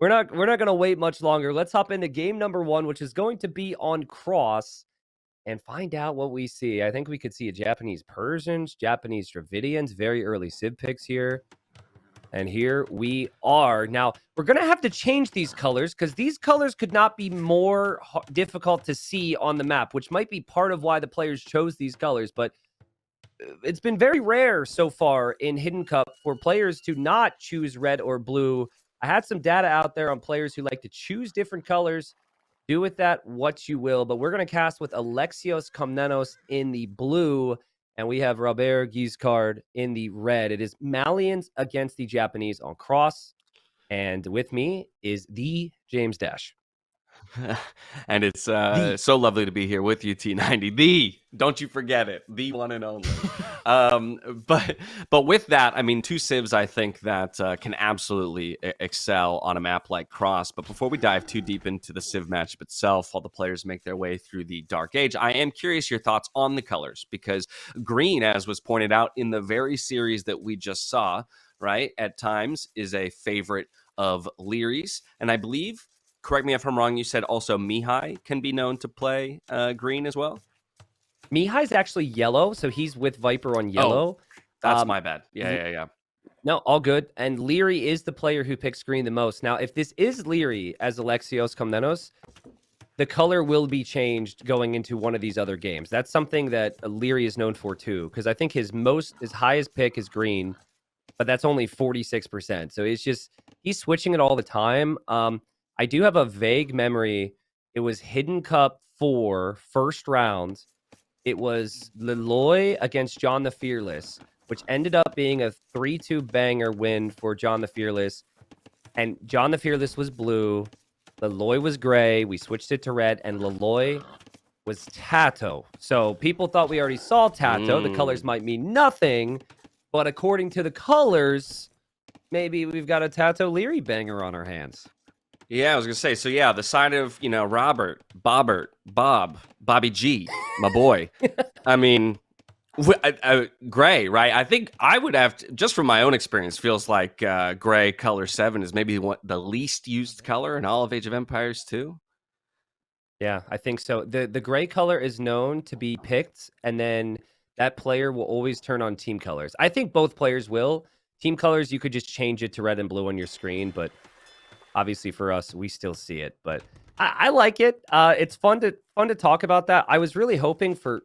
we're not gonna wait much longer. Let's hop into game number 1, which is going to be on Cross, and find out what we see. I think we could see a Japanese Persians, Japanese Dravidians, very early Civ picks here. And here we are. Now, we're going to have to change these colors because these colors could not be more difficult to see on the map, which might be part of why the players chose these colors. But it's been very rare so far in Hidden Cup for players to not choose red or blue. I had some data out there on players who like to choose different colors. Do with that what you will. But we're going to cast with Alexios Komnenos in the blue. And we have Robert Guiscard in the red. It is Malians against the Japanese on Cross. And with me is the James Dash. And it's so lovely to be here with you, T90. Don't you forget it, the one and only. But with that, I mean, two civs I think that can absolutely excel on a map like Cross. But before we dive too deep into the civ matchup itself, while the players make their way through the Dark Age, I am curious your thoughts on the colors, because green, as was pointed out in the very series that we just saw, right, at times is a favorite of Leary's, and I believe, correct me if I'm wrong, you said also Mihai can be known to play green as well? Mihai's actually yellow, so he's with Viper on yellow. Oh, that's my bad. Yeah. No, all good. And Leary is the player who picks green the most. Now, if this is Leary as Alexios Komnenos, the color will be changed going into one of these other games. That's something that Leary is known for too, because I think his highest pick is green, but that's only 46%. So he's switching it all the time. I do have a vague memory. It was Hidden Cup 4, first round. It was Leloy against John the Fearless, which ended up being a 3-2 banger win for John the Fearless. And John the Fearless was blue. Leloy was gray. We switched it to red, and Leloy was Tato. So people thought we already saw Tato. The colors might mean nothing, but according to the colors, maybe we've got a Tato Leary banger on our hands. Yeah, I was going to say, so yeah, the side of, Robert, Bobby G, my boy. I mean, gray, right? I think I would have to, just from my own experience, feels like gray color 7 is maybe the least used color in all of Age of Empires 2. Yeah, I think so. The gray color is known to be picked, and then that player will always turn on team colors. I think both players will. Team colors, you could just change it to red and blue on your screen, but obviously for us, we still see it. But I like it. It's fun to talk about that. I was really hoping for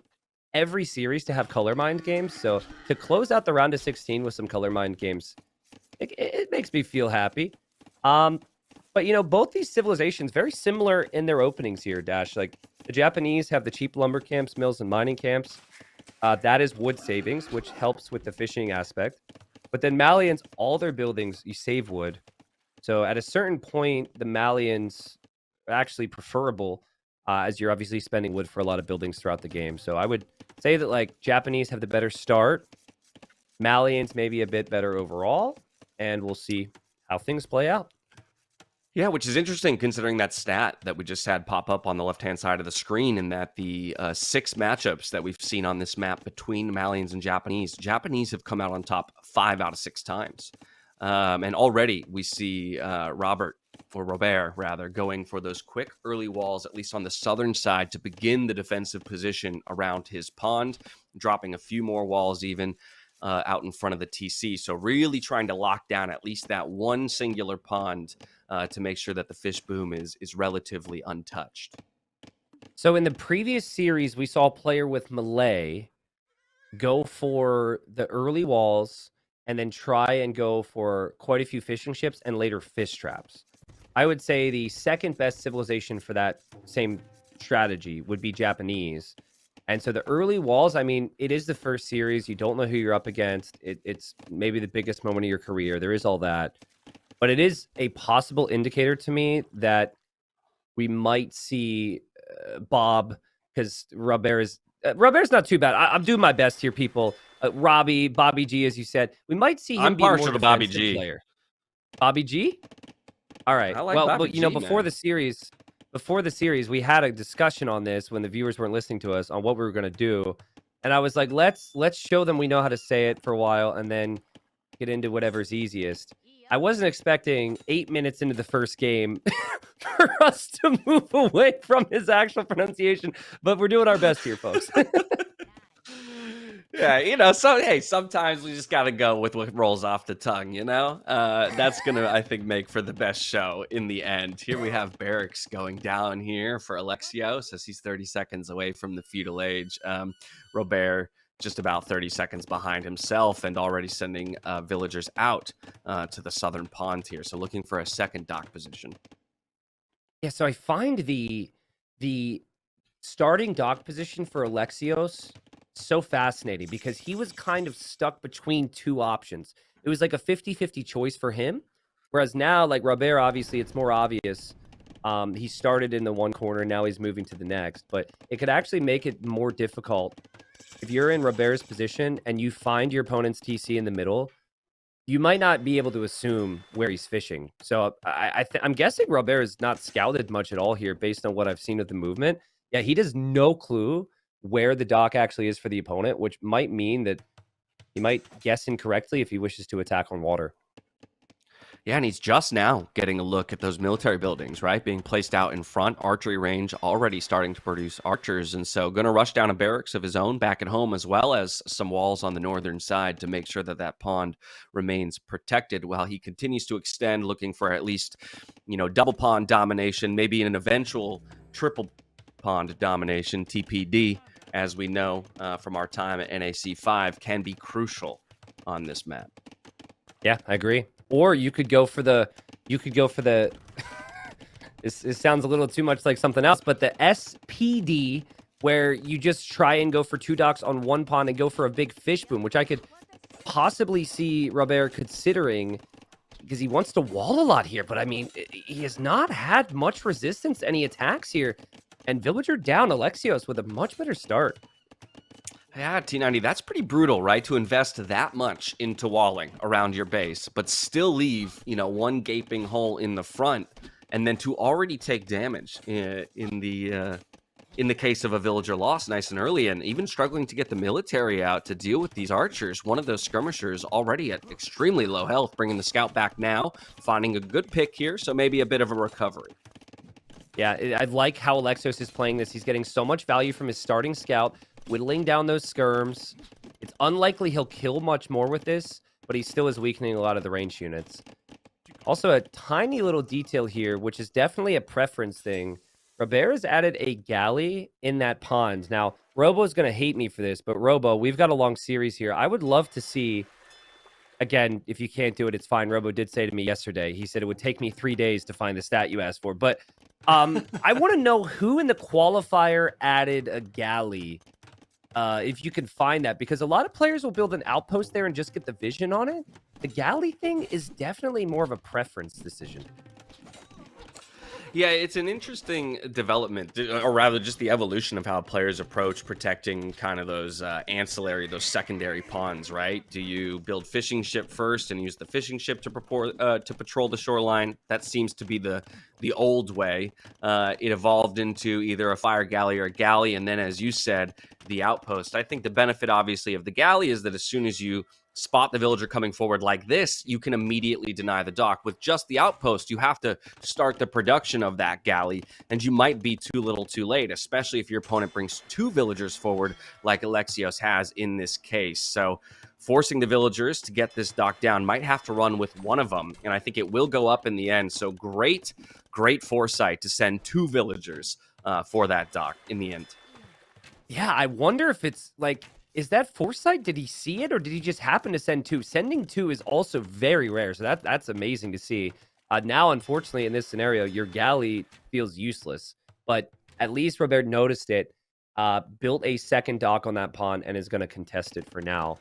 every series to have color mind games. So to close out the round of 16 with some color mind games, it makes me feel happy. But both these civilizations very similar in their openings here, Dash. Like the Japanese have the cheap lumber camps, mills, and mining camps. That is wood savings, which helps with the fishing aspect. But then Malians, all their buildings, you save wood. So at a certain point, the Malians are actually preferable, as you're obviously spending wood for a lot of buildings throughout the game. So I would say that like Japanese have the better start, Malians maybe a bit better overall, and we'll see how things play out. Yeah, which is interesting considering that stat that we just had pop up on the left-hand side of the screen, and that the 6 matchups that we've seen on this map between Malians and Japanese have come out on top 5 out of 6 times. And already we see Robert going for those quick early walls, at least on the southern side, to begin the defensive position around his pond, dropping a few more walls even out in front of the TC. So really trying to lock down at least that one singular pond to make sure that the fish boom is relatively untouched. So in the previous series, we saw a player with melee go for the early walls and then try and go for quite a few fishing ships and later fish traps. I would say the second best civilization for that same strategy would be Japanese. And so the early walls, I mean, it is the first series. You don't know who you're up against. It's maybe the biggest moment of your career. There is all that. But it is a possible indicator to me that we might see Bob, because Robert's not too bad. I'm doing my best here, people. Bobby G, as you said, we might see him. I'm be a partial more to Bobby defensive G. player. Bobby G. All right. I like Bobby G, before man. the series, we had a discussion on this when the viewers weren't listening to us on what we were going to do, and I was like, let's show them we know how to say it for a while, and then get into whatever's easiest. I wasn't expecting 8 minutes into the first game for us to move away from his actual pronunciation, but we're doing our best here, folks. Yeah, you know, so hey, sometimes we just gotta go with what rolls off the tongue, you know? That's gonna, I think, make for the best show in the end. Here we have Barracks going down here for Alexios as he's 30 seconds away from the feudal age. Robert just about 30 seconds behind himself and already sending villagers out to the southern pond here. So looking for a second dock position. Yeah, so I find the starting dock position for Alexios so fascinating because he was kind of stuck between two options. It was like a 50-50 choice for him. Whereas now, like Robert, obviously it's more obvious. He started in the one corner, now he's moving to the next. But it could actually make it more difficult. If you're in Robert's position and you find your opponent's TC in the middle, you might not be able to assume where he's fishing. So I'm guessing Robert is not scouted much at all here based on what I've seen of the movement. Yeah, he has no clue where the dock actually is for the opponent, which might mean that he might guess incorrectly if he wishes to attack on water. Yeah, and he's just now getting a look at those military buildings, right? Being placed out in front, archery range already starting to produce archers. And so going to rush down a barracks of his own back at home, as well as some walls on the northern side to make sure that that pond remains protected while he continues to extend, looking for at least, you know, double pond domination, maybe an eventual triple pond domination, TPD, as we know from our time at NAC 5, can be crucial on this map. Yeah, I agree. Or you could go for the, it sounds a little too much like something else, but the SPD, where you just try and go for two docks on one pond and go for a big fish boom, which I could possibly see Robert considering because he wants to wall a lot here. But I mean, he has not had much resistance to any attacks here. And Villager down Alexios with a much better start. Yeah, T90, that's pretty brutal, right? To invest that much into walling around your base, but still leave, you know, one gaping hole in the front, and then to already take damage in the case of a villager loss nice and early, and even struggling to get the military out to deal with these archers. One of those skirmishers already at extremely low health, bringing the scout back now, finding a good pick here, so maybe a bit of a recovery. Yeah, I like how Alexios is playing this. He's getting so much value from his starting scout, whittling down those skirms. It's unlikely he'll kill much more with this, but he still is weakening a lot of the range units. Also, a tiny little detail here, which is definitely a preference thing. Robert has added a galley in that pond. Now, Robo's going to hate me for this, but Robo, we've got a long series here. I would love to see, again, if you can't do it, it's fine. Robo did say to me yesterday, he said it would take me 3 days to find the stat you asked for. But I want to know who in the qualifier added a galley. If you can find that, because a lot of players will build an outpost there and just get the vision on it. The galley thing is definitely more of a preference decision. Yeah, it's an interesting development, or rather just the evolution of how players approach protecting kind of those ancillary, those secondary ponds, right? Do you build fishing ship first and use the fishing ship to patrol the shoreline? That seems to be the old way. It evolved into either a fire galley or a galley, and then, as you said, the outpost. I think the benefit, obviously, of the galley is that as soon as you spot the villager coming forward like this, you can immediately deny the dock. With just the outpost, you have to start the production of that galley, and you might be too little too late, especially if your opponent brings two villagers forward like Alexios has in this case. So forcing the villagers to get this dock down might have to run with one of them, and I think it will go up in the end. So great foresight to send two villagers for that dock in the end. Yeah, I wonder if it's like, is that foresight? Did he see it, or did he just happen to send two? Sending two is also very rare, so that's amazing to see. Now, unfortunately, in this scenario, your galley feels useless, but at least Robert noticed it, built a second dock on that pond, and is going to contest it for now.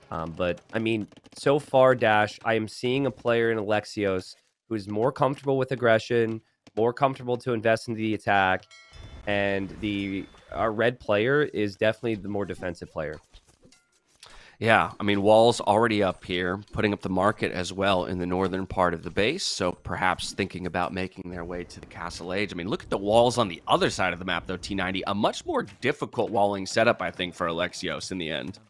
But, I mean, so far, Dash, I am seeing a player in Alexios who is more comfortable with aggression, more comfortable to invest in the attack, and our red player is definitely the more defensive player. Yeah, I mean, walls already up here, putting up the market as well in the northern part of the base, so perhaps thinking about making their way to the castle age. I mean, look at the walls on the other side of the map, though, T90. A much more difficult walling setup, I think, for Alexios in the end.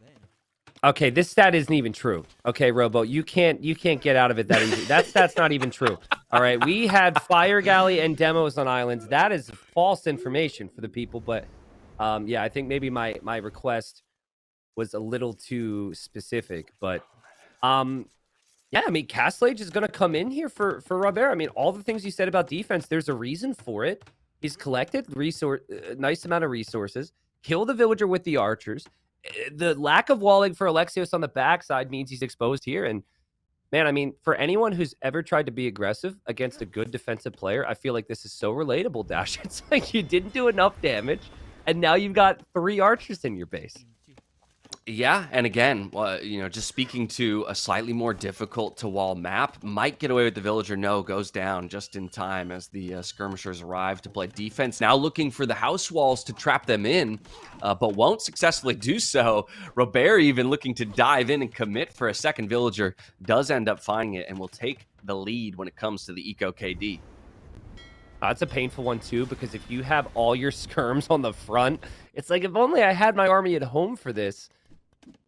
Okay, this stat isn't even true. Okay, Robo, you can't get out of it that easy. That stat's not even true. All right, we had Fire Galley and demos on islands. That is false information for the people, but yeah, I think maybe my request was a little too specific, but yeah, I mean, Castlage is going to come in here for Robert. I mean, all the things you said about defense, there's a reason for it. He's collected nice amount of resources, killed the villager with the archers. The lack of walling for Alexios on the backside means he's exposed here. And man, I mean, for anyone who's ever tried to be aggressive against a good defensive player, I feel like this is so relatable, Dash. It's like you didn't do enough damage, and now you've got 3 archers in your base. Yeah, and again, you know, just speaking to a slightly more difficult to wall map, might get away with the villager. No, goes down just in time as the skirmishers arrive to play defense. Now looking for the house walls to trap them in, but won't successfully do so. Robert even looking to dive in and commit for a second villager, does end up finding it and will take the lead when it comes to the eco KD. That's a painful one too, because if you have all your skirms on the front, it's like, if only I had my army at home for this.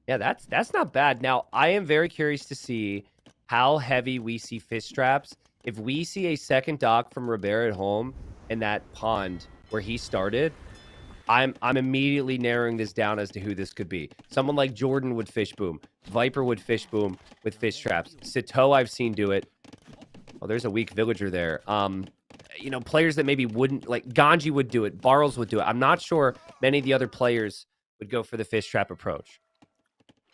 Yeah, that's not bad. Now, I am very curious to see how heavy we see fish traps. If we see a second dock from Robert at home in that pond where he started, I'm immediately narrowing this down as to who this could be. Someone like Jordan would fish boom. Viper would fish boom with fish traps. Sito I've seen do it. Oh, there's a weak villager there. You know, players that maybe wouldn't, like Ganji would do it. Barrels would do it. I'm not sure many of the other players would go for the fish trap approach.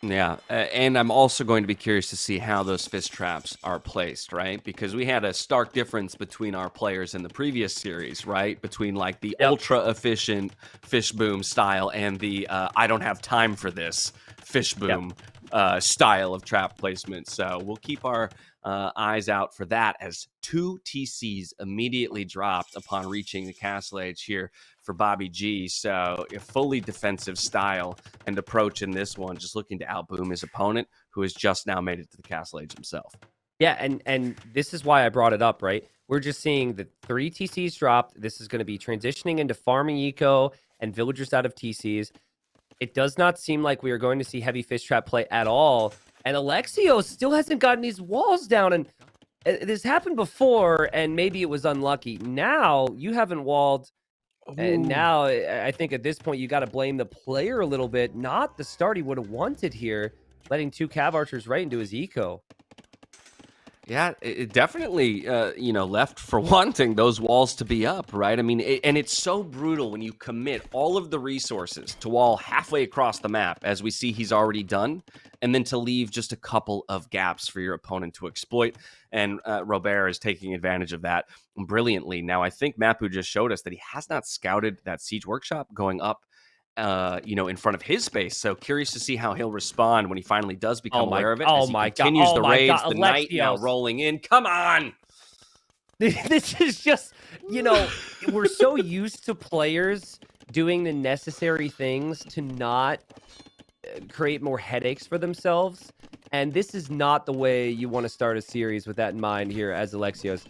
Yeah, and I'm also going to be curious to see how those fish traps are placed, right? Because we had a stark difference between our players in the previous series, right? Between like the ultra efficient fish boom style and the I don't have time for this fish boom style of trap placement. So we'll keep our eyes out for that as 2 TCs immediately dropped upon reaching the castle edge here for Bobby G. So a fully defensive style and approach in this one, just looking to outboom his opponent, who has just now made it to the castle age himself. Yeah, and this is why I brought it up, right? We're just seeing the 3 TCs dropped. This is going to be transitioning into farming eco and villagers out of TCs. It does not seem like we are going to see heavy fish trap play at all. And Alexios still hasn't gotten these walls down. And this happened before, and maybe it was unlucky. Now you haven't walled. And now I think at this point, you got to blame the player a little bit, not the start he would have wanted here, letting 2 cav archers right into his eco. Yeah, it definitely, you know, left for wanting those walls to be up, right? I mean, and it's so brutal when you commit all of the resources to wall halfway across the map, as we see he's already done, and then to leave just a couple of gaps for your opponent to exploit. And Robert is taking advantage of that brilliantly. Now, I think Mapu just showed us that he has not scouted that siege workshop going up, you know, in front of his space. So curious to see how he'll respond when he finally does become aware of it. As he continues the raids, the night now rolling in. Come on! This is just, you know, we're so used to players doing the necessary things to not create more headaches for themselves. And this is not the way you want to start a series with that in mind here as Alexios.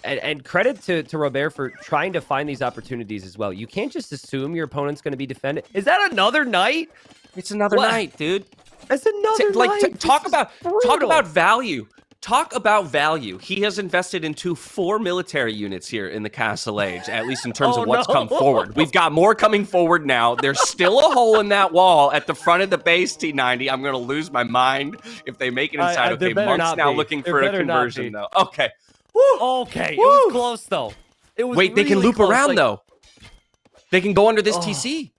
And credit to Robert for trying to find these opportunities as well. You can't just assume your opponent's going to be defended. Is that another night? It's another night, dude. That's another night. Talk about value. Talk about value. He has invested into 4 military units here in the Castle Age, at least in terms of what's come forward. We've got more coming forward now. There's still a hole in that wall at the front of the base, T90. I'm going to lose my mind if they make it inside. Okay, Monk's now looking for a conversion, though. Okay. Woo. Okay, it was close, though. It was Wait, they can loop around, though. They can go under this TC.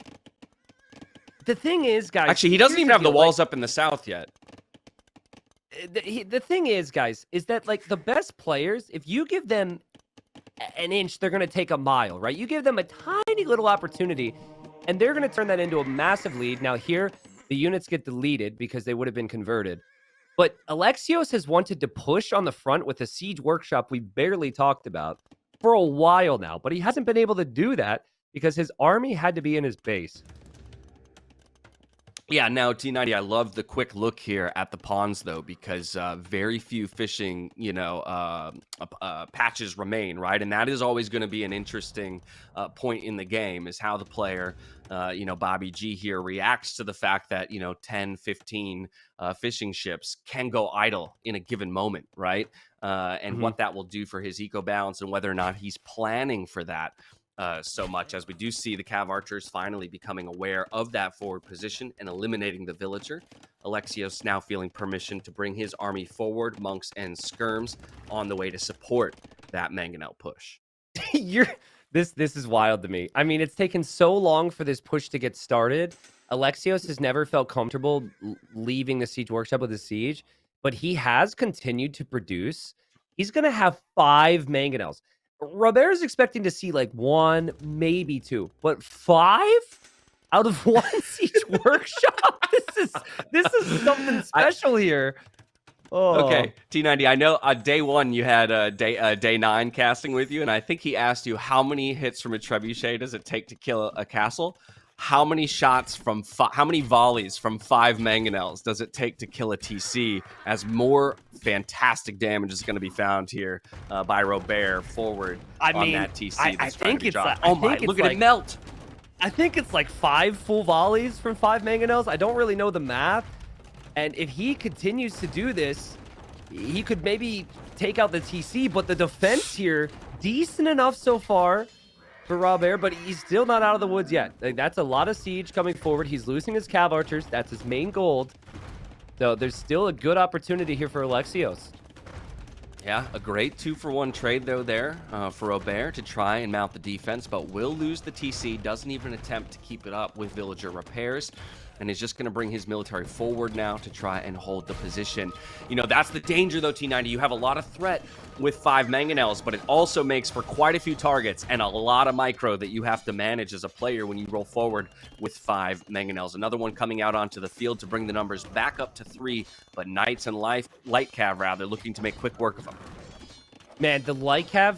The thing is, guys... Actually, he doesn't even have the walls up in the south yet. The thing is, guys, is that, like, the best players, if you give them an inch, they're going to take a mile, right? You give them a tiny little opportunity, and they're going to turn that into a massive lead. Now, here, the units get deleted because they would have been converted. But Alexios has wanted to push on the front with a siege workshop we barely talked about for a while now, but he hasn't been able to do that because his army had to be in his base. Yeah, now T90, I love the quick look here at the pawns though, because very few fishing, patches remain, right? And that is always going to be an interesting point in the game, is how the player, Bobby G here reacts to the fact that 10, 15 fishing ships can go idle in a given moment, right? And Mhm. what that will do for his eco balance, and whether or not he's planning for that. So much, as we do see the Cav archers finally becoming aware of that forward position and eliminating the villager. Alexios now feeling permission to bring his army forward, monks and skirms on the way to support that Mangonel push. You're this is wild to me. I mean, it's taken so long for this push to get started. Alexios has never felt comfortable leaving the siege workshop with the siege, but he has continued to produce. He's gonna have 5 mangonels. Robert is expecting to see like 1, maybe 2, but 5 out of 1 siege workshop. This is something special here. Oh, Okay, T90, I know day one you had day 9 casting with you, and I think he asked you how many hits from a trebuchet does it take to kill a castle? How many shots from how many volleys from 5 mangonels does it take to kill a TC? As more fantastic damage is going to be found here by Robert forward on that TC that's trying to be dropped. Oh my, look at it melt! I think it's like 5 full volleys from 5 mangonels. I don't really know the math. And if he continues to do this, he could maybe take out the TC, but the defense here, decent enough so far for Robert, but he's still not out of the woods yet. Like, that's a lot of siege coming forward. He's losing his Cav archers. That's his main gold. So there's still a good opportunity here for Alexios. Yeah, a great 2-for-1 trade, though, there for Robert to try and mount the defense, but will lose the TC, doesn't even attempt to keep it up with villager repairs, and is just going to bring his military forward now to try and hold the position. That's the danger, though, T90. You have a lot of threat with 5 mangonels, but it also makes for quite a few targets and a lot of micro that you have to manage as a player when you roll forward with 5 mangonels. Another one coming out onto the field to bring the numbers back up to 3, but Knights and Light Cav, rather, looking to make quick work of them. Man, the Light Cav,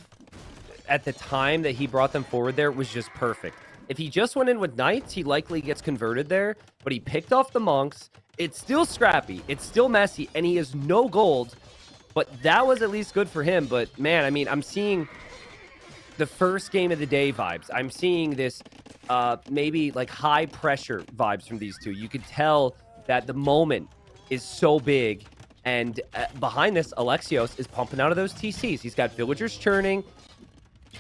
at the time that he brought them forward there, was just perfect. If he just went in with Knights, he likely gets converted there, but he picked off the monks. It's still scrappy, it's still messy, and he has no gold, but that was at least good for him. But man, I mean, I'm seeing the first game of the day vibes. I'm seeing this maybe like high pressure vibes from these two. You could tell that the moment is so big, and behind this, Alexios is pumping out of those TCs. He's got villagers churning.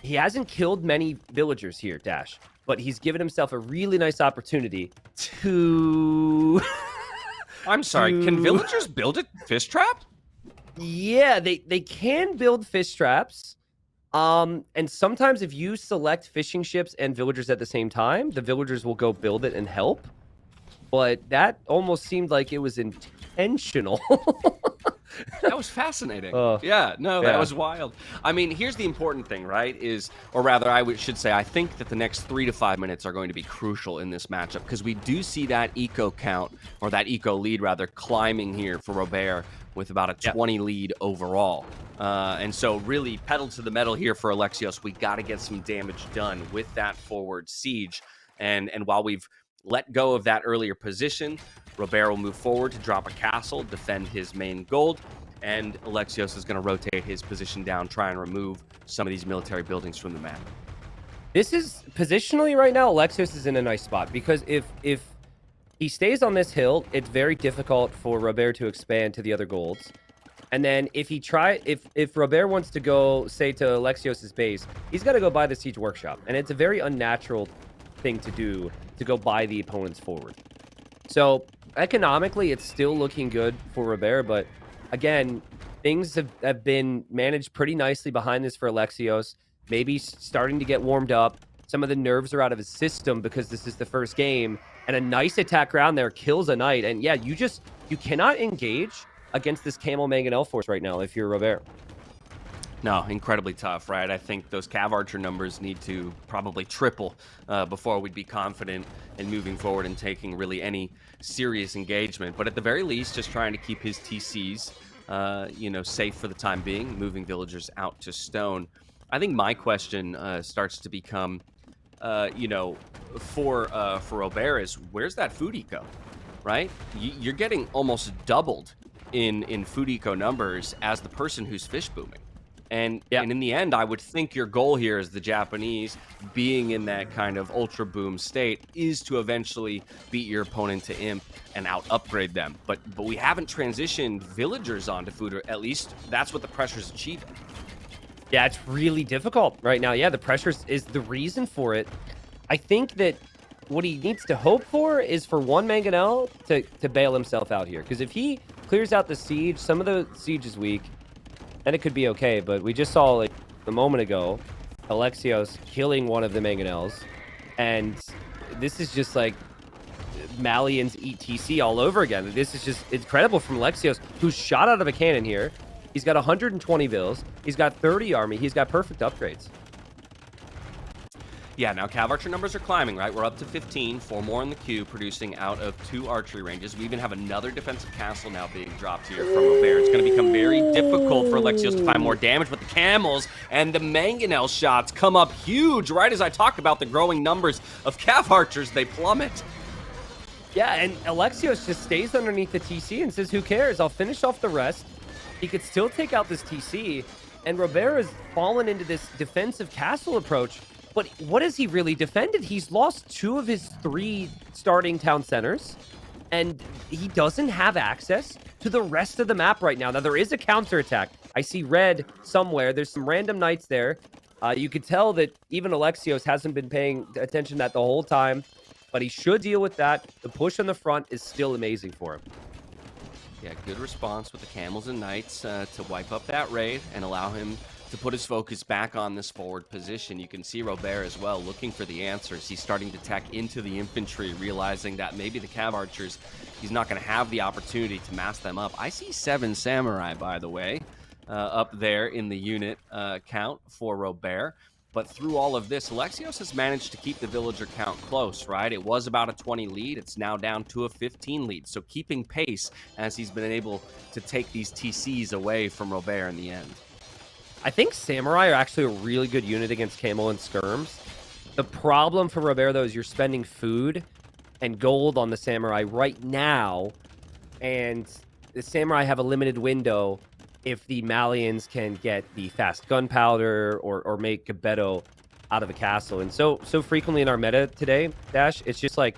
He hasn't killed many villagers here, Dash, but he's given himself a really nice opportunity to... I'm sorry, can villagers build a fish trap? Yeah, they can build fish traps. And sometimes if you select fishing ships and villagers at the same time, the villagers will go build it and help. But that almost seemed like it was intentional. That was fascinating. That was wild. I mean, here's the important thing, right? Or rather, should say, I think that the next 3 to 5 minutes are going to be crucial in this matchup, because we do see that eco count, or that eco lead, rather, climbing here for Robert with about a 20 lead overall. And so really pedal to the metal here for Alexios. We got to get some damage done with that forward siege. And while we've let go of that earlier position, Robert will move forward to drop a castle, defend his main gold, and Alexios is going to rotate his position down, try and remove some of these military buildings from the map. This is positionally right now, Alexios is in a nice spot, because if he stays on this hill, it's very difficult for Robert to expand to the other golds. And then if Robert wants to go, say, to Alexios' base, he's got to go buy the siege workshop, and it's a very unnatural thing to do, to go buy the opponent's forward. So economically, it's still looking good for Robert, but again, things have been managed pretty nicely behind this for Alexios. Maybe starting to get warmed up. Some of the nerves are out of his system because this is the first game, and a nice attack round there kills a knight. And yeah, you cannot engage against this Camel Mangonel force right now if you're Robert. No, incredibly tough, right? I think those Cav Archer numbers need to probably triple before we'd be confident in moving forward and taking really any serious engagement. But at the very least, just trying to keep his TCs, safe for the time being, moving villagers out to stone. I think my question starts to become, for Robert is, where's that food eco? right? You're getting almost doubled in food eco numbers as the person who's fish booming. And in the end, I would think your goal here as the Japanese, being in that kind of ultra boom state, is to eventually beat your opponent to imp and out upgrade them. But we haven't transitioned villagers onto food, or at least that's what the pressure's achieving. Yeah, it's really difficult right now. Yeah, the pressure is the reason for it. I think that what he needs to hope for is for one Mangonel to bail himself out here. Because if he clears out the siege, some of the siege is weak, then it could be okay. But we just saw, like, a moment ago, Alexios killing one of the Mangonels. And this is just like Malians ETC all over again. This is just incredible from Alexios, who's shot out of a cannon here. He's got 120 vills. He's got 30 army. He's got perfect upgrades. Yeah, now Cav Archer numbers are climbing, right? We're up to 15, 4 more in the queue, producing out of 2 archery ranges. We even have another defensive castle now being dropped here from Robert. It's going to become very difficult for Alexios to find more damage, but the camels and the Mangonel shots come up huge. Right as I talk about the growing numbers of Cav Archers, they plummet. Yeah, and Alexios just stays underneath the TC and says, who cares? I'll finish off the rest. He could still take out this TC, and Robert has fallen into this defensive castle approach. But what has he really defended? He's lost 2 of his 3 starting town centers, and he doesn't have access to the rest of the map right now. Now, there is a counterattack. I see red somewhere. There's some random knights there. You could tell that even Alexios hasn't been paying attention to that the whole time, but he should deal with that. The push on the front is still amazing for him. Yeah, good response with the camels and knights to wipe up that raid and allow him to put his focus back on this forward position. You can see Robert as well looking for the answers. He's starting to tack into the infantry, realizing that maybe the Cav Archers, he's not going to have the opportunity to mass them up. I see 7 samurai, by the way, up there in the unit count for Robert. But through all of this, Alexios has managed to keep the villager count close, right? It was about a 20 lead. It's now down to a 15 lead. So keeping pace as he's been able to take these TCs away from Robert in the end. I think Samurai are actually a really good unit against Camel and Skirms. The problem for Robert, though, is you're spending food and gold on the Samurai right now. And the Samurai have a limited window if the Malians can get the fast gunpowder or make Geppetto out of a castle. And so frequently in our meta today, Dash, it's just like,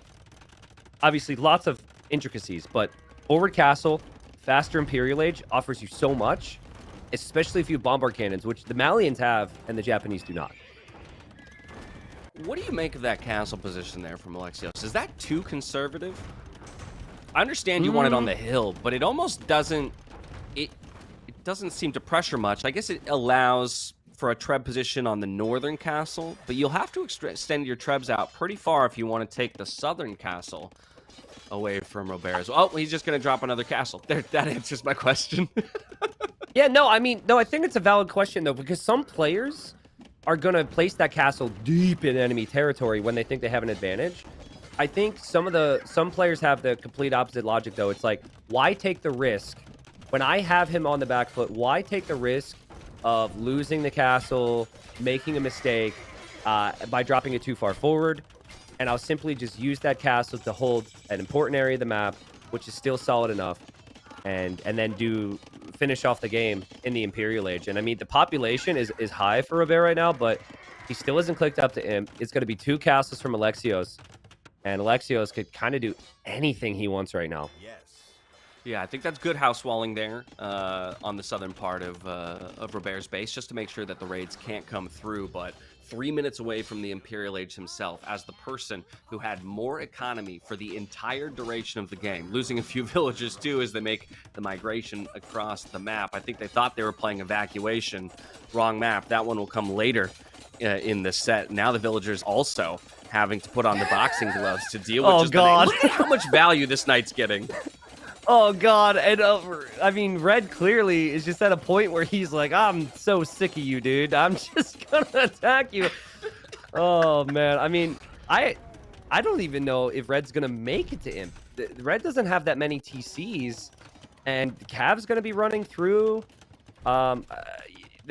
obviously lots of intricacies, but forward castle, faster Imperial Age offers you so much, especially if you have bombard cannons, which the Malians have and the Japanese do not. What do you make of that castle position there from Alexios? Is that too conservative? I understand you want it on the hill, but it almost doesn't... It doesn't seem to pressure much. I guess it allows for a treb position on the northern castle, but you'll have to extend your trebs out pretty far if you want to take the southern castle away from Robert as well. Oh, he's just going to drop another castle. There, that answers my question. Yeah, no, I mean, no, I think it's a valid question, though, because some players are going to place that castle deep in enemy territory when they think they have an advantage. I think some players have the complete opposite logic, though. It's like, why take the risk? When I have him on the back foot, why take the risk of losing the castle, making a mistake by dropping it too far forward? And I'll simply just use that castle to hold an important area of the map, which is still solid enough, and then finish off the game in the Imperial Age. And I mean, the population is high for Robert right now, but he still isn't clicked up to Imp. It's going to be 2 castles from Alexios, and Alexios could kind of do anything he wants right now. Yeah, I think that's good house walling there on the southern part of Robert's base, just to make sure that the raids can't come through. But 3 minutes away from the Imperial Age himself, as the person who had more economy for the entire duration of the game, losing a few villagers too as they make the migration across the map. I think they thought they were playing Evacuation. Wrong map. That one will come later in the set. Now the villagers also having to put on the boxing gloves to deal with just God. Look at how much value this knight's getting. Oh, God. And I mean, Red clearly is just at a point where he's like, I'm so sick of you, dude. I'm just going to attack you. Oh, man. I mean, I don't even know if Red's going to make it to Imp. Red doesn't have that many TCs, and Cav's going to be running through. The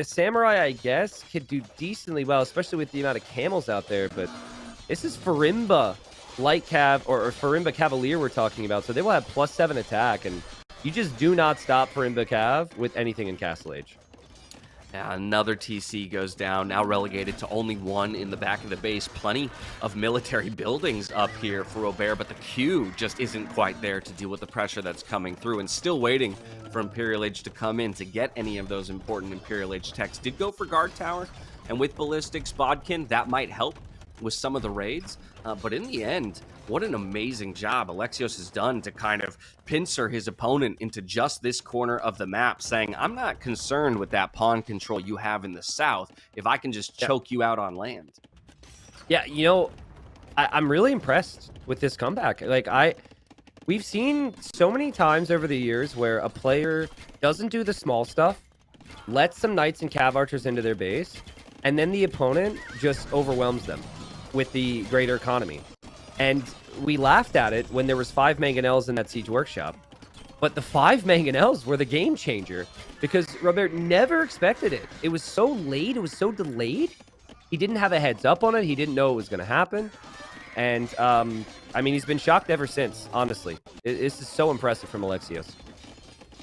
Samurai, I guess, could do decently well, especially with the amount of camels out there. But this is Farimba light cav or Farimba Cavalier we're talking about. So they will have +7 attack, and you just do not stop Farimba Cav with anything in Castle Age. Yeah, another TC goes down, now relegated to only one in the back of the base. Plenty of military buildings up here for Robert, but the Q just isn't quite there to deal with the pressure that's coming through, and still waiting for Imperial Age to come in to get any of those important Imperial Age techs. Did go for Guard Tower, and with Ballistics, Bodkin, that might help with some of the raids, but in the end, what an amazing job Alexios has done to kind of pincer his opponent into just this corner of the map, saying, I'm not concerned with that pawn control you have in the south if I can just choke you out on land. Yeah, you know, I'm really impressed with this comeback. Like, we've seen so many times over the years where a player doesn't do the small stuff, lets some knights and cav archers into their base, and then the opponent just overwhelms them with the greater economy. And we laughed at it when there was 5 mangonels in that Siege Workshop. But the 5 mangonels were the game changer because Robert never expected it. It was so late. It was so delayed. He didn't have a heads up on it. He didn't know it was going to happen. And, I mean, he's been shocked ever since, honestly. This is so impressive from Alexios.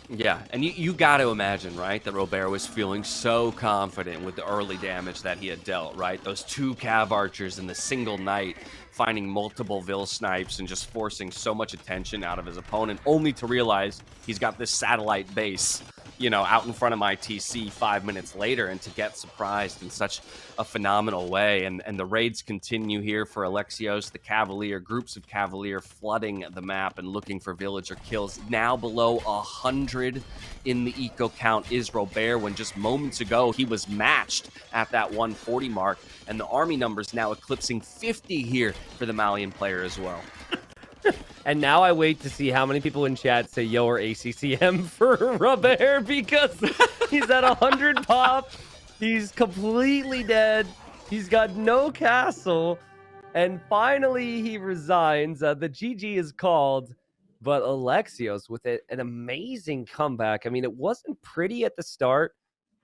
Yeah, and you got to imagine, right, that Robert was feeling so confident with the early damage that he had dealt, right? Those 2 cav archers and the single knight finding multiple Vil snipes and just forcing so much attention out of his opponent, only to realize he's got this satellite base, you know, out in front of my TC 5 minutes later, and to get surprised in such a phenomenal way. And the raids continue here for Alexios. The Cavalier, groups of Cavalier flooding the map and looking for villager kills. Now below 100 in the eco count is Robert, when just moments ago he was matched at that 140 mark. And the army numbers now eclipsing 50 here for the Malian player as well. And now I wait to see how many people in chat say yo or ACCM for Robert, because he's at 100 pop. He's completely dead. He's got no castle. And finally, he resigns. The GG is called. But Alexios with an amazing comeback. I mean, it wasn't pretty at the start.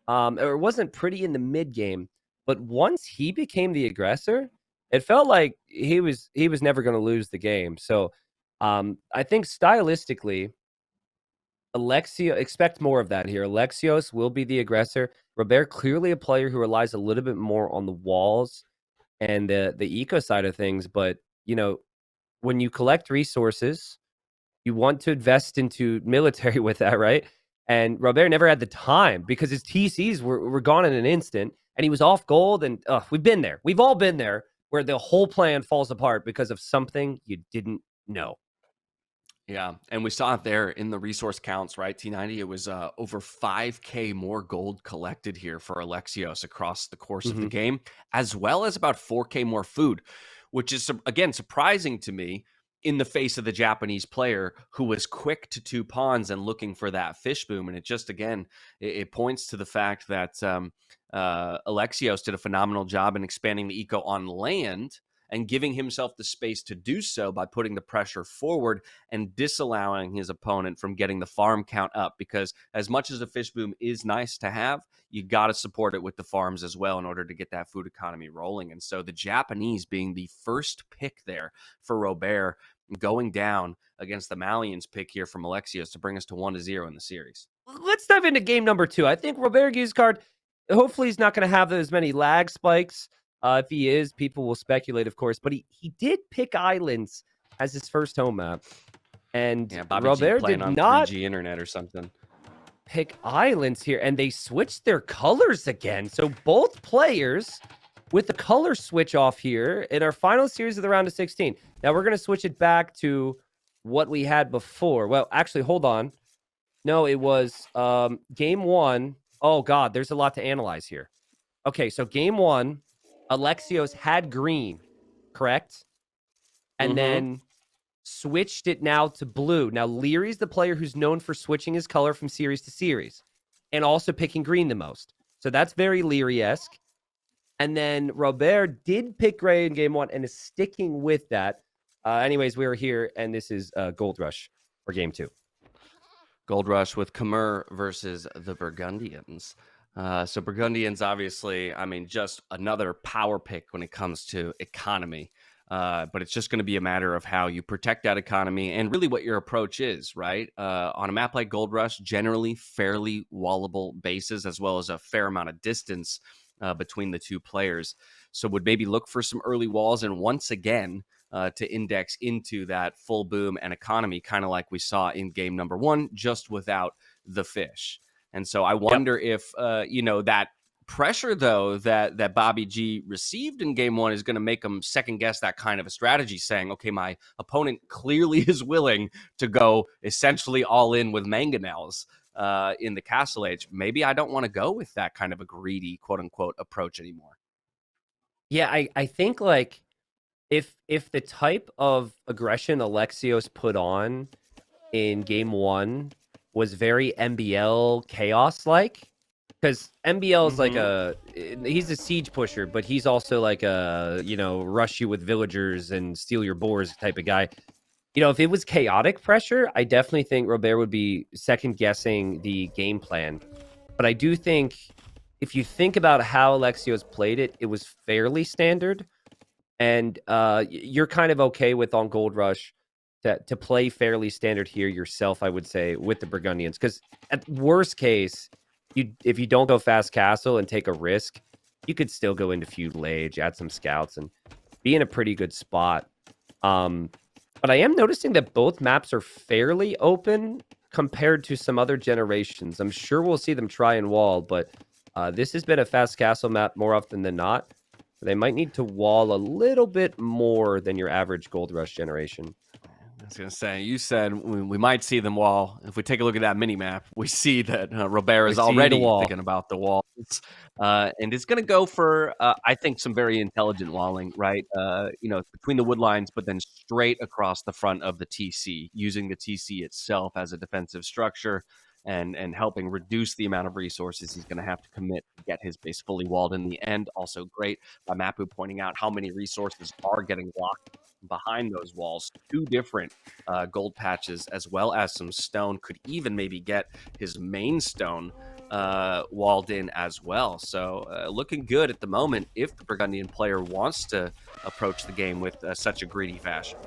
Or it wasn't pretty in the mid game. But once he became the aggressor, it felt like he was never going to lose the game. So I think stylistically, Alexios, expect more of that here. Alexios will be the aggressor. Robert, clearly a player who relies a little bit more on the walls and the eco side of things. But, you know, when you collect resources, you want to invest into military with that, right? And Robert never had the time because his TCs were gone in an instant, and he was off gold. And we've been there. We've all been there, where the whole plan falls apart because of something you didn't know. Yeah, and we saw it there in the resource counts, right? T90, it was over 5K more gold collected here for Alexios across the course of the game, as well as about 4K more food, which is, again, surprising to me in the face of the Japanese player who was quick to 2 pawns and looking for that fish boom. And it just, again, it points to the fact that Alexios did a phenomenal job in expanding the eco on land and giving himself the space to do so by putting the pressure forward and disallowing his opponent from getting the farm count up. Because as much as a fish boom is nice to have, you got to support it with the farms as well in order to get that food economy rolling. And so the Japanese being the first pick there for Robert, going down against the Malians pick here from Alexios to bring us to 1-0 in the series. Let's dive into game number 2. I think Robert Guiscard, hopefully he's not going to have as many lag spikes. If he is, people will speculate, of course. But he did pick Islands as his first home map. And yeah, Bobby Robert G did on not 3G internet or something. Pick Islands here. And they switched their colors again. So both players with the color switch off here in our final series of the round of 16. Now we're going to switch it back to what we had before. Well, actually, hold on. No, it was game 1. Oh, God, there's a lot to analyze here. Okay, so game 1, Alexios had green, correct? And then switched it now to blue. Now, Leary's the player who's known for switching his color from series to series and also picking green the most. So that's very Leary-esque. And then Robert did pick gray in game 1 and is sticking with that. Anyways, we are here, and this is Gold Rush for game 2. Gold Rush with Khmer versus the Burgundians. So Burgundians, obviously, I mean, just another power pick when it comes to economy. But it's just going to be a matter of how you protect that economy and really what your approach is, right? On a map like Gold Rush, generally fairly wallable bases, as well as a fair amount of distance between the two players. So would maybe look for some early walls, and once again, to index into that full boom and economy, kind of like we saw in game number one, just without the fish. And so I Yep. wonder if, that pressure, though, that Bobby G received in game one is going to make him second guess that kind of a strategy, saying, okay, my opponent clearly is willing to go essentially all in with mangonels in the Castle Age. Maybe I don't want to go with that kind of a greedy, quote unquote, approach anymore. Yeah, I think like if the type of aggression Alexios put on in game one was very MBL chaos like, because MBL is like he's a siege pusher, but he's also like a rush you with villagers and steal your boars type of guy. If it was chaotic pressure, I definitely think Robert would be second guessing the game plan. But I do think if you think about how Alexios played it, it was fairly standard. And you're kind of okay with on Gold Rush to play fairly standard here yourself, I would say, with the Burgundians. Because at worst case, if you don't go fast castle and take a risk, you could still go into feudal age, add some scouts, and be in a pretty good spot. But I am noticing that both maps are fairly open compared to some other generations. I'm sure we'll see them try and wall, but this has been a fast castle map more often than not. They might need to wall a little bit more than your average Gold Rush generation. I was going to say, you said we might see them wall. If we take a look at that mini map, we see that Robert is already thinking about the walls. And it's going to go for, I think, some very intelligent walling, right? Between the wood lines, but then straight across the front of the TC, using the TC itself as a defensive structure and helping reduce the amount of resources he's going to have to commit to get his base fully walled in the end. Also great by Mapu pointing out how many resources are getting blocked behind those walls. 2 different gold patches, as well as some stone, could even maybe get his main stone walled in as well. So looking good at the moment if the Burgundian player wants to approach the game with such a greedy fashion.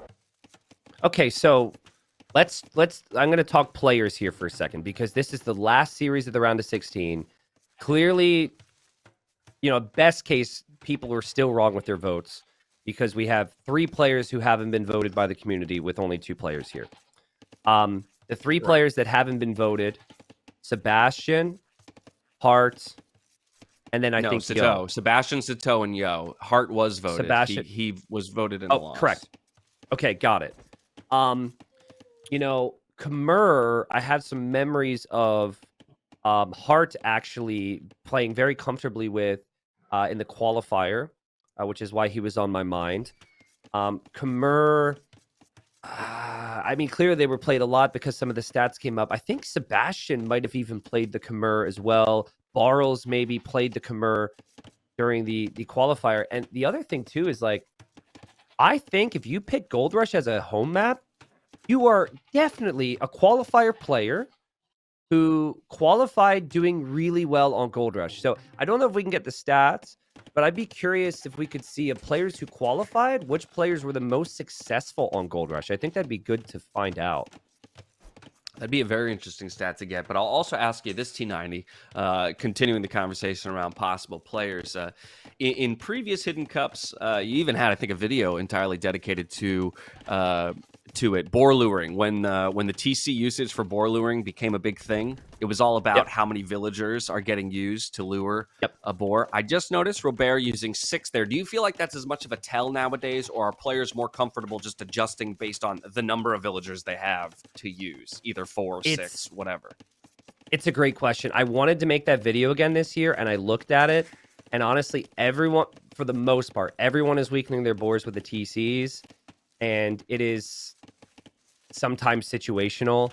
Okay, so let's I'm going to talk players here for a second, because this is the last series of the round of 16. Clearly, best case, people are still wrong with their votes, because we have 3 players who haven't been voted by the community with only 2 players here. The 3 players that haven't been voted: Sebastian, Hart, and then I think Sito. Yo. Sebastian, Sito, and Yo. Hart was voted. Sebastian. He was voted in the loss. Correct. Okay, got it. Khmer, I have some memories of Hart actually playing very comfortably with in the qualifier, which is why he was on my mind. Khmer, clearly they were played a lot because some of the stats came up. I think Sebastian might have even played the Khmer as well. Barles maybe played the Khmer during the qualifier. And the other thing, too, is I think if you pick Gold Rush as a home map, you are definitely a qualifier player who qualified doing really well on Gold Rush. So I don't know if we can get the stats, but I'd be curious if we could see of players who qualified, which players were the most successful on Gold Rush. I think that'd be good to find out. That'd be a very interesting stat to get. But I'll also ask you this, T90, continuing the conversation around possible players. In previous Hidden Cups, you even had, I think, a video entirely dedicated to it. Boar luring. When the TC usage for boar luring became a big thing, it was all about how many villagers are getting used to lure a boar. I just noticed Robert using 6 there. Do you feel like that's as much of a tell nowadays, or are players more comfortable just adjusting based on the number of villagers they have to use, either 4 or 6, whatever? It's a great question. I wanted to make that video again this year, and I looked at it, and honestly, everyone, for the most part, everyone is weakening their boars with the TCs, and it is sometimes situational.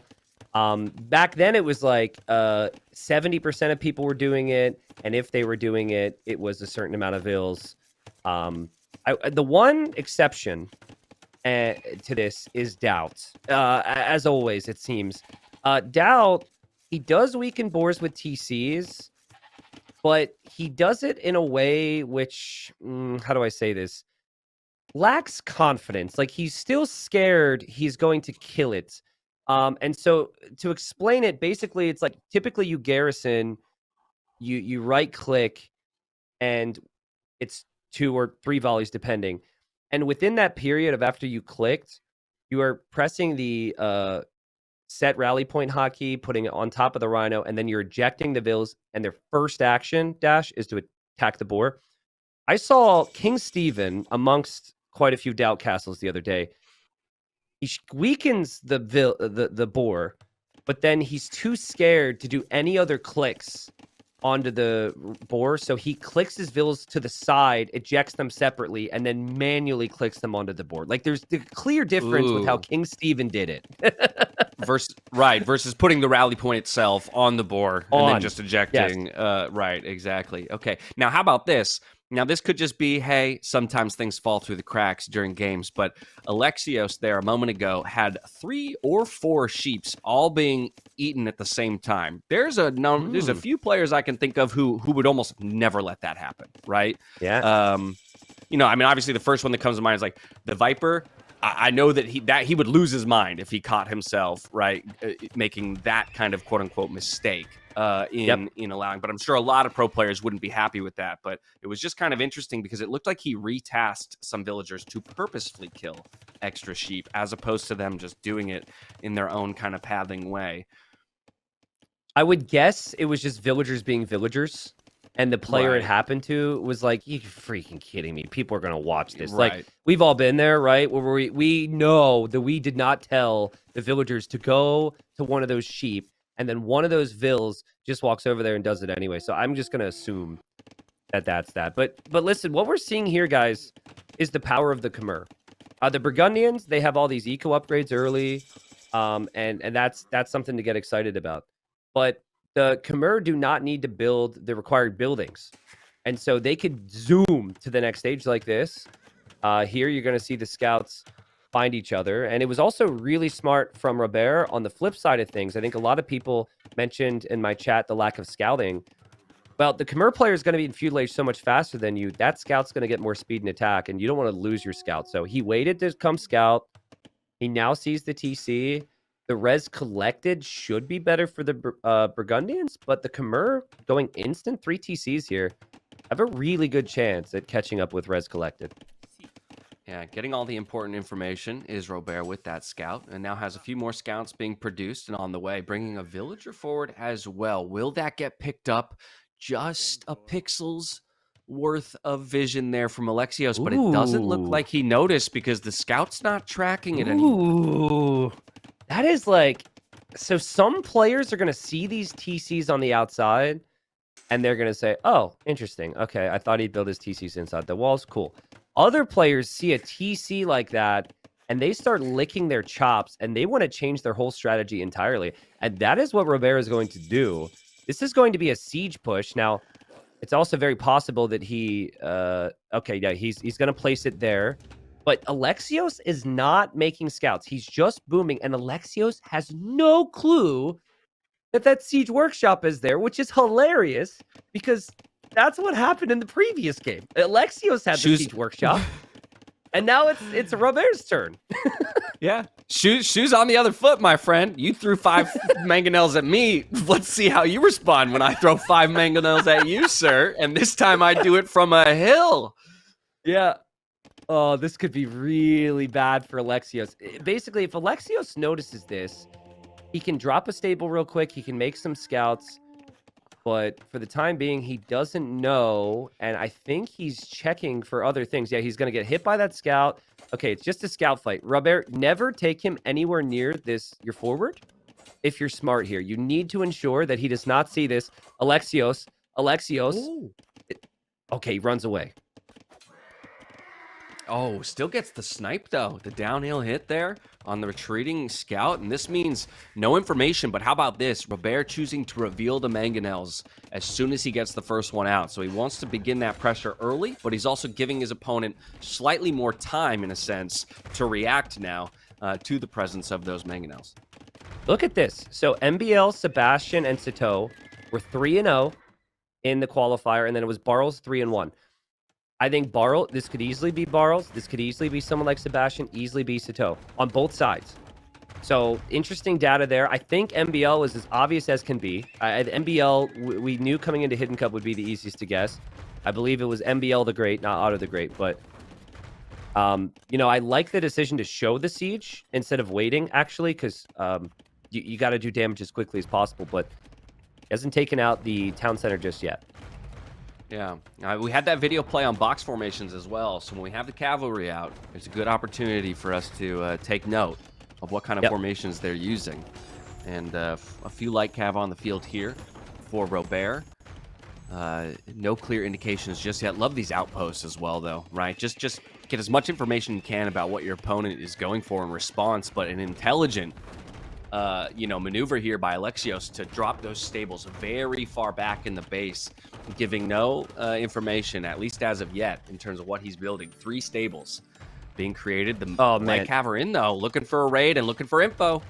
Back then, it was 70% of people were doing it, and if they were doing it, it was a certain amount of vills. The one exception to this is Doubt. As always, it seems. Doubt, he does weaken boars with TCs, but he does it in a way which, how do I say this? lacks confidence. Like, he's still scared he's going to kill it. And so to explain it, basically, it's like typically you garrison, you right click, and it's 2 or 3 volleys depending. And within that period of after you clicked, you are pressing the set rally point hotkey, putting it on top of the Rhino, and then you're ejecting the Vills, and their first action dash is to attack the boar. I saw King Stephen amongst quite a few Doubt Castles the other day. He weakens the boar, but then he's too scared to do any other clicks onto the boar, so he clicks his Vills to the side, ejects them separately, and then manually clicks them onto the board. Like, there's a clear difference with how King Stephen did it. versus putting the rally point itself on the board and then just ejecting. Yes. Right, exactly. Okay, now how about this? Now, this could just be, hey, sometimes things fall through the cracks during games, but Alexios there a moment ago had 3 or 4 sheeps all being eaten at the same time. There's a few players I can think of who would almost never let that happen, right? Yeah. You know, I mean, obviously the first one that comes to mind is like the Viper. I know that he would lose his mind if he caught himself, right, making that kind of quote-unquote mistake in allowing. But I'm sure a lot of pro players wouldn't be happy with that. But it was just kind of interesting because it looked like he retasked some villagers to purposefully kill extra sheep as opposed to them just doing it in their own kind of pathing way. I would guess it was just villagers being villagers. And the player it happened to was like, you freaking kidding me. People are going to watch this. Right. Like, we've all been there, right? Where we know that we did not tell the villagers to go to one of those sheep. And then one of those vills just walks over there and does it anyway. So I'm just going to assume that that's that. But listen, what we're seeing here, guys, is the power of the Khmer. The Burgundians, they have all these eco upgrades early. And that's something to get excited about. But the Khmer do not need to build the required buildings. And so they could zoom to the next stage like this. Here you're going to see the scouts find each other. And it was also really smart from Robert on the flip side of things. I think a lot of people mentioned in my chat the lack of scouting. Well, the Khmer player is going to be in feudal age so much faster than you. That scout's going to get more speed and attack, and you don't want to lose your scout. So he waited to come scout. He now sees the TC. The res collected should be better for the Burgundians, but the Khmer going instant 3 TCs here have a really good chance at catching up with res collected. Yeah, getting all the important information is Robert with that scout, and now has a few more scouts being produced and on the way, bringing a villager forward as well. Will that get picked up? Just a pixel's worth of vision there from Alexios, but it doesn't look like he noticed because the scout's not tracking it anymore. That is like, so some players are going to see these TCs on the outside and they're going to say, oh, interesting. Okay, I thought he'd build his TCs inside the walls. Cool. Other players see a TC like that and they start licking their chops and they want to change their whole strategy entirely. And that is what Robert is going to do. This is going to be a siege push. Now, it's also very possible that he, he's going to place it there. But Alexios is not making scouts. He's just booming. And Alexios has no clue that Siege Workshop is there, which is hilarious because that's what happened in the previous game. Alexios had the Siege Workshop. And now it's Robert's turn. Yeah. Shoes on the other foot, my friend. You threw 5 mangonels at me. Let's see how you respond when I throw 5 mangonels at you, sir. And this time I do it from a hill. Yeah. Oh, this could be really bad for Alexios. Basically, if Alexios notices this, he can drop a stable real quick. He can make some scouts. But for the time being, he doesn't know. And I think he's checking for other things. Yeah, he's going to get hit by that scout. Okay, it's just a scout fight. Robert, never take him anywhere near your forward if you're smart here. You need to ensure that he does not see this. Alexios. Okay, he runs away. Oh, still gets the snipe, though. The downhill hit there on the retreating scout. And this means no information. But how about this? Robert choosing to reveal the mangonels as soon as he gets the first one out. So he wants to begin that pressure early, but he's also giving his opponent slightly more time, in a sense, to react now to the presence of those mangonels. Look at this. So MBL, Sebastian, and Sato were 3-0 in the qualifier. And then it was Barles 3-1. I think Barl, this could easily be Barls. This could easily be someone like Sebastian, easily be Sato on both sides. So interesting data there. I think MBL was as obvious as can be. MBL, we knew coming into Hidden Cup would be the easiest to guess. I believe it was MBL the Great, not Otto the Great. But, you know, I like the decision to show the siege instead of waiting, actually, because you got to do damage as quickly as possible. But he hasn't taken out the town center just yet. Yeah, we had that video play on box formations as well. So when we have the cavalry out, it's a good opportunity for us to take note of what kind of formations they're using. And a few light cav on the field here for Robert. No clear indications just yet. Love these outposts as well, though, right? Just get as much information you can about what your opponent is going for in response, but an intelligent, you know, maneuver here by Alexios to drop those stables very far back in the base, giving no information, at least as of yet, in terms of what he's building. 3 stables being created. The light cav are in, though, looking for a raid and looking for info.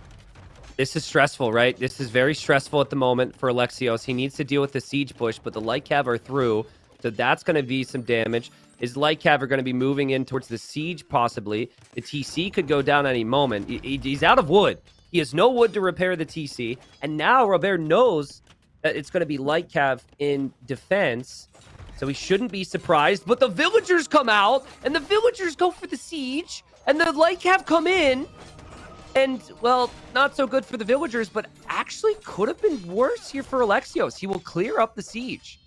This is stressful, right? This is very stressful at the moment for Alexios. He needs to deal with the siege push, but the light cav are through, so that's going to be some damage. His light cav are going to be moving in towards the siege, possibly. The TC could go down any moment. He's out of wood. He has no wood to repair the TC, and now Robert knows that it's going to be light cav in defense, so he shouldn't be surprised. But the villagers come out, and the villagers go for the siege, and the light cav come in. And, well, not so good for the villagers, but actually could have been worse here for Alexios. He will clear up the siege.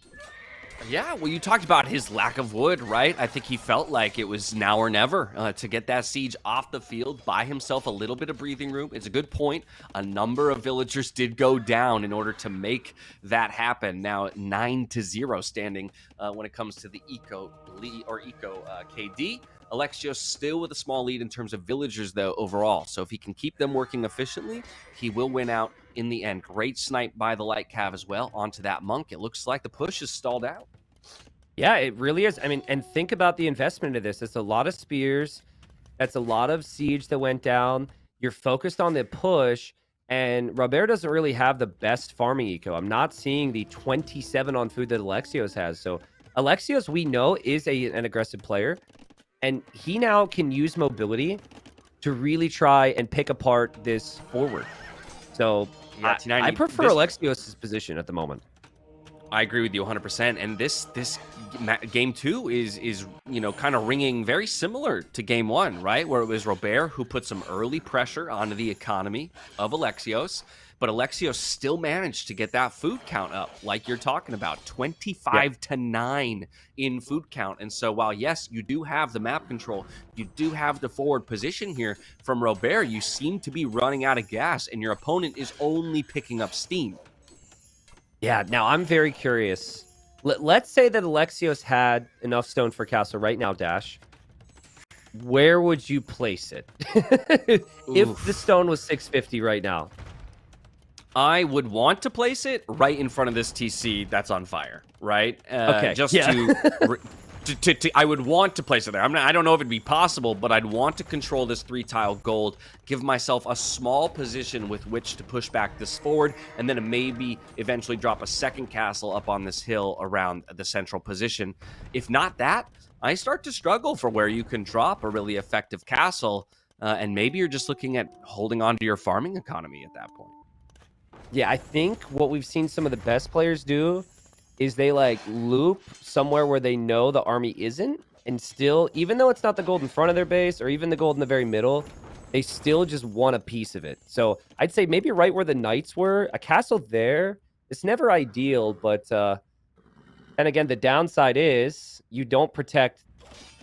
Yeah, well, you talked about his lack of wood, right? I think he felt like it was now or never to get that siege off the field, buy himself a little bit of breathing room. It's a good point. A number of villagers did go down in order to make that happen. Now 9-0 standing when it comes to the Eco KD. Alexios still with a small lead in terms of villagers, though, overall. So if he can keep them working efficiently, he will win out in the end. Great snipe by the light cav as well onto that monk. It looks like the push is stalled out. Yeah, it really is. I mean, and think about the investment of this. It's a lot of spears. That's a lot of siege that went down. You're focused on the push, and Robert doesn't really have the best farming eco. I'm not seeing the 27 on food that Alexios has. So Alexios, we know, is an aggressive player. And he now can use mobility to really try and pick apart this forward. So yeah, I prefer Alexios' position at the moment. I agree with you 100%. And this game 2 is you know, kind of ringing very similar to game 1, right? Where it was Robert who put some early pressure onto the economy of Alexios. But Alexios still managed to get that food count up, like you're talking about, 25-9 in food count. And so while, yes, you do have the map control, you do have the forward position here from Robert, you seem to be running out of gas, and your opponent is only picking up steam. Yeah, now I'm very curious. Let's say that Alexios had enough stone for castle right now, Dash. Where would you place it? If the stone was 650 right now? I would want to place it right in front of this TC that's on fire, right? Okay. Just to I would want to place it there. I don't know if it'd be possible, but I'd want to control this 3-tile gold, give myself a small position with which to push back this forward, and then maybe eventually drop a second castle up on this hill around the central position. If not that, I start to struggle for where you can drop a really effective castle, and maybe you're just looking at holding on to your farming economy at that point. Yeah, I think what we've seen some of the best players do is they like loop somewhere where they know the army isn't, and still, even though it's not the gold in front of their base or even the gold in the very middle, they still just want a piece of it. So I'd say maybe right where the knights were, a castle there. It's never ideal, but and again, the downside is you don't protect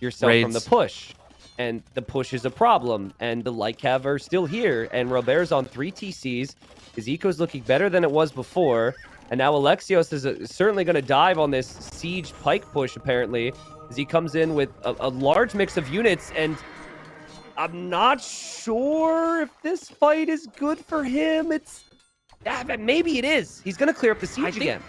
yourself from the push. And the push is a problem, and the light cav are still here, and Robert's on 3 TCs. His eco's looking better than it was before, and now Alexios is certainly going to dive on this siege pike push, apparently, as he comes in with a large mix of units, and I'm not sure if this fight is good for him. Maybe it is. He's going to clear up the siege again.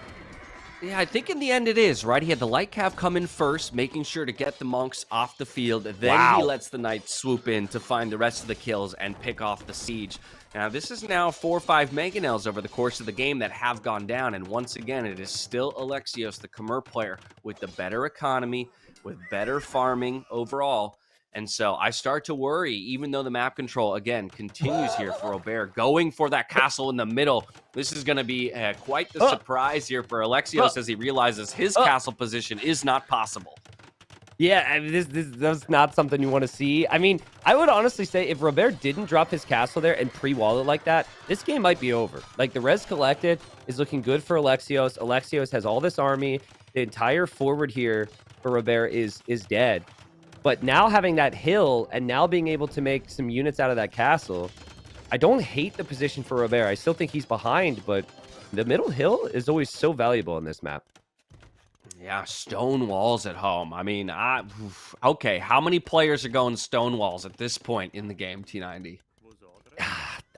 Yeah, I think in the end it is, right? He had the light cav come in first, making sure to get the monks off the field. Then he lets the knights swoop in to find the rest of the kills and pick off the siege. Now, this is now 4 or 5 mangonels over the course of the game that have gone down. And once again, it is still Alexios, the Khmer player, with the better economy, with better farming overall. And so I start to worry, even though the map control, again, continues here for Robert, going for that castle in the middle. This is going to be quite the surprise here for Alexios as he realizes his castle position is not possible. Yeah, I mean, that's not something you want to see. I mean, I would honestly say if Robert didn't drop his castle there and pre-wall it like that, this game might be over. Like, the res collected is looking good for Alexios. Alexios has all this army. The entire forward here for Robert is dead. But now having that hill and now being able to make some units out of that castle, I don't hate the position for Robert. I still think he's behind, but the middle hill is always so valuable in this map. Yeah, stone walls at home. I mean, okay, how many players are going stone walls at this point in the game, T90?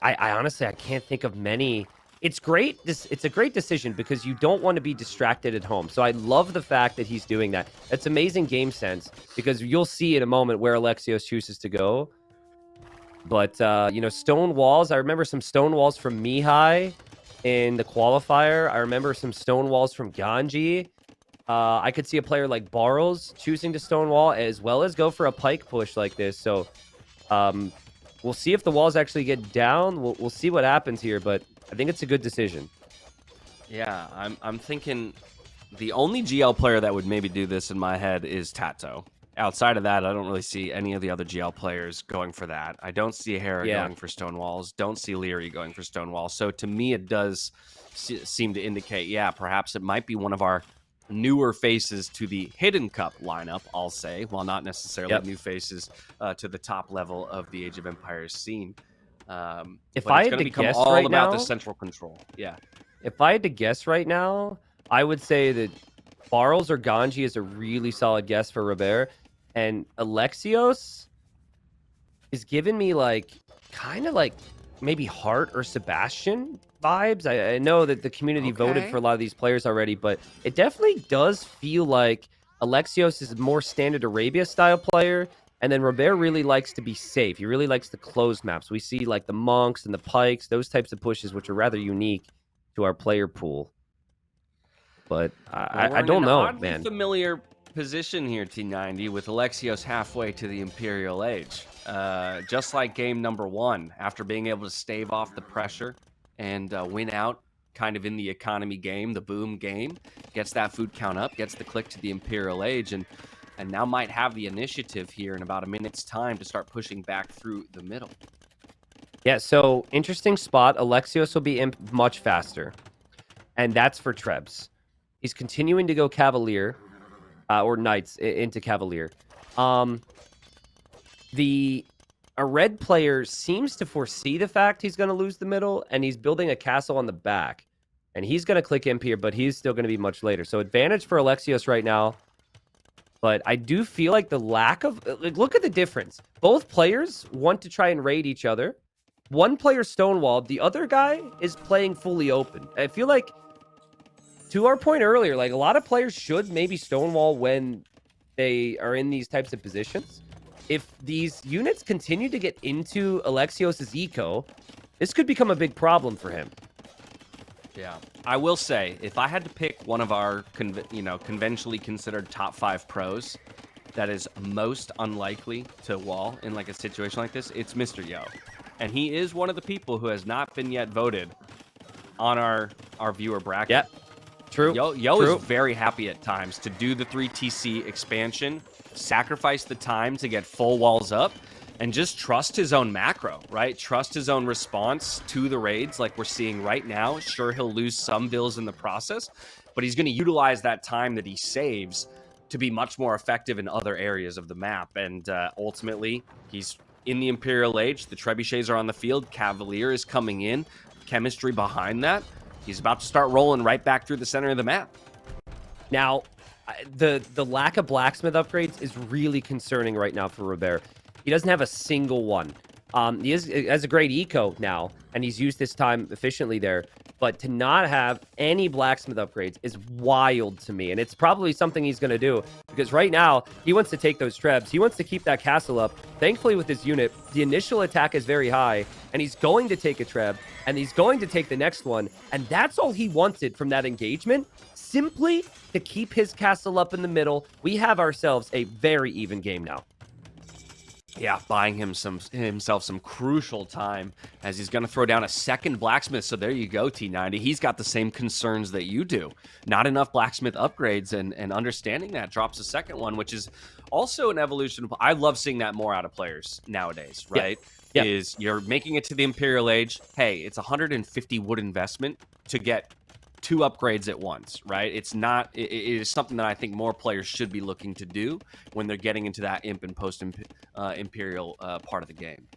I honestly, I can't think of many. It's great. It's a great decision because you don't want to be distracted at home. So I love the fact that he's doing that. It's amazing game sense because you'll see in a moment where Alexios chooses to go. But, you know, stone walls. I remember some stone walls from Mihai in the qualifier. I remember some stone walls from Ganji. I could see a player like Barros choosing to stonewall as well as go for a pike push like this. So we'll see if the walls actually get down. We'll see what happens here, but I think it's a good decision. Yeah, I'm thinking the only GL player that would maybe do this in my head is Tato. Outside of that, I don't really see any of the other GL players going for that. I don't see Hera going for stone walls. Don't see Leary going for stone walls. So to me, it does seem to indicate, yeah, perhaps it might be one of our newer faces to the Hidden Cup lineup, I'll say, while not necessarily new faces to the top level of the Age of Empires scene. If I had to guess right now, the central control. Yeah. If I had to guess right now, I would say that Barles or Ganji is a really solid guess for Robert, and Alexios is giving me like kind of like maybe Hart or Sebastian vibes. I know that the community voted for a lot of these players already, but it definitely does feel like Alexios is a more standard Arabia style player, and then Robert really likes to be safe. He really likes the closed maps. We see like the monks and the pikes, those types of pushes, which are rather unique to our player pool. But I don't know, man. Familiar position here, T90, with Alexios halfway to the Imperial Age. Just like game number 1, after being able to stave off the pressure and win out kind of in the economy game, the boom game, gets that food count up, gets the click to the Imperial Age, and now might have the initiative here in about a minute's time to start pushing back through the middle. Yeah, so interesting spot. Alexios will be imp much faster, and that's for Trebs. He's continuing to go Cavalier, or Knights into Cavalier. A red player seems to foresee the fact he's going to lose the middle, and he's building a castle on the back. And he's going to click imp here, but he's still going to be much later. So advantage for Alexios right now. But I do feel like the lack of... Like, look at the difference. Both players want to try and raid each other. One player stonewalled. The other guy is playing fully open. I feel like, to our point earlier, like a lot of players should maybe stonewall when they are in these types of positions. If these units continue to get into Alexios' eco, this could become a big problem for him. Yeah, I will say, if I had to pick one of our conventionally considered top 5 pros that is most unlikely to wall in like a situation like this, it's Mr. Yo. And he is one of the people who has not been yet voted on our viewer bracket. Yep. True. Yo is very happy at times to do the 3TC expansion, sacrifice the time to get full walls up, and just trust his own macro, right? Trust his own response to the raids like we're seeing right now. Sure, he'll lose some bills in the process, but he's going to utilize that time that he saves to be much more effective in other areas of the map. And ultimately, he's in the Imperial Age. The trebuchets are on the field. Cavalier is coming in. Chemistry behind that. He's about to start rolling right back through the center of the map. Now, the lack of blacksmith upgrades is really concerning right now for Robert. He doesn't have a single one. He has a great eco now, and he's used his time efficiently there. But to not have any blacksmith upgrades is wild to me. And it's probably something he's going to do because right now he wants to take those trebs. He wants to keep that castle up. Thankfully, with his unit, the initial attack is very high, and he's going to take a treb, and he's going to take the next one. And that's all he wanted from that engagement, simply to keep his castle up in the middle. We have ourselves a very even game now. Yeah, buying himself some crucial time as he's going to throw down a second blacksmith. So there you go, T90. He's got the same concerns that you do. Not enough blacksmith upgrades, and understanding that drops a second one, which is also an evolution. I love seeing that more out of players nowadays, right? Yeah. Is you're making it to the Imperial Age. Hey, it's 150 wood investment to get 2 upgrades at once, right? It's not, it is something that I think more players should be looking to do when they're getting into that imp and post Imperial part of the game.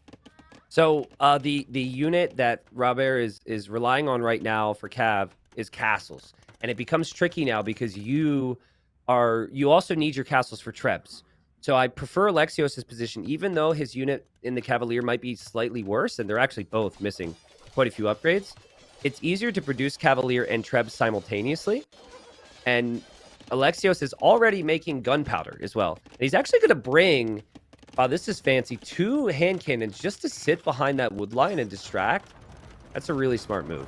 So the unit that Robert is relying on right now for Cav is castles, and it becomes tricky now because you also need your castles for trebs. So I prefer Alexios' position, even though his unit in the Cavalier might be slightly worse, and they're actually both missing quite a few upgrades. It's easier to produce Cavalier and trebs simultaneously, and Alexios is already making gunpowder as well. And he's actually going to bring, wow, this is fancy, 2 hand cannons just to sit behind that wood line and distract. That's a really smart move.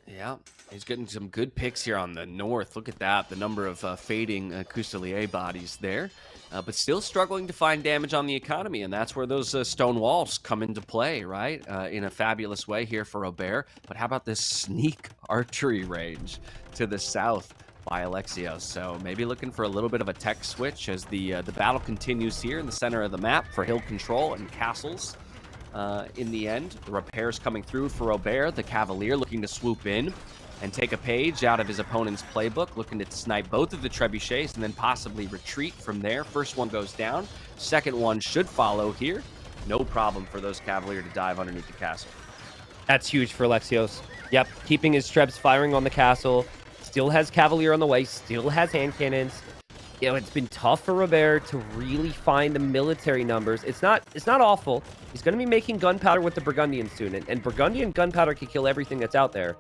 Yeah, he's getting some good picks here on the north. Look at that, the number of fading Custelier bodies there. But still struggling to find damage on the economy, and that's where those stone walls come into play, right? In a fabulous way here for Robert. But how about this sneak archery range to the south by Alexios? So maybe looking for a little bit of a tech switch as the battle continues here in the center of the map for hill control and castles. In the end, the repairs coming through for Robert, the Cavalier looking to swoop in and take a page out of his opponent's playbook, looking to snipe both of the trebuchets and then possibly retreat from there. First one goes down. Second one should follow here. No problem for those Cavalier to dive underneath the castle. That's huge for Alexios. Yep, keeping his trebs firing on the castle. Still has Cavalier on the way. Still has hand cannons. You know, it's been tough for Robert to really find the military numbers. It's not awful. He's going to be making gunpowder with the Burgundian soon, and Burgundian gunpowder can kill everything that's out there.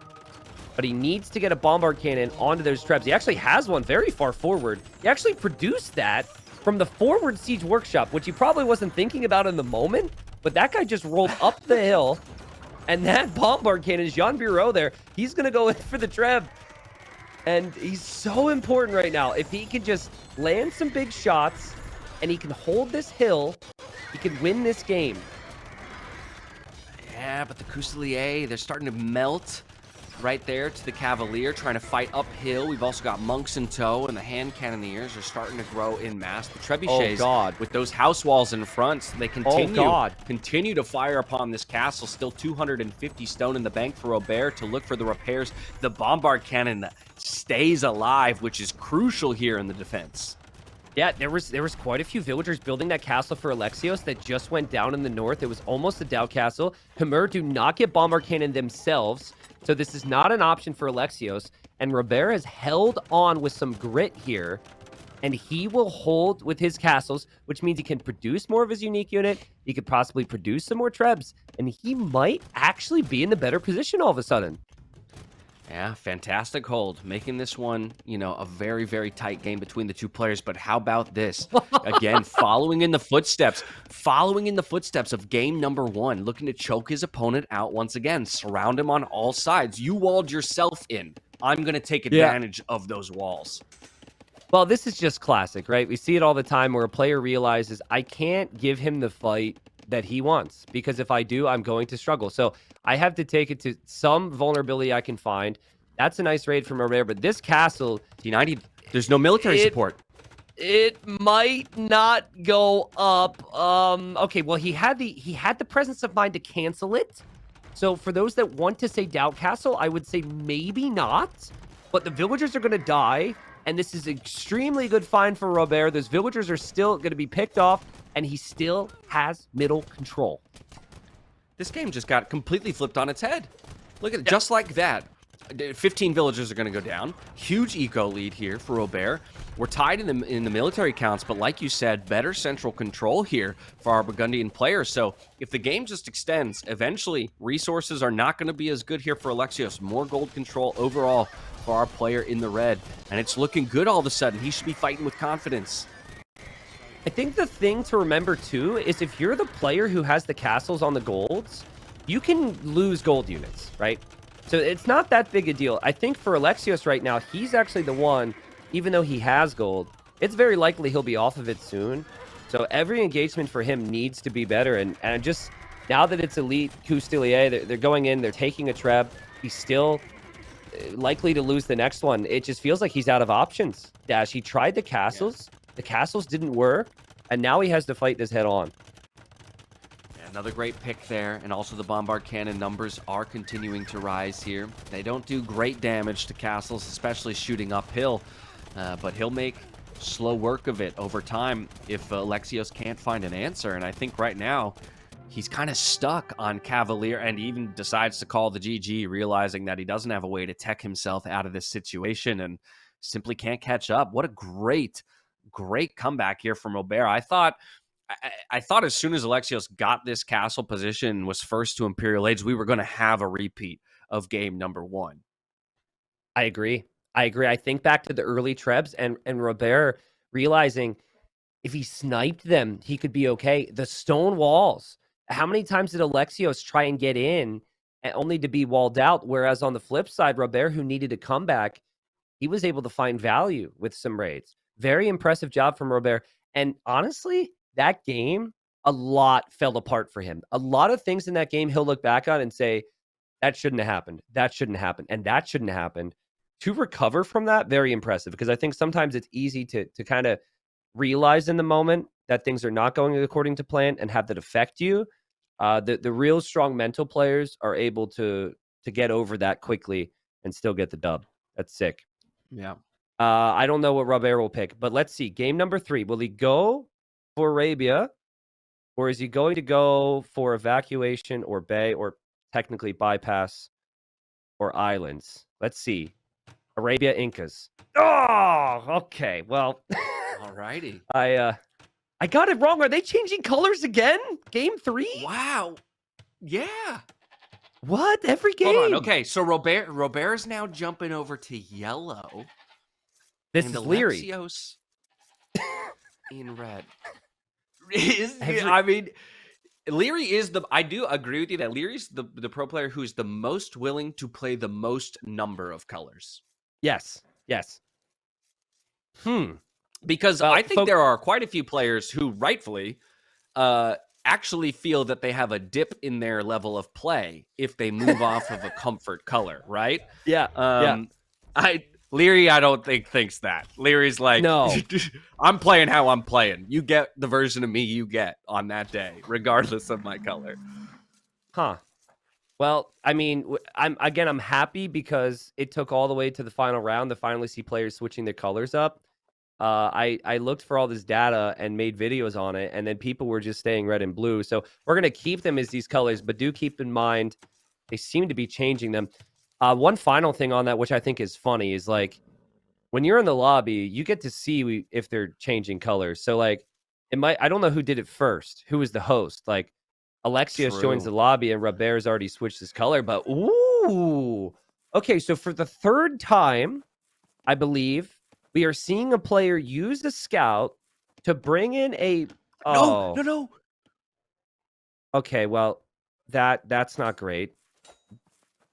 But he needs to get a bombard cannon onto those trebs. He actually has one very far forward. He actually produced that from the forward siege workshop, which he probably wasn't thinking about in the moment. But that guy just rolled up the hill, and that bombard cannon, Jean Bureau there, he's going to go in for the treb. And he's so important right now. If he can just land some big shots and he can hold this hill, he can win this game. Yeah, but the Custelier, they're starting to melt right there to the Cavalier, trying to fight uphill. We've also got monks in tow, and the hand cannoneers are starting to grow in mass. The trebuchets, with those house walls in front, they continue to fire upon this castle. Still 250 stone in the bank for Robert to look for the repairs. The bombard cannon stays alive, which is crucial here in the defense. Yeah, there was quite a few villagers building that castle for Alexios that just went down in the north. It was almost a Dow castle. Khmer do not get bombard cannon themselves, so this is not an option for Alexios. And Robert has held on with some grit here, and he will hold with his castles, which means he can produce more of his unique unit. He could possibly produce some more trebs, and he might actually be in the better position all of a sudden. Yeah, fantastic hold. Making this one, you know, a very, very tight game between the two players. But how about this? Again, following in the footsteps of game number 1, looking to choke his opponent out once again. Surround him on all sides. You walled yourself in. I'm going to take advantage of those walls. Well, this is just classic, right? We see it all the time where a player realizes, I can't give him the fight that he wants, because if I do, I'm going to struggle. So I have to take it to some vulnerability I can find. That's a nice raid from Robert, but this castle, T90, there's no military support. It might not go up. Okay, well, he had the presence of mind to cancel it. So for those that want to say Doubt Castle, I would say maybe not. But the villagers are going to die, and this is extremely good find for Robert. Those villagers are still going to be picked off, and he still has middle control. This game just got completely flipped on its head. Look at it, just like that. 15 villagers are going to go down. Huge eco lead here for Robert. We're tied in the military counts, but like you said, better central control here for our Burgundian players. So if the game just extends, eventually resources are not going to be as good here for Alexios. More gold control overall for our player in the red, and it's looking good all of a sudden. He should be fighting with confidence. I think the thing to remember too is if you're the player who has the castles on the golds, you can lose gold units, right? So it's not that big a deal. I think for Alexios right now, he's actually the one, even though he has gold, it's very likely he'll be off of it soon. So every engagement for him needs to be better. And just now that it's Elite Coustilier, they're going in, they're taking a treb. He's still likely to lose the next one. It just feels like he's out of options. Dash, he tried the castles. The castles didn't work. And now he has to fight this head on. Another great pick there, and also the bombard cannon numbers are continuing to rise here. They don't do great damage to castles, especially shooting uphill, but he'll make slow work of it over time if Alexios can't find an answer. And I think right now he's kind of stuck on Cavalier, and he even decides to call the GG, realizing that he doesn't have a way to tech himself out of this situation and simply can't catch up. What a great comeback here from Robert. I thought as soon as Alexios got this castle position and was first to Imperial Age, we were going to have a repeat of game number 1. I agree. I think back to the early trebs and Robert realizing if he sniped them, he could be okay. The stone walls. How many times did Alexios try and get in and only to be walled out? Whereas on the flip side, Robert, who needed a comeback, he was able to find value with some raids. Very impressive job from Robert. And honestly, that game, a lot fell apart for him. A lot of things in that game he'll look back on and say, that shouldn't have happened. That shouldn't have happened. And that shouldn't have happened. To recover from that, very impressive. Because I think sometimes it's easy to kind of realize in the moment that things are not going according to plan and have that affect you. The real strong mental players are able to get over that quickly and still get the dub. That's sick. Yeah. I don't know what Robert will pick, but let's see. Game number 3. Will he go for Arabia, or is he going to go for evacuation or bay, or technically bypass or islands? Let's see. Arabia Incas. Oh, okay. Well, alrighty. I got it wrong. Are they changing colors again? Game 3? Wow. Yeah. What? Every game? Hold on. Okay, so Robert is now jumping over to yellow. This is Leary. Alexios in red. I mean, Leary is I do agree with you that Leary's the pro player who's the most willing to play the most number of colors. Yes. Because I think there are quite a few players who rightfully actually feel that they have a dip in their level of play if they move off of a comfort color, right? Yeah. Leary, I don't think thinks that. Leary's like, no, I'm playing how I'm playing. You get the version of me you get on that day, regardless of my color. Huh. Well, I mean, I'm happy because it took all the way to the final round to finally see players switching their colors up. I looked for all this data and made videos on it, and then people were just staying red and blue. So we're going to keep them as these colors, but do keep in mind they seem to be changing them. One final thing on that, which I think is funny, is like when you're in the lobby, you get to see if they're changing colors. So like I don't know who did it first, who was the host. Like Alexios joins the lobby and Robert's already switched his color, but ooh. Okay, so for the 3rd time, I believe, we are seeing a player use the scout to bring in a No. Okay, well, that's not great.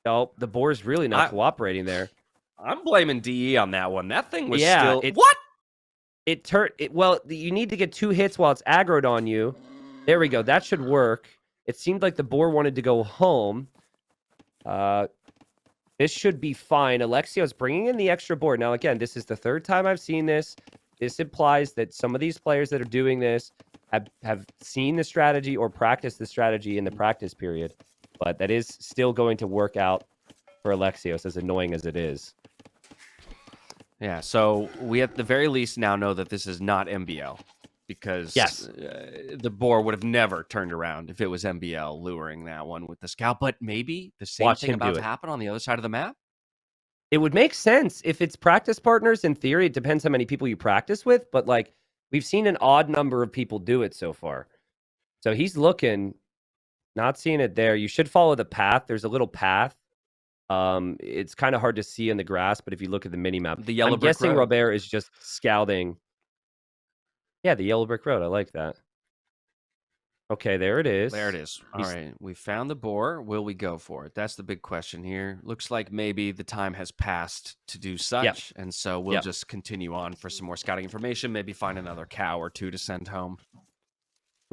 No, the boar's really not cooperating there. I'm blaming DE on that one. That thing was still... Well, you need to get 2 hits while it's aggroed on you. There we go. That should work. It seemed like the boar wanted to go home. This should be fine. Alexios bringing in the extra board. Now, again, this is the 3rd time I've seen this. This implies that some of these players that are doing this have seen the strategy or practiced the strategy in the practice period. But that is still going to work out for Alexios, as annoying as it is. Yeah, so we at the very least now know that this is not MBL. Because the boar would have never turned around if it was MBL luring that one with the scout. But maybe the same thing about to happen on the other side of the map? It would make sense if it's practice partners. In theory, it depends how many people you practice with, but like we've seen an odd number of people do it so far. So he's looking, not seeing it there. You should follow the path. There's a little path. It's kind of hard to see in the grass, but if you look at the mini map, The yellow I'm brick guessing road. Robert is just scouting. Yeah, the yellow brick road. I like that. Okay, there it is. There it is. All right, we found the boar. Will we go for it? That's the big question here. Looks like maybe the time has passed to do such, and so we'll just continue on for some more scouting information, maybe find another cow or two to send home.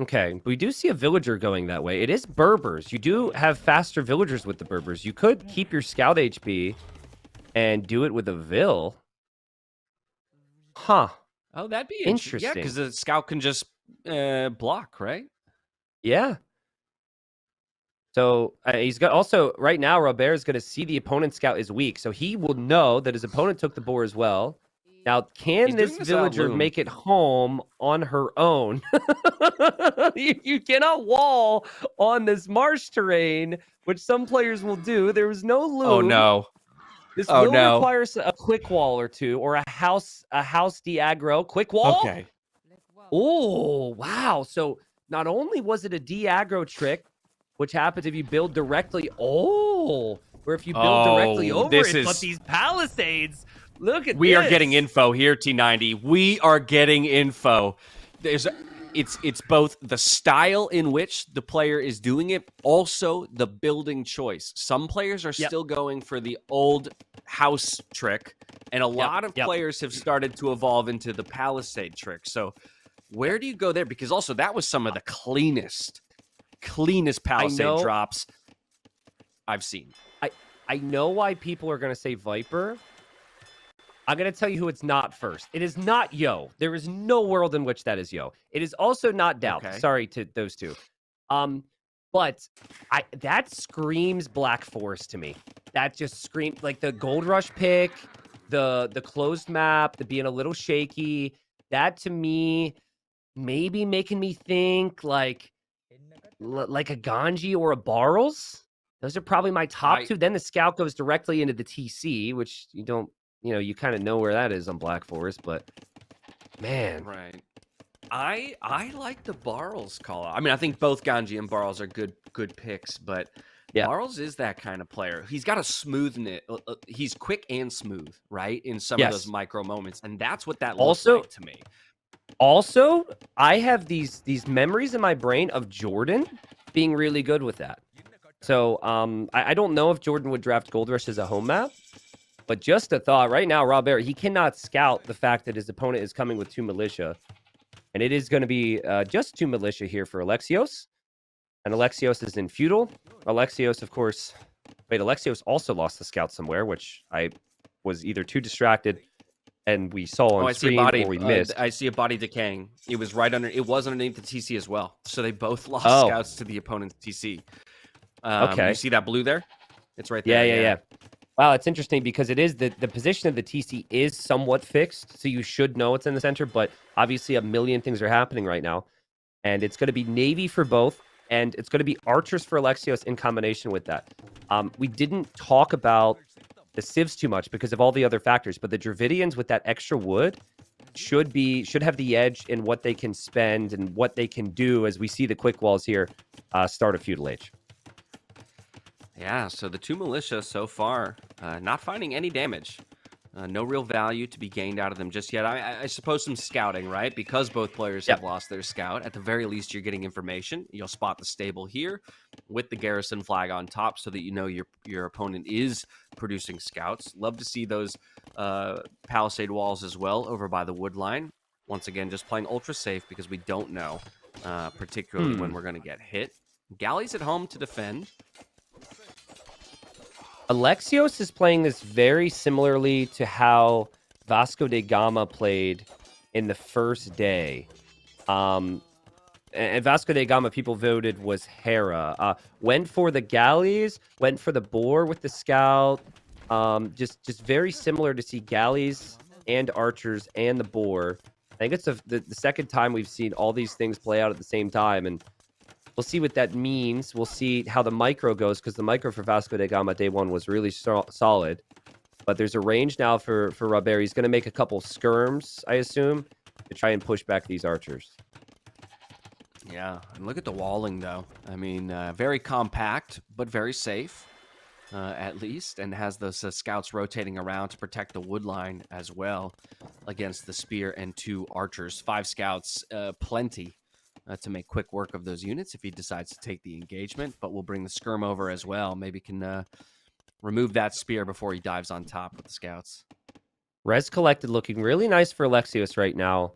Okay, we do see a villager going that way. It is Berbers. You do have faster villagers with the Berbers. You could keep your scout HP and do it with a Vil. Huh. Oh, that'd be interesting. Yeah, because the scout can just block, right? Yeah. So he's got also right now. Robert is going to see the opponent's scout is weak, so he will know that his opponent took the boar as well. Now, can this villager make it home on her own? You cannot wall on this marsh terrain, which some players will do. There was no loom. Oh no. This will require a quick wall or two, or a house de-aggro. Quick wall. Okay. Oh, wow. So not only was it a de-aggro trick, which happens if you build directly. Oh, or if you build directly over it. But these palisades, look at this. We are getting info here, T90. We are getting info. It's both the style in which the player is doing it, also the building choice. Some players are still going for the old house trick, and a lot of players have started to evolve into the palisade trick. So where do you go there? Because also that was some of the cleanest palisade drops I've seen. I know why people are going to say Viper. I'm going to tell you who it's not first. It is not Yo. There is no world in which that is Yo. It is also not Doubt. Okay. Sorry to those two. But that screams Black Forest to me. That just screams like the Gold Rush pick, the closed map, the being a little shaky. That to me, maybe making me think like a Ganji or a Barles. Those are probably my top two. Then the scout goes directly into the TC, which you don't. You kind of know where that is on Black Forest, but man. Right. I like the Barles call out. I mean, I think both Ganji and Barles are good picks, but Barles is that kind of player. He's got a smoothness. He's quick and smooth, right? In some of those micro moments. And that's what that looks like to me. Also, I have these memories in my brain of Jordan being really good with that. So I don't know if Jordan would draft Gold Rush as a home map. But just a thought, right now, Robert, he cannot scout the fact that his opponent is coming with 2 militia. And it is going to be just 2 militia here for Alexios. And Alexios is in feudal. Alexios, of course... Wait, Alexios also lost the scout somewhere, which I was either too distracted and we saw on screen or we missed. I see a body decaying. It was it was underneath the TC as well. So they both lost scouts to the opponent's TC. Okay. You see that blue there? It's right there. Yeah. Wow, it's interesting because it is the position of the TC is somewhat fixed, so you should know it's in the center, but obviously a million things are happening right now. And it's going to be Navy for both, and it's going to be Archers for Alexios in combination with that. We didn't talk about the civs too much because of all the other factors, but the Dravidians with that extra wood should have the edge in what they can spend and what they can do as we see the quick walls here start a feudal age. Yeah, so the 2 militia so far, not finding any damage. No real value to be gained out of them just yet. I suppose some scouting, right? Because both players have lost their scout. At the very least, you're getting information. You'll spot the stable here with the garrison flag on top so that you know your opponent is producing scouts. Love to see those palisade walls as well over by the wood line. Once again, just playing ultra safe because we don't know particularly when we're going to get hit. Galleys at home to defend. Alexios is playing this very similarly to how Vasco da Gama played in the first day. And Vasco da Gama, people voted, was Hera. Went for the galleys, went for the boar with the scout. Just very similar to see galleys and archers and the boar. I think it's the second time we've seen all these things play out at the same time. And we'll see what that means. We'll see how the micro goes, because the micro for Vasco da Gama day 1 was really solid. But there's a range now for Robert. He's going to make a couple skirms, I assume, to try and push back these archers. Yeah, and look at the walling, though. I mean, very compact, but very safe, at least, and has those scouts rotating around to protect the wood line as well against the spear and 2 archers. 5 scouts, plenty to make quick work of those units if he decides to take the engagement, but we'll bring the skirm over as well. Maybe can remove that spear before he dives on top with the scouts. Res collected looking really nice for Alexios right now,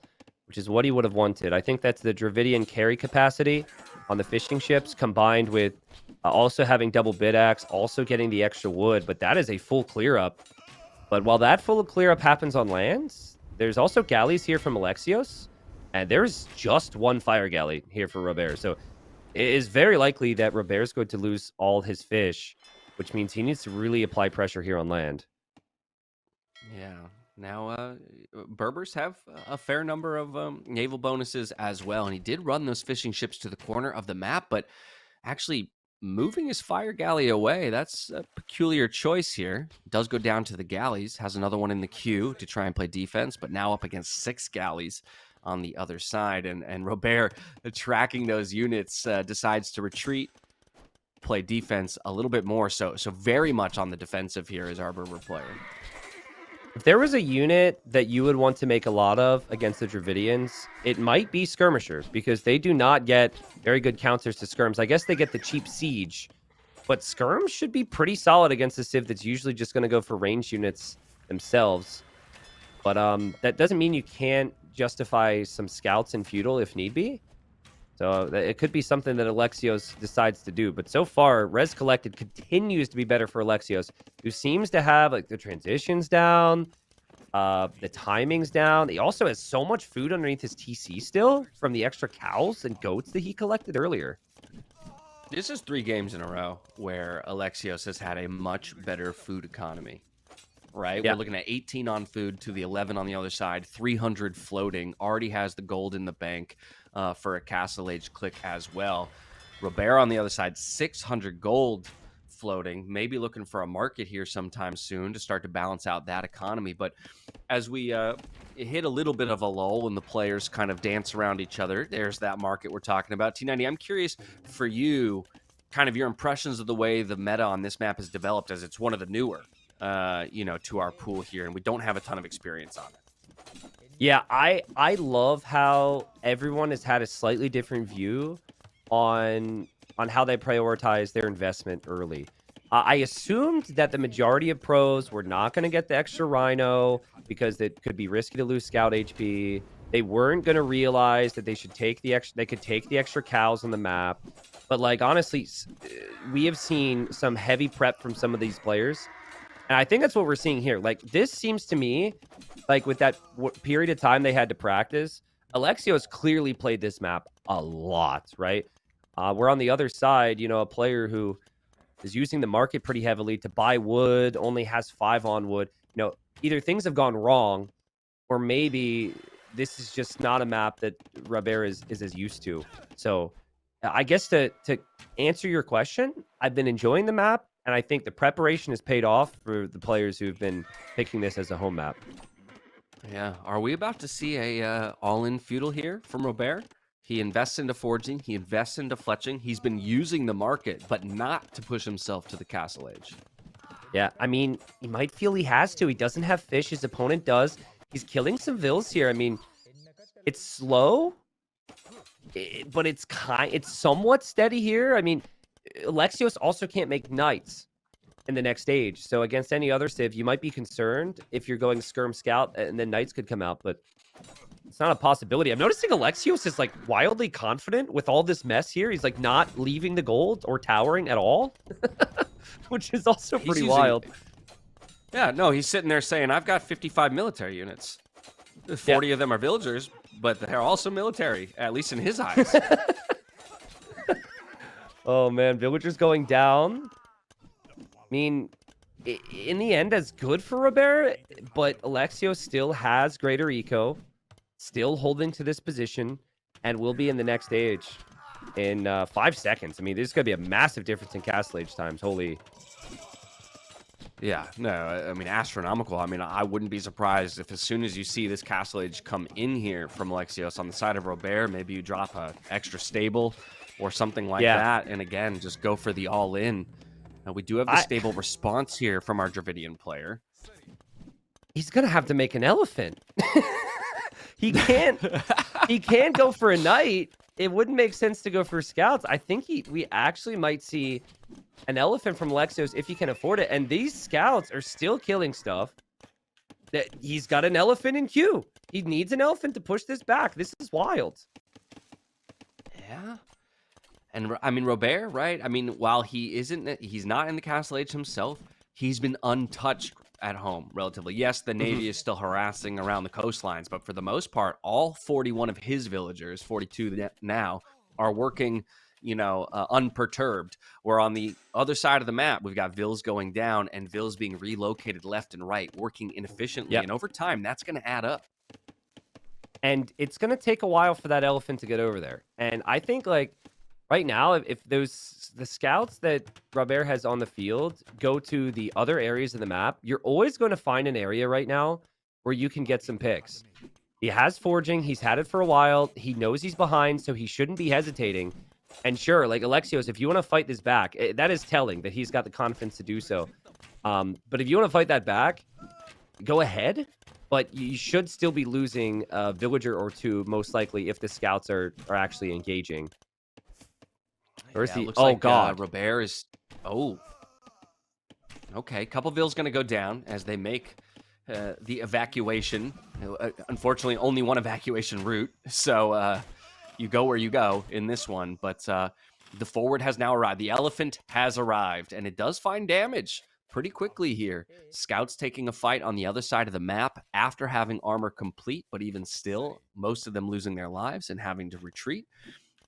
which is what he would have wanted. I think that's the Dravidian carry capacity on the fishing ships combined with also having double bid axe, also getting the extra wood, but that is a full clear up. But while that full clear up happens on land, there's also galleys here from Alexios, and there's just 1 fire galley here for Robert. So it is very likely that Robert's going to lose all his fish, which means he needs to really apply pressure here on land. Yeah. Now, Berbers have a fair number of naval bonuses as well, and he did run those fishing ships to the corner of the map, but actually moving his fire galley away, that's a peculiar choice here. Does go down to the galleys, has another one in the queue to try and play defense, but now up against 6 galleys on the other side, and Robert, tracking those units, decides to retreat, play defense a little bit more, so very much on the defensive here as our Berber player. If there was a unit that you would want to make a lot of against the Dravidians, it might be skirmishers, because they do not get very good counters to skirms. I guess they get the cheap siege, but skirms should be pretty solid against a civ that's usually just going to go for ranged units themselves. But that doesn't mean you can't justify some scouts in feudal if need be. So it could be something that Alexios decides to do. But so far, Res Collected continues to be better for Alexios, who seems to have like the transitions down, the timings down. He also has so much food underneath his TC still from the extra cows and goats that he collected earlier. This is 3 games in a row where Alexios has had a much better food economy. Right? Yeah. We're looking at 18 on food to the 11 on the other side, 300 floating, already has the gold in the bank for a Castle Age click as well. Robert on the other side, 600 gold floating, maybe looking for a market here sometime soon to start to balance out that economy. But as we hit a little bit of a lull and the players kind of dance around each other, there's that market we're talking about. T90, I'm curious for you, kind of your impressions of the way the meta on this map has developed, as it's one of the newer to our pool here, and we don't have a ton of experience on it. Yeah, I love how everyone has had a slightly different view on how they prioritize their investment early. I assumed that the majority of pros were not going to get the extra Rhino because it could be risky to lose scout HP. They weren't going to realize that they should take the extra. They could take the extra cows on the map. But like honestly, we have seen some heavy prep from some of these players. And I think that's what we're seeing here. Like, this seems to me, like, with that period of time they had to practice, Alexios clearly played this map a lot, right? We're on the other side, a player who is using the market pretty heavily to buy wood, only has 5 on wood. Either things have gone wrong, or maybe this is just not a map that Robert is as used to. So, I guess to answer your question, I've been enjoying the map. And I think the preparation has paid off for the players who've been picking this as a home map. Yeah. Are we about to see a all-in feudal here from Robert? He invests into forging. He invests into fletching. He's been using the market, but not to push himself to the Castle Age. Yeah, I mean, he might feel he has to. He doesn't have fish. His opponent does. He's killing some vills here. I mean, it's slow, but it's somewhat steady here. I mean, Alexios also can't make knights in the next stage. So against any other civ, you might be concerned if you're going skirm scout and then knights could come out, but it's not a possibility. I'm noticing Alexios is like wildly confident with all this mess here. He's like not leaving the gold or towering at all, which is also pretty wild. Yeah, no, he's sitting there saying, I've got 55 military units. 40 of them are villagers, but they're also military, at least in his eyes. Oh, man. Villagers going down. I mean, in the end, that's good for Robert, but Alexios still has greater eco, still holding to this position, and will be in the next stage in 5 seconds. I mean, this is going to be a massive difference in Castle Age times. Holy. Yeah, no, I mean, astronomical. I mean, I wouldn't be surprised if as soon as you see this Castle Age come in here from Alexios on the side of Robert, maybe you drop a extra stable or something like Yeah. that. And again, just go for the all-in. Now, we do have the stable response here from our Dravidian player. He's going to have to make an elephant. He can't go for a knight. It wouldn't make sense to go for scouts. I think we actually might see an elephant from Alexios if he can afford it. And these scouts are still killing stuff. That he's got an elephant in queue. He needs an elephant to push this back. This is wild. Yeah. And I mean, Robert, right? I mean, while he's not in the Castle Age himself, he's been untouched at home relatively. Yes, the Navy is still harassing around the coastlines, but for the most part, all 41 of his villagers, 42 now, are working, unperturbed. Where on the other side of the map, we've got vills going down and vills being relocated left and right, working inefficiently. Yep. And over time, that's going to add up. And it's going to take a while for that elephant to get over there. And I think, like, right now, if the scouts that Robert has on the field go to the other areas of the map, you're always going to find an area right now where you can get some picks. He has forging. He's had it for a while. He knows he's behind, so he shouldn't be hesitating. And sure, like Alexios, if you want to fight this back, that is telling that he's got the confidence to do so. But if you want to fight that back, go ahead. But you should still be losing a villager or two, most likely, if the scouts are actually engaging. Where's the... Oh, like, God. Robert is... Oh. Okay, couple vills going to go down as they make the evacuation. Unfortunately, only one evacuation route. So you go where you go in this one. But the forward has now arrived. The elephant has arrived. And it does find damage pretty quickly here. Scouts taking a fight on the other side of the map after having armor complete. But even still, most of them losing their lives and having to retreat.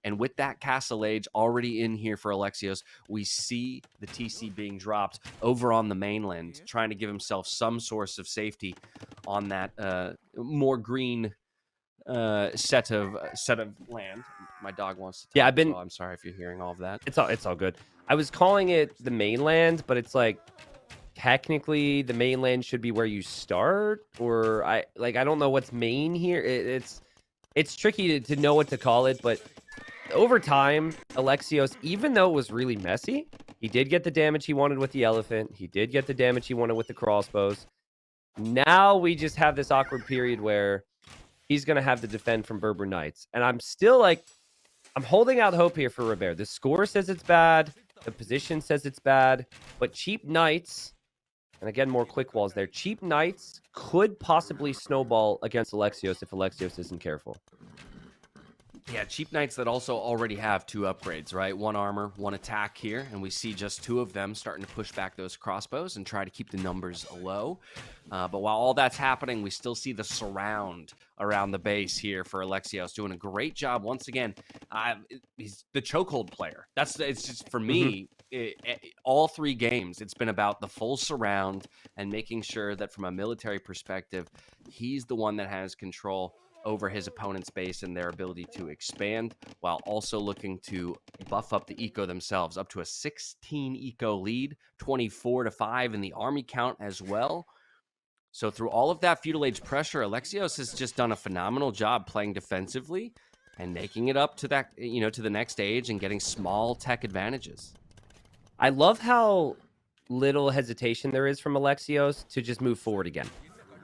And with that Castle Age already in here for Alexios, we see the TC being dropped over on the mainland, trying to give himself some source of safety on that more green set of land. My dog wants to talk. Yeah, so I'm sorry if you're hearing all of that. It's all good. I was calling it the mainland, but it's like technically the mainland should be where you start, or I don't know what's main here. It's tricky to know what to call it, but over time, Alexios, even though it was really messy, he did get the damage he wanted with the elephant. He did get the damage he wanted with the crossbows. Now we just have this awkward period where he's going to have to defend from Berber Knights. And I'm still I'm holding out hope here for Robert. The score says it's bad. The position says it's bad. But cheap Knights, and again, more quick walls there. Cheap Knights could possibly snowball against Alexios if Alexios isn't careful. Yeah, cheap knights that also already have 2 upgrades, right? 1 armor, 1 attack here, and we see just 2 of them starting to push back those crossbows and try to keep the numbers low. But while all that's happening, we still see the surround around the base here for Alexios, doing a great job once again. He's the chokehold player. It's just for me. All 3 games, it's been about the full surround and making sure that from a military perspective, he's the one that has control over his opponent's base and their ability to expand, while also looking to buff up the eco themselves, up to a 16 eco lead, 24-5 in the army count as well. So through all of that feudal age pressure, Alexios has just done a phenomenal job playing defensively and making it up to that, to the next stage and getting small tech advantages. I love how little hesitation there is from Alexios to just move forward again.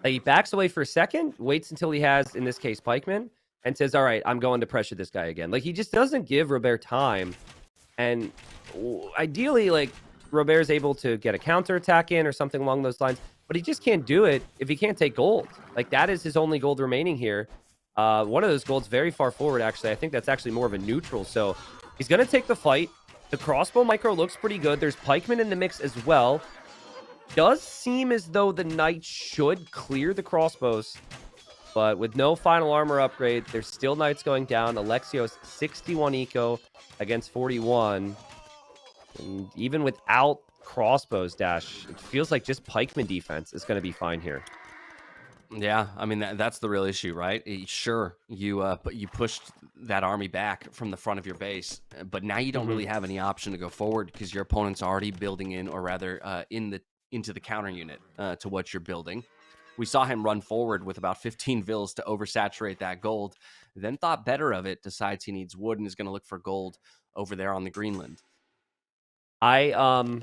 Like, he backs away for a second, waits until he has, in this case, pikemen, and says, all right, I'm going to pressure this guy again. Like, he just doesn't give Robert time. And ideally, like, Robert's able to get a counterattack in or something along those lines, but he just can't do it if he can't take gold. Like, that is his only gold remaining here. One of those golds very far forward, actually. I think that's actually more of a neutral. So he's going to take the fight. The crossbow micro looks pretty good. There's pikemen in the mix as well. Does seem as though the knight should clear the crossbows, but with no final armor upgrade, there's still knights going down. Alexios 61 eco against 41, and even without crossbows dash, it feels like just pikeman defense is going to be fine here. Yeah, I mean that's the real issue, right? Sure, you pushed that army back from the front of your base, but now you don't really have any option to go forward because your opponent's already building in, or rather in the into the counter unit to what you're building. We saw him run forward with about 15 vills to oversaturate that gold, then thought better of it, decides he needs wood and is going to look for gold over there on the Greenland. I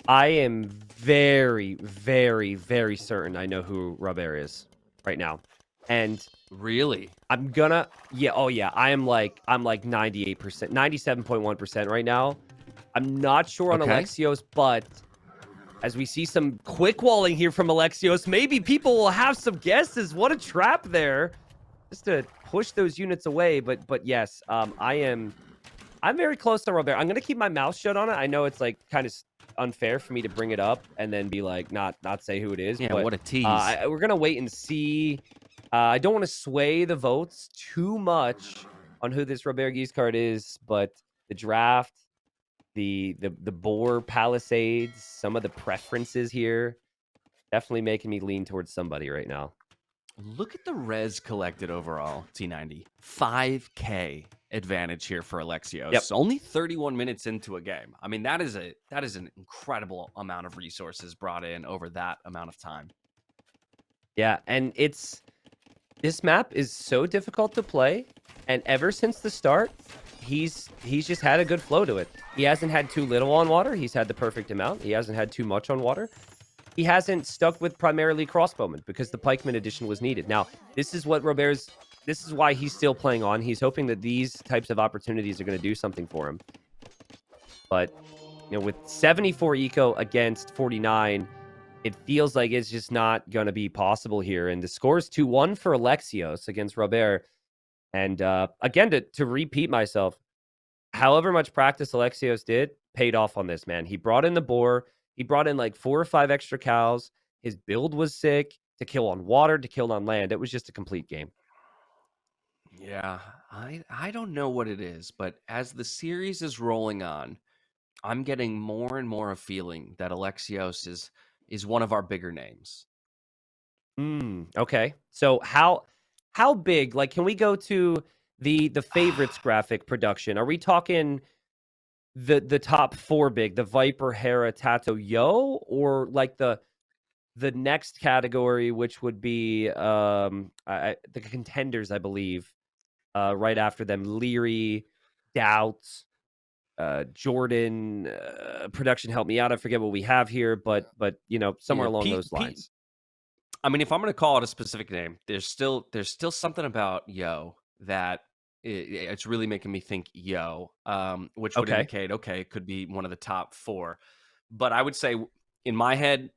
am very, very, very certain I know who Robert is right now. And really, I'm gonna I'm like 98%, 97.1% right now. I'm not sure on Alexios, but as we see some quick walling here from Alexios, maybe people will have some guesses. What a trap there, just to push those units away. But yes, I'm very close to Robert. I'm gonna keep my mouth shut on it. I know it's like kind of unfair for me to bring it up and then be like not say who it is. Yeah, but, what a tease. We're gonna wait and see. I don't want to sway the votes too much on who this Robert Guiscard is, but the draft, the boar palisades, some of the preferences here, definitely making me lean towards somebody right now. Look at the res collected overall, T90. 5K advantage here for Alexios. Yep. Only 31 minutes into a game. I mean, that is an incredible amount of resources brought in over that amount of time. Yeah, and this map is so difficult to play, and ever since the start, he's just had a good flow to it. He hasn't had too little on water. He's had the perfect amount. He hasn't had too much on water. He hasn't stuck with primarily crossbowmen because the pikeman edition was needed. Now, this is why he's still playing on. He's hoping that these types of opportunities are going to do something for him. But, with 74 eco against 49, it feels like it's just not going to be possible here. And the score is 2-1 for Alexios against Robert. And again, to repeat myself, however much practice Alexios did, paid off on this, man. He brought in the boar. He brought in like 4 or 5 extra cows. His build was sick. To kill on water, to kill on land. It was just a complete game. Yeah, I don't know what it is, but as the series is rolling on, I'm getting more and more a feeling that Alexios is one of our bigger names. Okay. So how big? Like, can we go to the favorites graphic production? Are we talking the top 4 big, the Viper, Hera, Tato, Yo, or like the next category, which would be the contenders, I believe, right after them, Leary, Doubt, Jordan, production, help me out. I forget what we have here, but somewhere along those lines. I mean, if I'm going to call it a specific name, there's still something about Yo that it's really making me think Yo, which would indicate, it could be one of the top 4. But I would say in my head,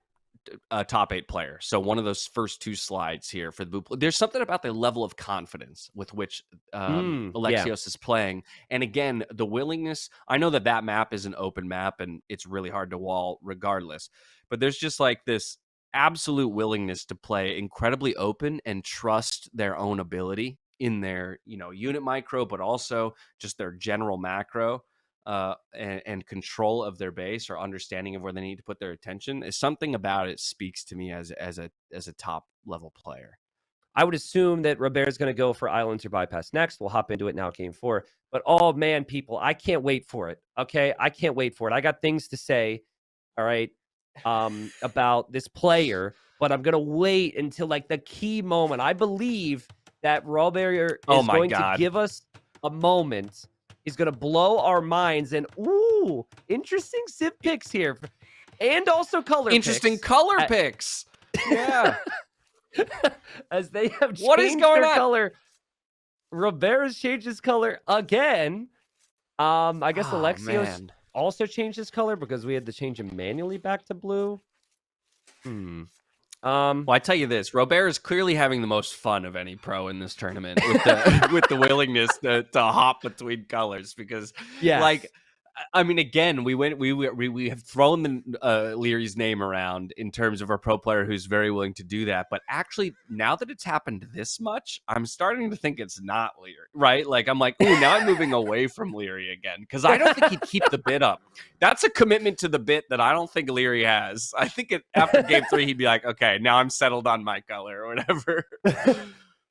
a top 8 player. So one of those first 2 slides here for the boot. There's something about the level of confidence with which Alexios is playing. And again, the willingness, I know that map is an open map and it's really hard to wall regardless, but there's just like this absolute willingness to play incredibly open and trust their own ability in their, unit micro, but also just their general macro. And control of their base or understanding of where they need to put their attention is something about it speaks to me as a top level player. I would assume that Robert is going to go for Islands or Bypass next. We'll hop into it now, game 4. But oh man, people, I can't wait for it. Okay, I can't wait for it. I got things to say. All right, about this player, but I'm gonna wait until like the key moment. I believe that Robert is going to give us a moment. He's going to blow our minds, and ooh, interesting sip picks here. And also color interesting picks. Color picks. Yeah. As they have changed their color. Robert has changed his color again. I guess Alexios also changed his color because we had to change him manually back to blue. Well, I tell you this, Robert is clearly having the most fun of any pro in this tournament with the willingness to hop between colors because, I mean, again, we have thrown the Leary's name around in terms of a pro player who's very willing to do that. But actually, now that it's happened this much, I'm starting to think it's not Leary, right? Like, I'm like, ooh, now I'm moving away from Leary again because I don't think he'd keep the bit up. That's a commitment to the bit that I don't think Leary has. I think after game 3, he'd be like, okay, now I'm settled on my color or whatever.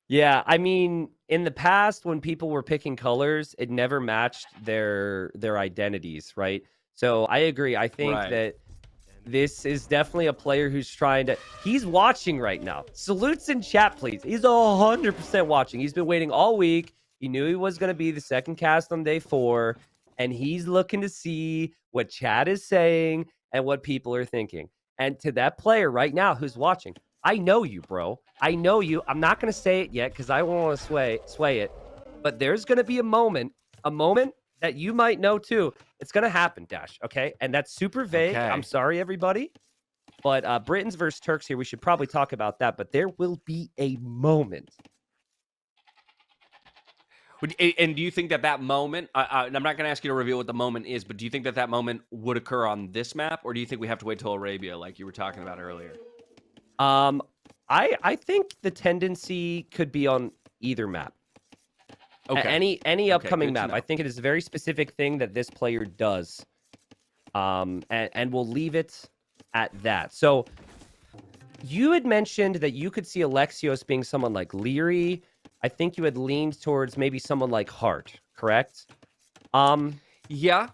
Yeah, I mean, in the past, when people were picking colors, it never matched their identities, right? So I agree. I think that This is definitely a player who's trying to... He's watching right now. Salutes in chat, please. He's 100% watching. He's been waiting all week. He knew he was going to be the second cast on day 4, and he's looking to see what chat is saying and what people are thinking. And to that player right now who's watching, I know you, bro. I know you. I'm not going to say it yet because I want to sway it. But there's going to be a moment that you might know too. It's going to happen, Dash, okay? And that's super vague. Okay. I'm sorry, everybody. But Britons versus Turks here, we should probably talk about that. But there will be a moment. And do you think that moment, and I'm not going to ask you to reveal what the moment is, but do you think that moment would occur on this map, or do you think we have to wait till Arabia like you were talking about earlier? I think the tendency could be on either map. Okay. Any upcoming map. I think it is a very specific thing that this player does. And we'll leave it at that. So you had mentioned that you could see Alexios being someone like Leary. I think you had leaned towards maybe someone like Hart, correct? Yeah.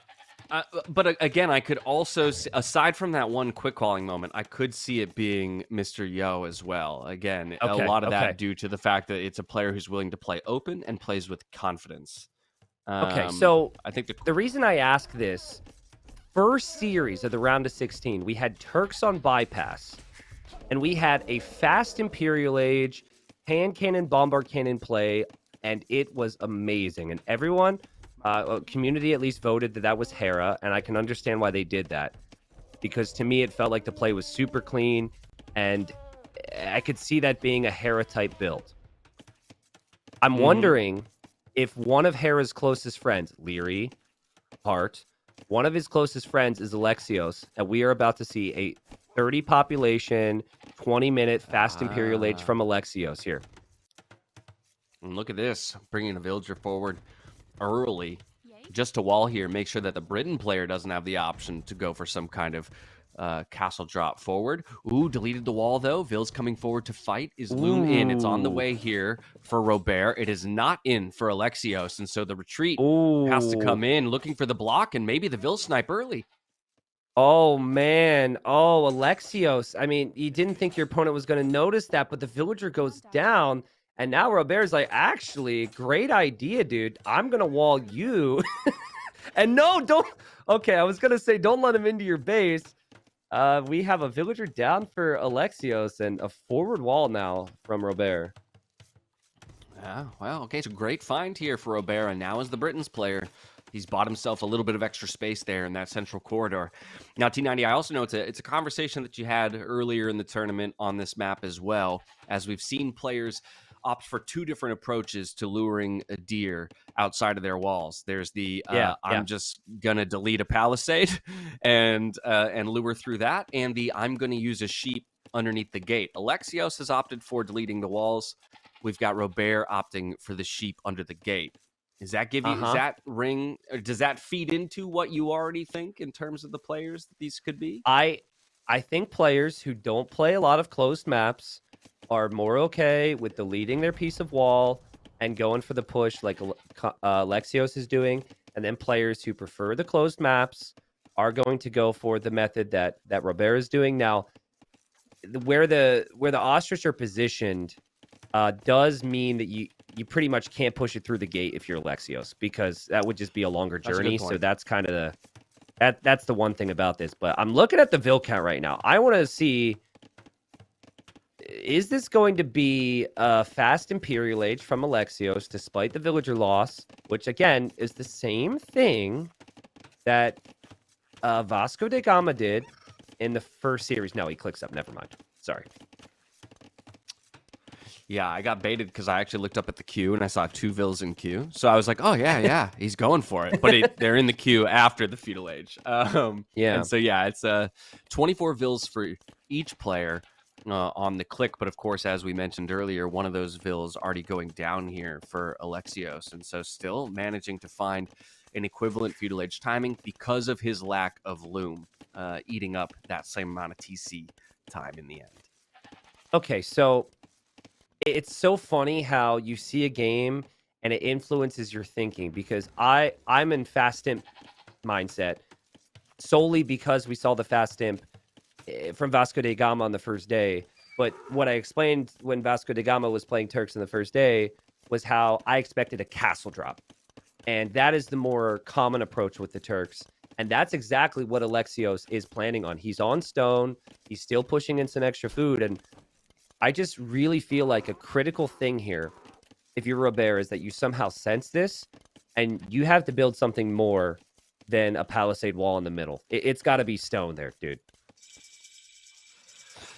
But again, I could also, aside from that one quick calling moment, I could see it being Mr. Yo as well. Again, a lot of that due to the fact that it's a player who's willing to play open and plays with confidence. Okay, so I think the reason I ask this, first series of the round of 16, we had Turks on bypass, and we had a fast Imperial Age, hand cannon, bombard cannon play, and it was amazing. And everyone... community at least voted that was Hera, and I can understand why they did that. Because to me, it felt like the play was super clean, and I could see that being a Hera-type build. I'm wondering if one of Hera's closest friends, Leary, Hart, one of his closest friends is Alexios, and we are about to see a 30 population, 20-minute fast Imperial Age from Alexios here. And look at this, bringing a villager forward early just to wall here, make sure that the Britain player doesn't have the option to go for some kind of castle drop forward. Ooh, deleted the wall though. Vill's coming forward to fight. Is Loom in? It's on the way here for Robert. It is not in for Alexios, and so the retreat has to come in, looking for the block, and maybe the Vill snipe early. Oh, man. Oh, Alexios. I mean, you didn't think your opponent was going to notice that, but the villager goes down. And now Robert's like, actually, great idea, dude. I'm going to wall you. And no, don't. Okay, I was going to say, don't let him into your base. We have a villager down for Alexios and a forward wall now from Robert. Yeah, well, okay, so great find here for Robert. And now as the Britons player, he's bought himself a little bit of extra space there in that central corridor. Now, T90, I also know it's a conversation that you had earlier in the tournament on this map as well, as we've seen players opt for two different approaches to luring a deer outside of their walls. There's the I'm just gonna delete a palisade and lure through that, and the I'm gonna use a sheep underneath the gate. Alexios has opted for deleting the walls. We've got Robert opting for the sheep under the gate. Does that give you, is that ring, or does that feed into what you already think in terms of the players that these could be? I think players who don't play a lot of closed maps are more okay with deleting their piece of wall and going for the push like Alexios is doing. And then players who prefer the closed maps are going to go for the method that Robert is doing. Now, where the ostrich are positioned does mean that you pretty much can't push it through the gate if you're Alexios, because that would just be a longer journey. So that's kind of that's the one thing about this. But I'm looking at the Vill count right now. I want to see, is this going to be a fast Imperial Age from Alexios despite the villager loss, which again is the same thing that Vasco da Gama did in the first series. No, he clicks up. Never mind. Sorry. Yeah, I got baited because I actually looked up at the queue and I saw 2 Vills in queue. So I was like, oh, yeah, he's going for it. But they're in the queue after the feudal age. And so, yeah, it's 24 Vills for each player on the click. But, of course, as we mentioned earlier, one of those Vills already going down here for Alexios. And so still managing to find an equivalent feudal age timing because of his lack of loom, eating up that same amount of TC time in the end. Okay, so it's so funny how you see a game and it influences your thinking, because I'm in fast imp mindset solely because we saw the fast imp from Vasco da Gama on the first day. But what I explained when Vasco da Gama was playing Turks in the first day was how I expected a castle drop. And that is the more common approach with the Turks. And that's exactly what Alexios is planning on. He's on stone. He's still pushing in some extra food. And I just really feel like a critical thing here, if you're Robert, is that you somehow sense this and you have to build something more than a palisade wall in the middle. It's got to be stone there, dude.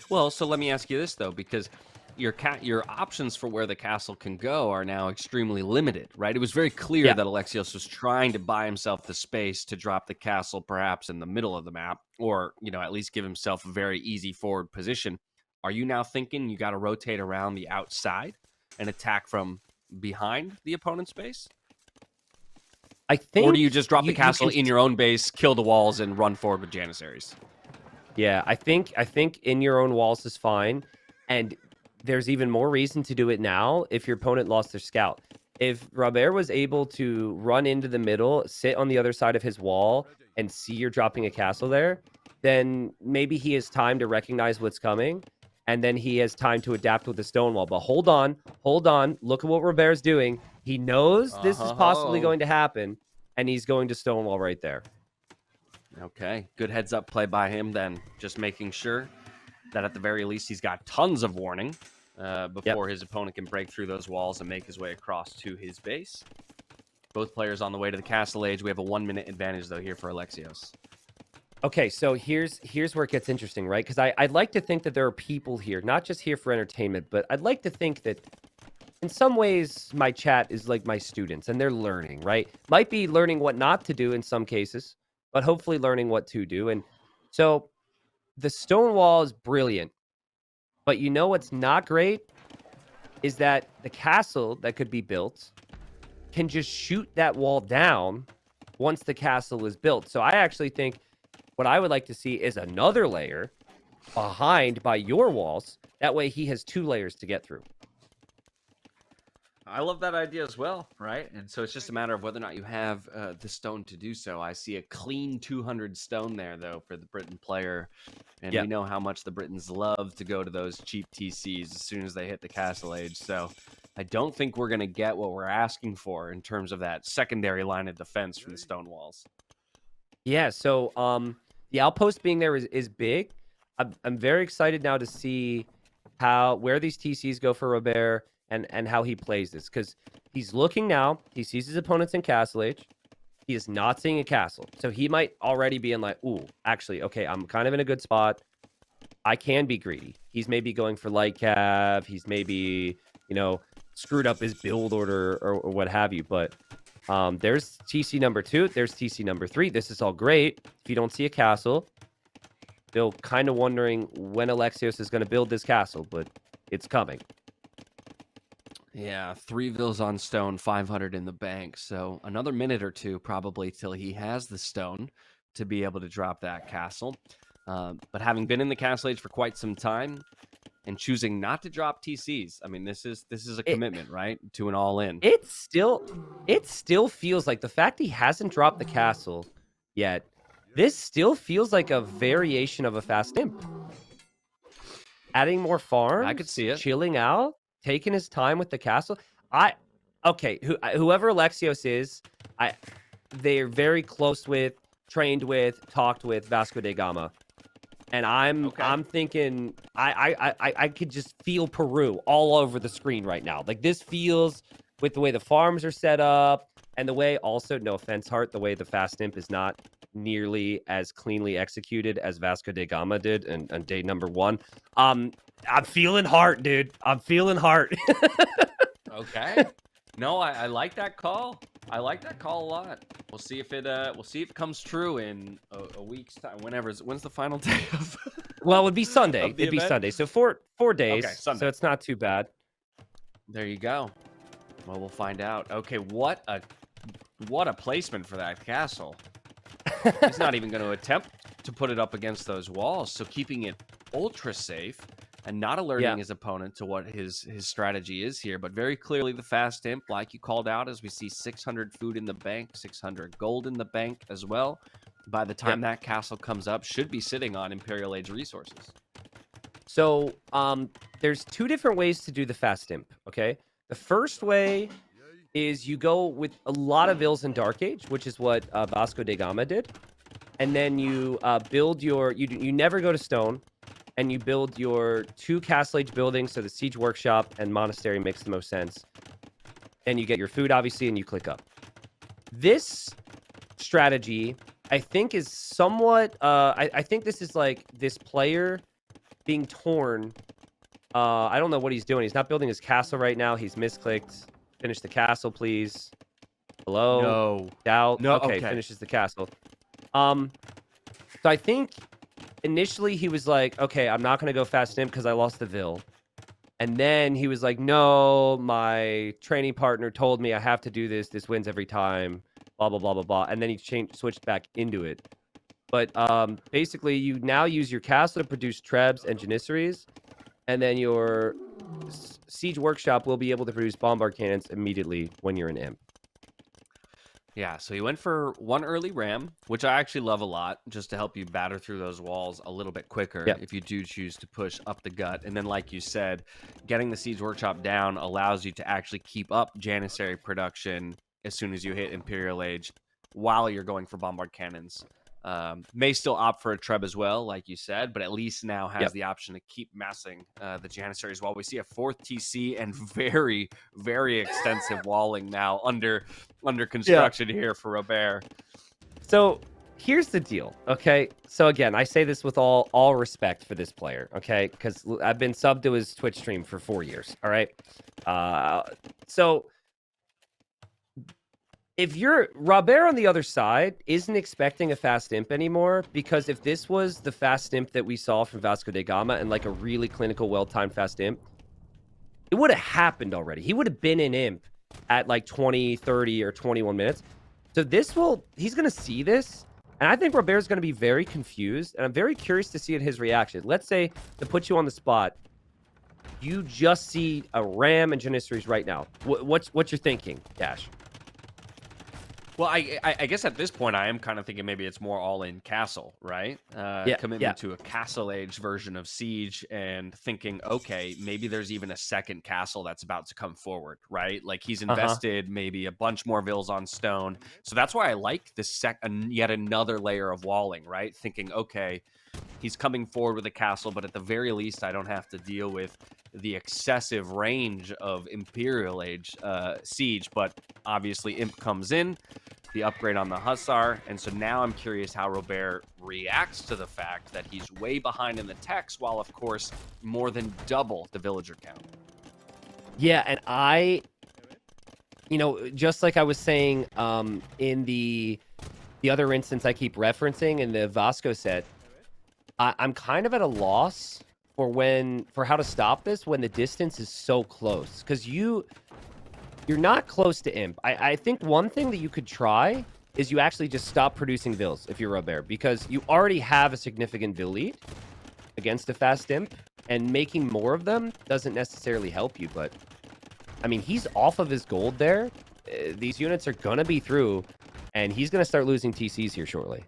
Well, so let me ask you this, though, because your options for where the castle can go are now extremely limited, right? It was very clear that Alexios was trying to buy himself the space to drop the castle perhaps in the middle of the map, or, at least give himself a very easy forward position. Are you now thinking you got to rotate around the outside and attack from behind the opponent's base? I think, or do you just drop the castle in your own base, kill the walls, and run forward with Janissaries? Yeah, I think in your own walls is fine, and there's even more reason to do it now if your opponent lost their scout. If Robert was able to run into the middle, sit on the other side of his wall, and see you're dropping a castle there, then maybe he has time to recognize what's coming, and then he has time to adapt with the stone wall. But hold on. Look at what Robert's doing. He knows this is possibly going to happen, and he's going to stonewall right there. Okay, good heads up play by him then. Just making sure that at the very least he's got tons of warning before his opponent can break through those walls and make his way across to his base. Both players on the way to the castle age. We have a 1-minute advantage though here for Alexios. Okay, so here's where it gets interesting, right? Because I'd like to think that there are people here, not just here for entertainment, but I'd like to think that in some ways my chat is like my students and they're learning, right? Might be learning what not to do in some cases, but hopefully learning what to do. And so the stone wall is brilliant, but you know what's not great is that the castle that could be built can just shoot that wall down once the castle is built. So I actually think what I would like to see is another layer behind by your walls. That way he has 2 layers to get through. I love that idea as well, right? And so it's just a matter of whether or not you have the stone to do so. I see a clean 200 stone there, though, for the Britain player. And we know how much the Britons love to go to those cheap TCs as soon as they hit the castle age. So I don't think we're going to get what we're asking for in terms of that secondary line of defense from the stone walls. Yeah, so the outpost being there is big. I'm very excited now to see where these TCs go for Robert. And how he plays this, because he's looking now. He sees his opponents in castle age. He is not seeing a castle, so he might already be in like, ooh, actually, okay, I'm kind of in a good spot. I can be greedy. He's maybe going for light cav. He's maybe screwed up his build order or what have you. But there's TC number 2. There's TC number 3. This is all great. If you don't see a castle, still kind of wondering when Alexios is going to build this castle, but it's coming. Yeah, 3 villas on stone, 500 in the bank. So another minute or 2 probably till he has the stone to be able to drop that castle. But having been in the castle age for quite some time and choosing not to drop TCs, I mean, this is a commitment, right? To an all-in. It still feels like the fact he hasn't dropped the castle yet, this still feels like a variation of a fast imp. Adding more farms, I could see it. Chilling out. Taking his time with the castle. Whoever Alexios is, they're very close with, trained with, talked with Vasco da Gama. And I'm thinking I could just feel Peru all over the screen right now. Like this feels with the way the farms are set up and the way also, no offense, Hart, the way the fast imp is not nearly as cleanly executed as Vasco da Gama did on day number 1. I'm feeling Hart, dude. I'm feeling Hart. Okay. No, I like that call. I like that call a lot. We'll see if it comes true in a week's time. When's the final day of? Well, it would be Sunday. It'd be Sunday. So 4 days. Okay, Sunday. So it's not too bad. There you go. Well, we'll find out. Okay, what a placement for that castle. He's not even going to attempt to put it up against those walls. So keeping it ultra safe. And not alerting his opponent to what his strategy is here, but very clearly the fast imp, like you called out, as we see 600 food in the bank, 600 gold in the bank as well. by the time that castle comes up, should be sitting on Imperial Age resources. So there's two different ways to do the fast imp, okay? The first way is you go with a lot of Ills in Dark Age, which is what Vasco da Gama did. And then you build your... You never go to stone, and you build your 2 Castle Age buildings, so the Siege Workshop and Monastery makes the most sense. And you get your food, obviously, and you click up. This strategy, I think, is somewhat... I think this is like this player being torn. I don't know what he's doing. He's not building his castle right now. He's misclicked. Finish the castle, please. Hello? No. Doubt? No, okay, finishes the castle. So I think initially he was like, okay, I'm not going to go fast imp because I lost the Vil. And then he was like, no, my training partner told me I have to do this. This wins every time. Blah, blah, blah, blah, blah. And then he switched back into it. But basically, you now use your castle to produce trebs and janissaries. And then your Siege Workshop will be able to produce bombard cannons immediately when you're an imp. Yeah, so he went for 1 early ram, which I actually love a lot, just to help you batter through those walls a little bit quicker if you do choose to push up the gut. And then, like you said, getting the Siege Workshop down allows you to actually keep up Janissary production as soon as you hit Imperial Age while you're going for bombard cannons. May still opt for a Treb as well, like you said, but at least now has the option to keep massing the Janissaries while we see a 4th TC and very, very extensive walling now under construction here for Robert. So here's the deal, okay? So again, I say this with all respect for this player, okay? Because I've been subbed to his Twitch stream for 4 years, all right? So if you're... Robert on the other side isn't expecting a fast imp anymore, because if this was the fast imp that we saw from Vasco da Gama and like a really clinical, well-timed fast imp, it would have happened already. He would have been an imp at like 20, 30, or 21 minutes. So he's going to see this, and I think Robert's going to be very confused, and I'm very curious to see his reaction. Let's say, to put you on the spot, you just see a ram and janissaries right now. What's your thinking, Dash? Well, I guess at this point I am kind of thinking maybe it's more all-in castle, right? Commitment to a castle age version of Siege, and thinking, okay, maybe there's even a second castle that's about to come forward, right? Like he's invested maybe a bunch more Vils on stone. So that's why I like this yet another layer of walling, right? Thinking, okay, he's coming forward with a castle, but at the very least I don't have to deal with the excessive range of Imperial Age Siege. But obviously Imp comes in, the upgrade on the Hussar, and so now I'm curious how Robert reacts to the fact that he's way behind in the text, while of course more than double the villager count. Yeah, and just like I was saying in the other instance I keep referencing in the Vasco set, I'm kind of at a loss for how to stop this when the distance is so close, because you're not close to imp. I think one thing that you could try is you actually just stop producing Vils if you're Robert, because you already have a significant Vil lead against a fast imp, and making more of them doesn't necessarily help you. But I mean, he's off of his gold there. These units are gonna be through, and he's gonna start losing TCs here shortly.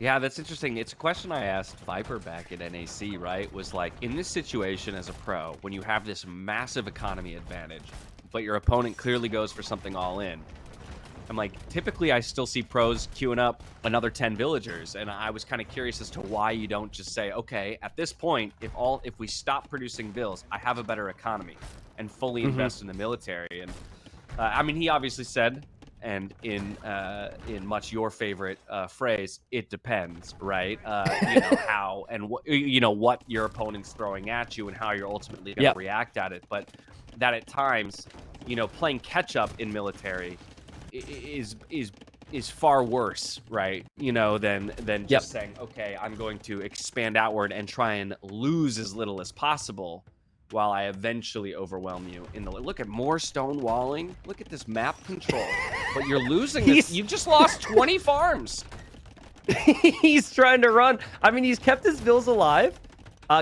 Yeah, that's interesting. It's a question I asked Viper back at NAC, right? Was like, in this situation as a pro, when you have this massive economy advantage, but your opponent clearly goes for something all in, I'm like, typically I still see pros queuing up another 10 villagers, and I was kind of curious as to why you don't just say, okay, at this point, if we stop producing Vils, I have a better economy, and fully invest in the military. And I mean, he obviously said, and in much your favorite phrase, it depends, right? How and what your opponent's throwing at you and how you're ultimately going to react at it. But that at times, playing catch up in military is far worse, right? Than just saying, okay, I'm going to expand outward and try and lose as little as possible, while I eventually overwhelm you in the... Look at more stone walling. Look at this map control. But you're losing this. You've just lost 20 farms. He's trying to run. I mean, he's kept his Vils alive.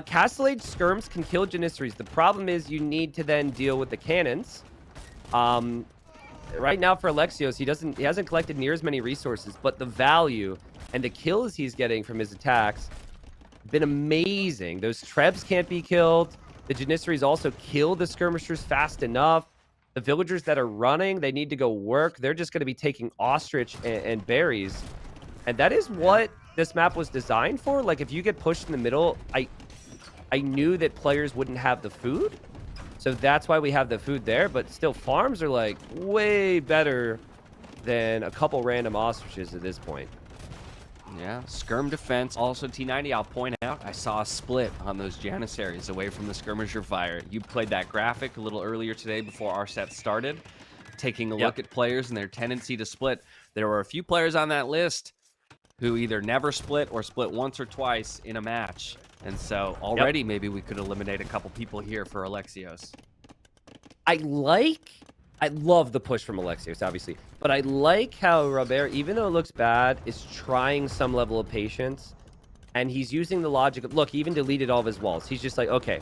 Castle Age skirms can kill janissaries. The problem is you need to then deal with the cannons. right now for Alexios, he hasn't collected near as many resources, but the value and the kills he's getting from his attacks have been amazing. Those Trebs can't be killed. The Janissaries also kill the skirmishers fast enough. The villagers that are running, they need to go work. They're just going to be taking ostrich and berries. And that is what this map was designed for. Like, if you get pushed in the middle, I knew that players wouldn't have the food. So that's why we have the food there. But still, farms are, like, way better than a couple random ostriches at this point. Yeah, skirm defense. Also, T90, I'll point out, I saw a split on those Janissaries away from the skirmisher fire. You played that graphic a little earlier today before our set started, taking a look at players and their tendency to split. There were a few players on that list who either never split or split once or twice in a match. And so already maybe we could eliminate a couple people here for Alexios. I love the push from Alexios, obviously. But I like how Robert, even though it looks bad, is trying some level of patience. And he's using the logic of, look, he even deleted all of his walls. He's just like, okay,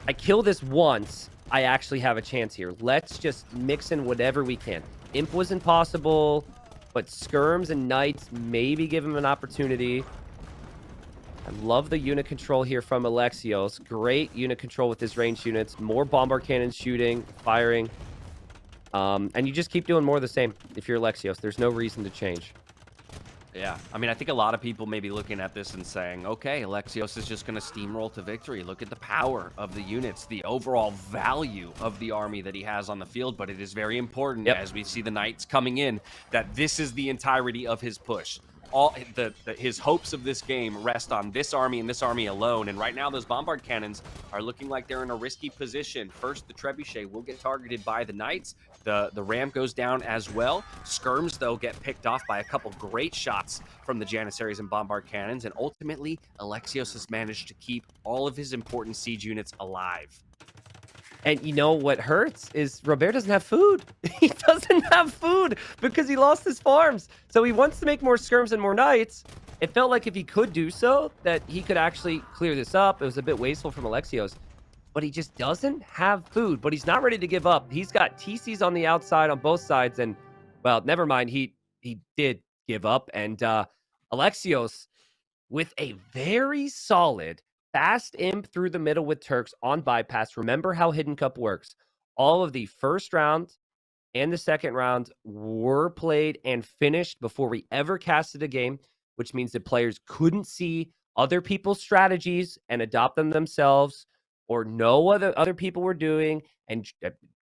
I kill this once, I actually have a chance here. Let's just mix in whatever we can. Imp was impossible, but skirms and knights maybe give him an opportunity. I love the unit control here from Alexios. Great unit control with his ranged units. More bombard cannons shooting, firing. And you just keep doing more of the same if you're Alexios. There's no reason to change. Yeah, I mean, I think a lot of people may be looking at this and saying, okay, Alexios is just going to steamroll to victory. Look at the power of the units, the overall value of the army that he has on the field. But it is very important, as we see the knights coming in, that this is the entirety of his push. All his hopes of this game rest on this army and this army alone. And right now, those bombard cannons are looking like they're in a risky position. First, the trebuchet will get targeted by the knights. The ram goes down as well. Skirms, though, get picked off by a couple great shots from the Janissaries and bombard cannons. And ultimately, Alexios has managed to keep all of his important siege units alive. And you know what hurts is Robert doesn't have food. He doesn't have food because he lost his farms. So he wants to make more skirms and more knights. It felt like if he could do so, that he could actually clear this up. It was a bit wasteful from Alexios. But he just doesn't have food. But he's not ready to give up. He's got TCs on the outside on both sides. And, well, never mind. He did give up. And Alexios, with a very solid fast imp through the middle with Turks on bypass. Remember how Hidden Cup works. All of the first round and the second round were played and finished before we ever casted a game, which means that players couldn't see other people's strategies and adopt them themselves or know what other people were doing and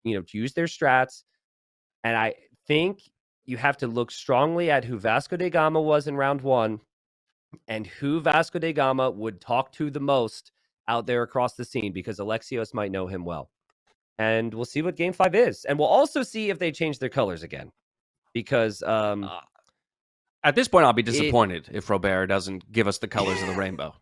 use their strats. And I think you have to look strongly at who Vasco da Gama was in round one and who Vasco da Gama would talk to the most out there across the scene, because Alexios might know him well. And we'll see what Game 5 is. And we'll also see if they change their colors again. Because at this point, I'll be disappointed if Robert doesn't give us the colors of the rainbow.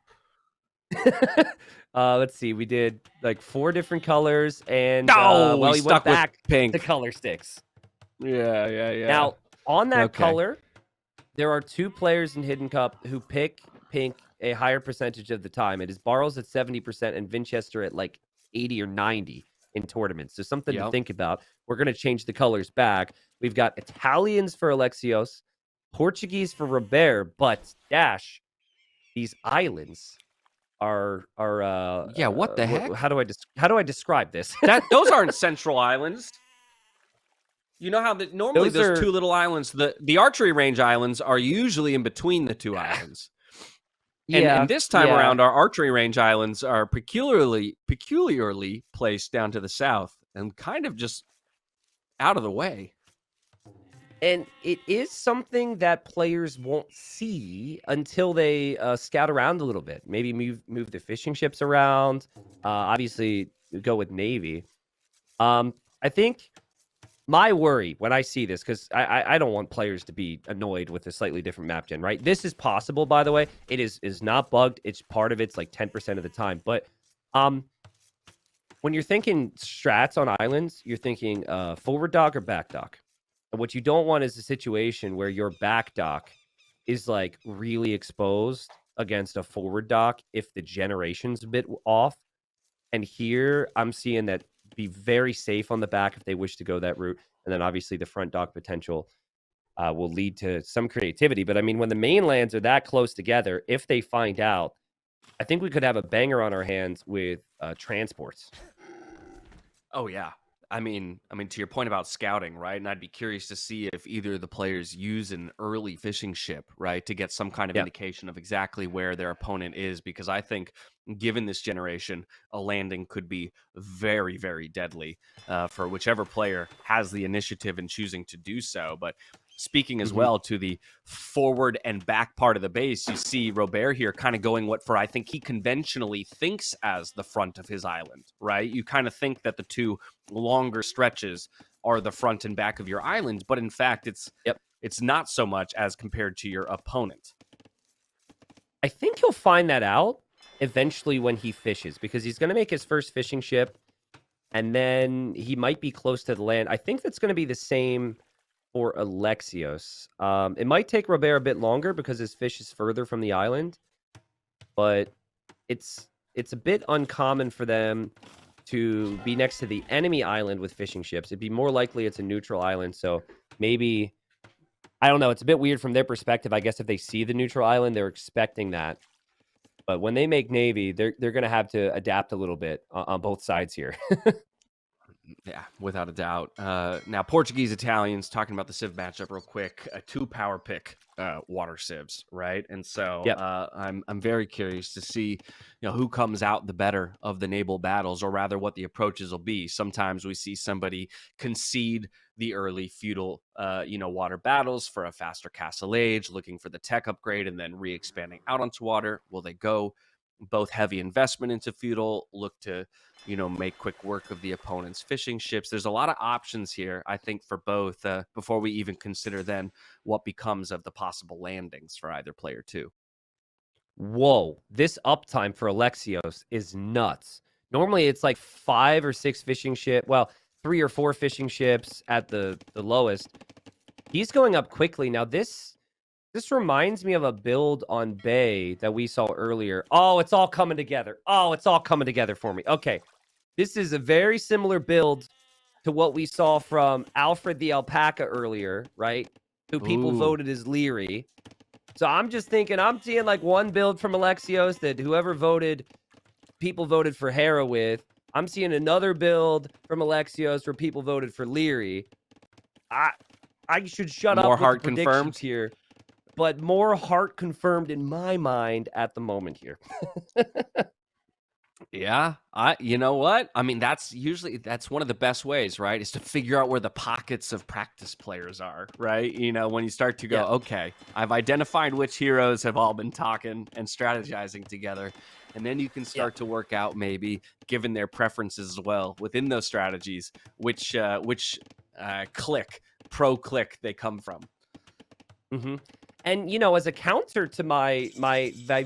Let's see. We did like 4 different colors. And he went back pink. to color sticks. Yeah. Now, on that color, there are 2 players in Hidden Cup who pick pink a higher percentage of the time. It is Barles at 70% and Winchester at like 80 or 90 in tournaments. So something to think about. We're going to change the colors back. We've got Italians for Alexios, Portuguese for Robert, but Dash, these islands are what the heck? How do I describe this? Those aren't central islands. You know how normally those 2 little islands, the archery range islands, are usually in between the 2 islands. And this time around, our archery range islands are peculiarly placed down to the south and kind of just out of the way. And it is something that players won't see until they scout around a little bit. Maybe move the fishing ships around. Obviously, go with Navy. I think my worry when I see this, because I don't want players to be annoyed with a slightly different map gen, right? This is possible, by the way. It is not bugged. It's part of it's like 10% of the time. But when you're thinking strats on islands, you're thinking forward dock or back dock. And what you don't want is a situation where your back dock is like really exposed against a forward dock if the generation's a bit off. And here I'm seeing that be very safe on the back if they wish to go that route. And then obviously the front dock potential will lead to some creativity. But I mean, when the mainlands are that close together, if they find out, I think we could have a banger on our hands with transports. Oh yeah. To your point about scouting, right? And I'd be curious to see if either of the players use an early fishing ship, right, to get some kind of Yeah. indication of exactly where their opponent is. Because I think, given this generation, a landing could be very, very deadly for whichever player has the initiative in choosing to do so. But speaking as well to the forward and back part of the base, you see Robert here kind of going what for I think he conventionally thinks as the front of his island, right? You kind of think that the two longer stretches are the front and back of your island, but in fact it's not so much as compared to your opponent. I think he'll find that out eventually when he fishes, because he's going to make his first fishing ship, and then he might be close to the land. I think that's going to be the same for Alexios. It might take Robert a bit longer because his fish is further from the island, but it's a bit uncommon for them to be next to the enemy island with fishing ships. It'd be more likely it's a neutral island, so maybe, I don't know, it's a bit weird from their perspective. I guess if they see the neutral island, they're expecting that. But when they make Navy, they're going to have to adapt a little bit on both sides here. Yeah, without a doubt. Now, Portuguese Italians, talking about the Civ matchup real quick, a 2-power pick water Civs, right? And so Yep. I'm very curious to see who comes out the better of the naval battles, or rather what the approaches will be. Sometimes we see somebody concede the early feudal water battles for a faster castle age, looking for the tech upgrade and then re-expanding out onto water. Will they go both heavy investment into feudal, look to make quick work of the opponent's fishing ships? There's a lot of options here, I think, for both, before we even consider then what becomes of the possible landings for either player too. Whoa, this uptime for Alexios is nuts. Normally it's like 5 or 6 fishing ship, well, 3 or 4 fishing ships at the lowest. He's going up quickly. Now this reminds me of a build on Bay that we saw earlier. Oh, it's all coming together. Oh, it's all coming together for me. Okay. This is a very similar build to what we saw from Alfred the Alpaca earlier, right? Who people voted as Leary. So I'm seeing like one build from Alexios that whoever voted, people voted for Hera with. I'm seeing another build from Alexios where people voted for Leary. I should shut More up with heart the predictions confirmed here, but more heart confirmed in my mind at the moment here. Yeah, you know what? I mean, that's one of the best ways, right? Is to figure out where the pockets of practice players are, right? When you start to go, okay, I've identified which heroes have all been talking and strategizing together. And then you can start to work out, maybe, given their preferences as well within those strategies, which pro click they come from. Mm-hmm. And, as a counter to my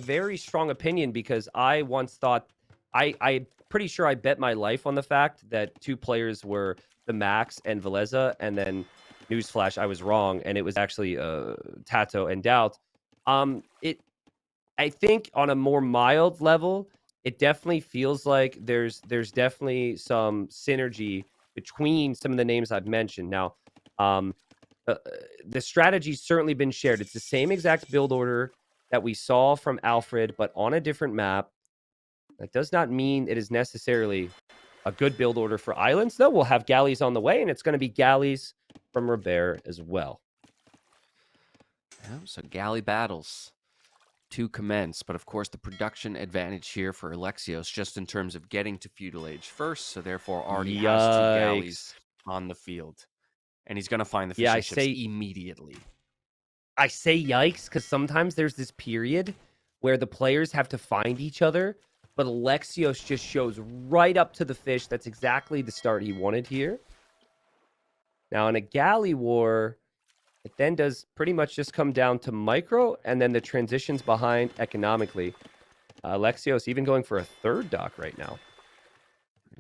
very strong opinion, because I once thought, I'm pretty sure I bet my life on the fact that 2 players were the Max and Veleza, and then newsflash, I was wrong, and it was actually Tato and Doubt. I think on a more mild level, it definitely feels like there's definitely some synergy between some of the names I've mentioned. Now, the strategy's certainly been shared. It's the same exact build order that we saw from Alfred, but on a different map. That does not mean it is necessarily a good build order for islands, though. We'll have galleys on the way, and it's going to be galleys from Robert as well. Yeah, so galley battles to commence, but of course the production advantage here for Alexios, just in terms of getting to feudal age first, so therefore already has 2 galleys on the field, and he's going to find the fishing ships immediately. I say yikes because sometimes there's this period where the players have to find each other, but Alexios just shows right up to the fish. That's exactly the start he wanted here. Now, in a galley war, it then does pretty much just come down to micro, and then the transitions behind economically. Alexios even going for a 3rd dock right now.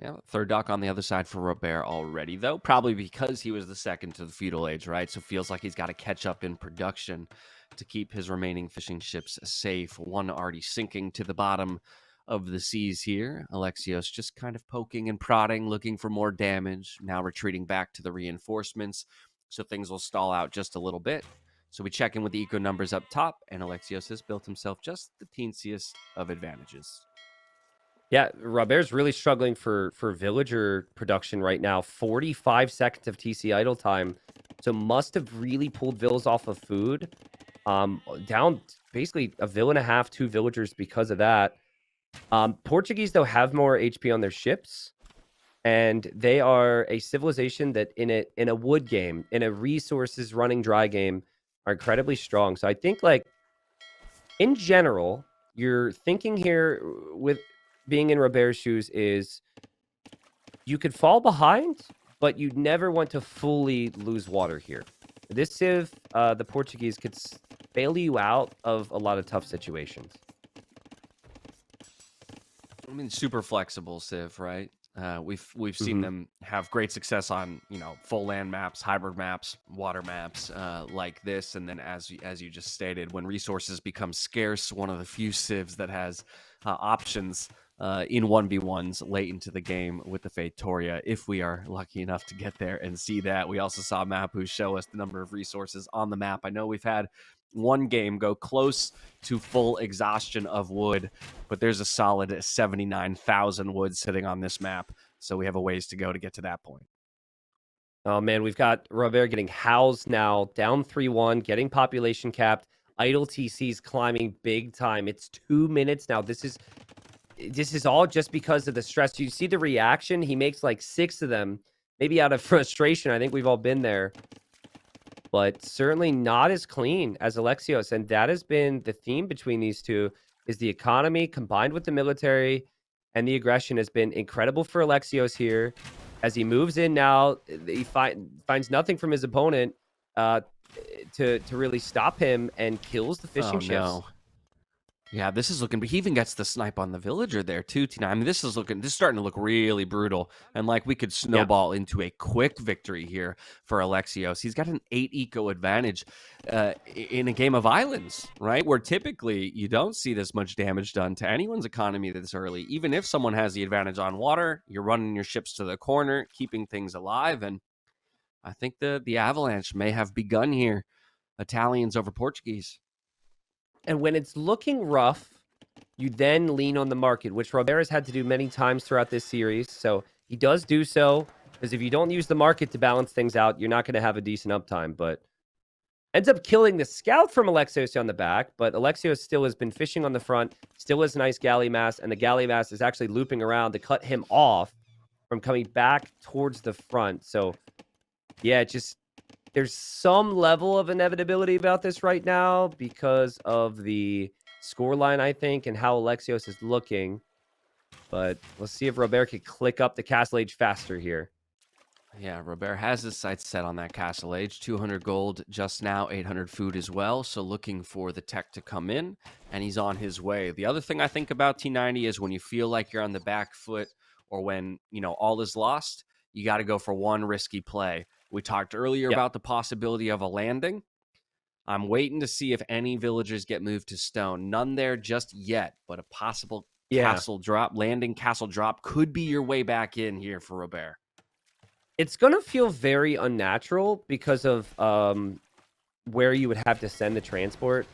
Yeah, 3rd dock on the other side for Robert already, though, probably because he was the second to the feudal age, right? So feels like he's got to catch up in production to keep his remaining fishing ships safe. One already sinking to the bottom of the seas here. Alexios just kind of poking and prodding, looking for more damage, now retreating back to the reinforcements, so things will stall out just a little bit. So we check in with the eco numbers up top, and Alexios has built himself just the teensiest of advantages. Yeah, Robert's really struggling for villager production right now. 45 seconds of TC idle time. So must have really pulled villas off of food. Down basically a vill and a half, 2 villagers because of that. Portuguese, though, have more HP on their ships. And they are a civilization that in a wood game, in a resources running dry game, are incredibly strong. So I think, like, in general, you're thinking here with being in Robert's shoes is you could fall behind, but you'd never want to fully lose water here. This civ, the Portuguese could bail you out of a lot of tough situations. I mean, super flexible civ, right? We've seen them have great success on full land maps, hybrid maps, water maps like this, and then as you just stated, when resources become scarce, one of the few civs that has options in 1v1s late into the game with the Fatoria, if we are lucky enough to get there and see that. We also saw Mapu show us the number of resources on the map. I know we've had one game go close to full exhaustion of wood, but there's a solid 79,000 wood sitting on this map, so we have a ways to go to get to that point. Oh, man, we've got Robert getting housed now, down 3-1, getting population capped. Idle TC's climbing big time. It's 2 minutes now. This is all just because of the stress. You see the reaction? He makes like 6 of them, maybe out of frustration. I think we've all been there. But certainly not as clean as Alexios. And that has been the theme between these two, is the economy combined with the military, and the aggression has been incredible for Alexios here. As he moves in now, he finds nothing from his opponent to really stop him, and kills the fishing ships. No. Yeah, this is looking, but he even gets the snipe on the villager there too, Tina. I mean, this is starting to look really brutal. And like we could snowball into a quick victory here for Alexios. He's got an 8 eco advantage in a game of islands, right? Where typically you don't see this much damage done to anyone's economy this early. Even if someone has the advantage on water, you're running your ships to the corner, keeping things alive. And I think the avalanche may have begun here. Italians over Portuguese. And when it's looking rough, you then lean on the market, which Robert has had to do many times throughout this series. So he does do so, because if you don't use the market to balance things out, you're not going to have a decent uptime. But ends up killing the scout from Alexios on the back. But Alexios still has been fishing on the front, still has a nice galley mass, and the galley mass is actually looping around to cut him off from coming back towards the front. So yeah, there's some level of inevitability about this right now because of the scoreline, I think, and how Alexios is looking. But let's see if Robert can click up the Castle Age faster here. Yeah, Robert has his sights set on that Castle Age. 200 gold just now, 800 food as well. So looking for the tech to come in, and he's on his way. The other thing I think about T90 is when you feel like you're on the back foot, or when, all is lost, you got to go for one risky play. We talked earlier about the possibility of a landing. I'm waiting to see if any villagers get moved to stone. None there just yet, but a possible castle drop, landing castle drop could be your way back in here for Robert. It's going to feel very unnatural because of where you would have to send the transport.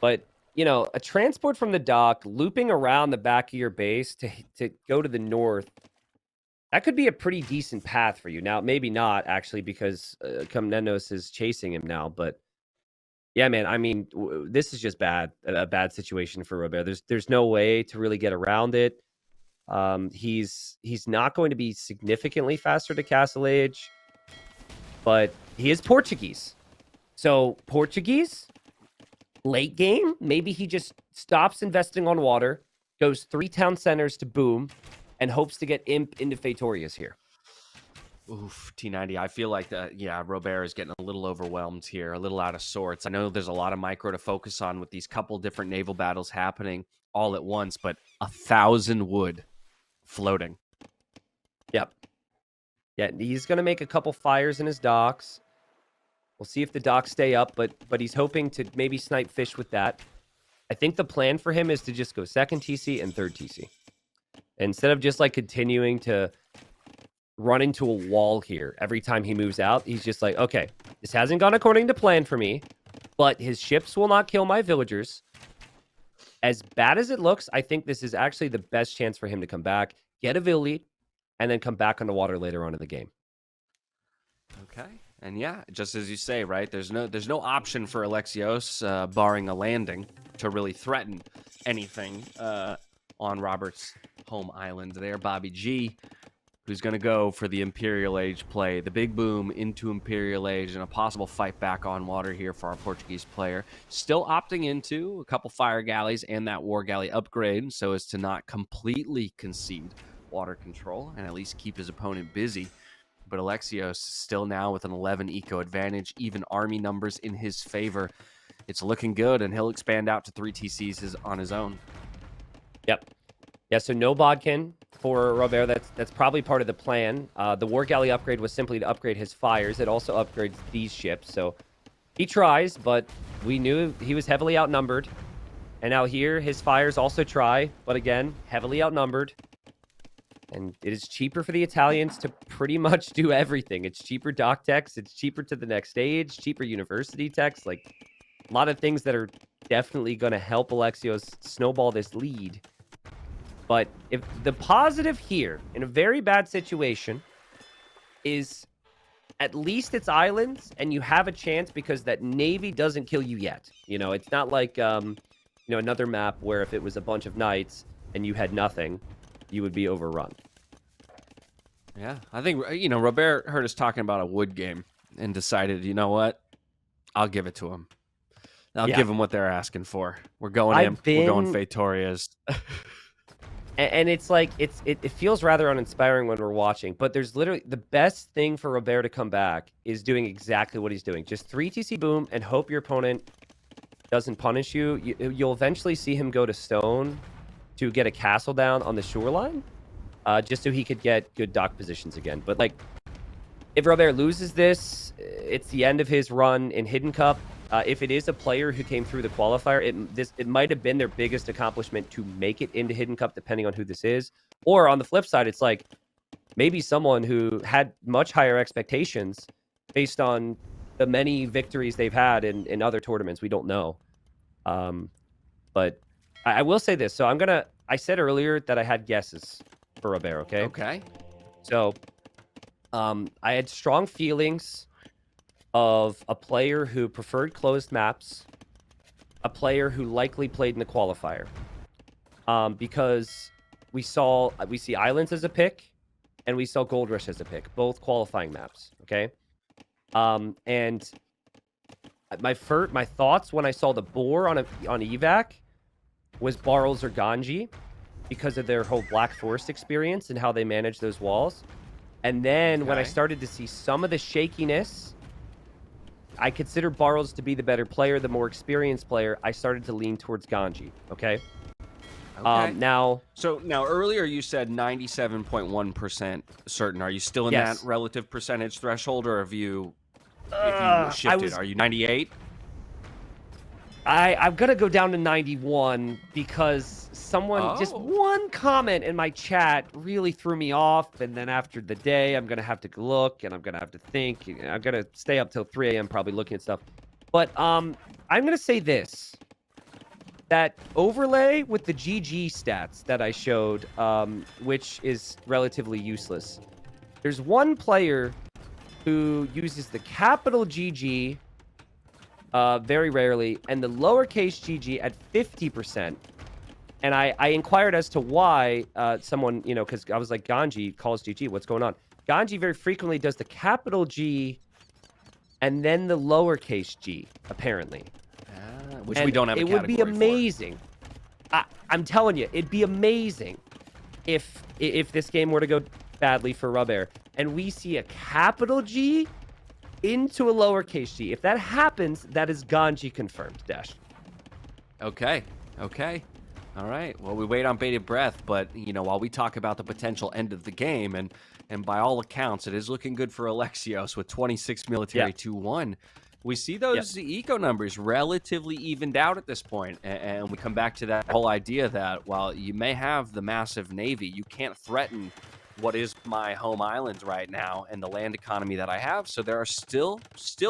But, a transport from the dock looping around the back of your base to go to the north, that could be a pretty decent path for you. Now, maybe not, actually, because Komnenos is chasing him now. But, yeah, man, I mean, this is just bad. A bad situation for Robert. There's no way to really get around it. He's not going to be significantly faster to Castle Age, but he is Portuguese. So, Portuguese, late game, maybe he just stops investing on water, goes 3 town centers to boom, and hopes to get Imp into Fatorias here. Oof, T90. I feel like Robert is getting a little overwhelmed here, a little out of sorts. I know there's a lot of micro to focus on with these couple different naval battles happening all at once, but 1,000 wood floating. Yep. Yeah, he's going to make a couple fires in his docks. We'll see if the docks stay up, but he's hoping to maybe snipe fish with that. I think the plan for him is to just go second TC and third TC. Instead of just like continuing to run into a wall here every time he moves out, he's just like, okay, this hasn't gone according to plan for me, but his ships will not kill my villagers. As bad as it looks, I think this is actually the best chance for him to come back, get a Vil lead, and then come back on the water later on in the game. Okay. And yeah, just as you say, right? There's no option for Alexios, barring a landing, to really threaten anything on Robert's home island there. Bobby G, who's going to go for the Imperial Age play. The big boom into Imperial Age and a possible fight back on water here for our Portuguese player. Still opting into a couple fire galleys and that war galley upgrade so as to not completely concede water control and at least keep his opponent busy. But Alexios still now with an 11 eco advantage, even army numbers in his favor. It's looking good, and he'll expand out to 3 TCs on his own. Yep. Yeah, so no Bodkin for Robert. That's probably part of the plan. The War Galley upgrade was simply to upgrade his fires. It also upgrades these ships. So he tries, but we knew he was heavily outnumbered. And now here, his fires also try, but again, heavily outnumbered. And it is cheaper for the Italians to pretty much do everything. It's cheaper dock techs. It's cheaper to the next stage. Cheaper university techs. Like, a lot of things that are definitely going to help Alexios snowball this lead. But if the positive here, in a very bad situation, is at least it's islands, and you have a chance because that navy doesn't kill you yet. You know, it's not like, another map where if it was a bunch of knights and you had nothing, you would be overrun. Yeah, I think, Robert heard us talking about a wood game and decided, you know what? I'll give it to him. I'll give them what they're asking for. We're going Imp. We're going Fatorias. And it's like, it feels rather uninspiring when we're watching, but there's literally the best thing for Robert to come back is doing exactly what he's doing. Just 3 TC boom and hope your opponent doesn't punish you. You'll eventually see him go to stone to get a castle down on the shoreline, just so he could get good dock positions again. But like, if Robert loses this, it's the end of his run in Hidden Cup. If it is a player who came through the qualifier, it might have been their biggest accomplishment to make it into Hidden Cup, depending on who this is. Or on the flip side, it's like maybe someone who had much higher expectations based on the many victories they've had in other tournaments. We don't know. But I will say this. So I said earlier that I had guesses for Robert, okay? Okay. So I had strong feelings of a player who preferred closed maps, a player who likely played in the qualifier, because we see islands as a pick, and we saw Gold Rush as a pick, both qualifying maps. Okay, and my thoughts when I saw the boar on evac was Barles or Ganji, because of their whole Black Forest experience and how they manage those walls, and then when I started to see some of the shakiness, I consider Barles to be the better player, the more experienced player. I started to lean towards Ganji. Okay. Now earlier you said 97.1% certain. Are you still in that relative percentage threshold, or have you shifted? Are you 98? I'm gonna go down to 91 because just one comment in my chat really threw me off, and then after the day, I'm gonna have to look and I'm gonna have to think. I'm gonna stay up till 3 a.m. probably looking at stuff. But I'm gonna say this: that overlay with the GG stats that I showed, which is relatively useless. There's one player who uses the capital GG. Very rarely, and the lowercase GG at 50%. And I inquired as to why someone, because I was like, Ganji calls GG, what's going on? Ganji very frequently does the capital G and then the lowercase g, apparently. Which we don't have a category for. It would be amazing. I'm telling you, it'd be amazing if this game were to go badly for Robert and we see a capital G into a lowercase g. If that happens, that is Ganji confirmed, Dash. Okay. All right. Well, we wait on bated breath, but, while we talk about the potential end of the game, and by all accounts, it is looking good for Alexios with 26 military 2-1. we see those eco numbers relatively evened out at this point, and we come back to that whole idea that while you may have the massive navy, you can't threaten what is my home island right now and the land economy that I have. So there are still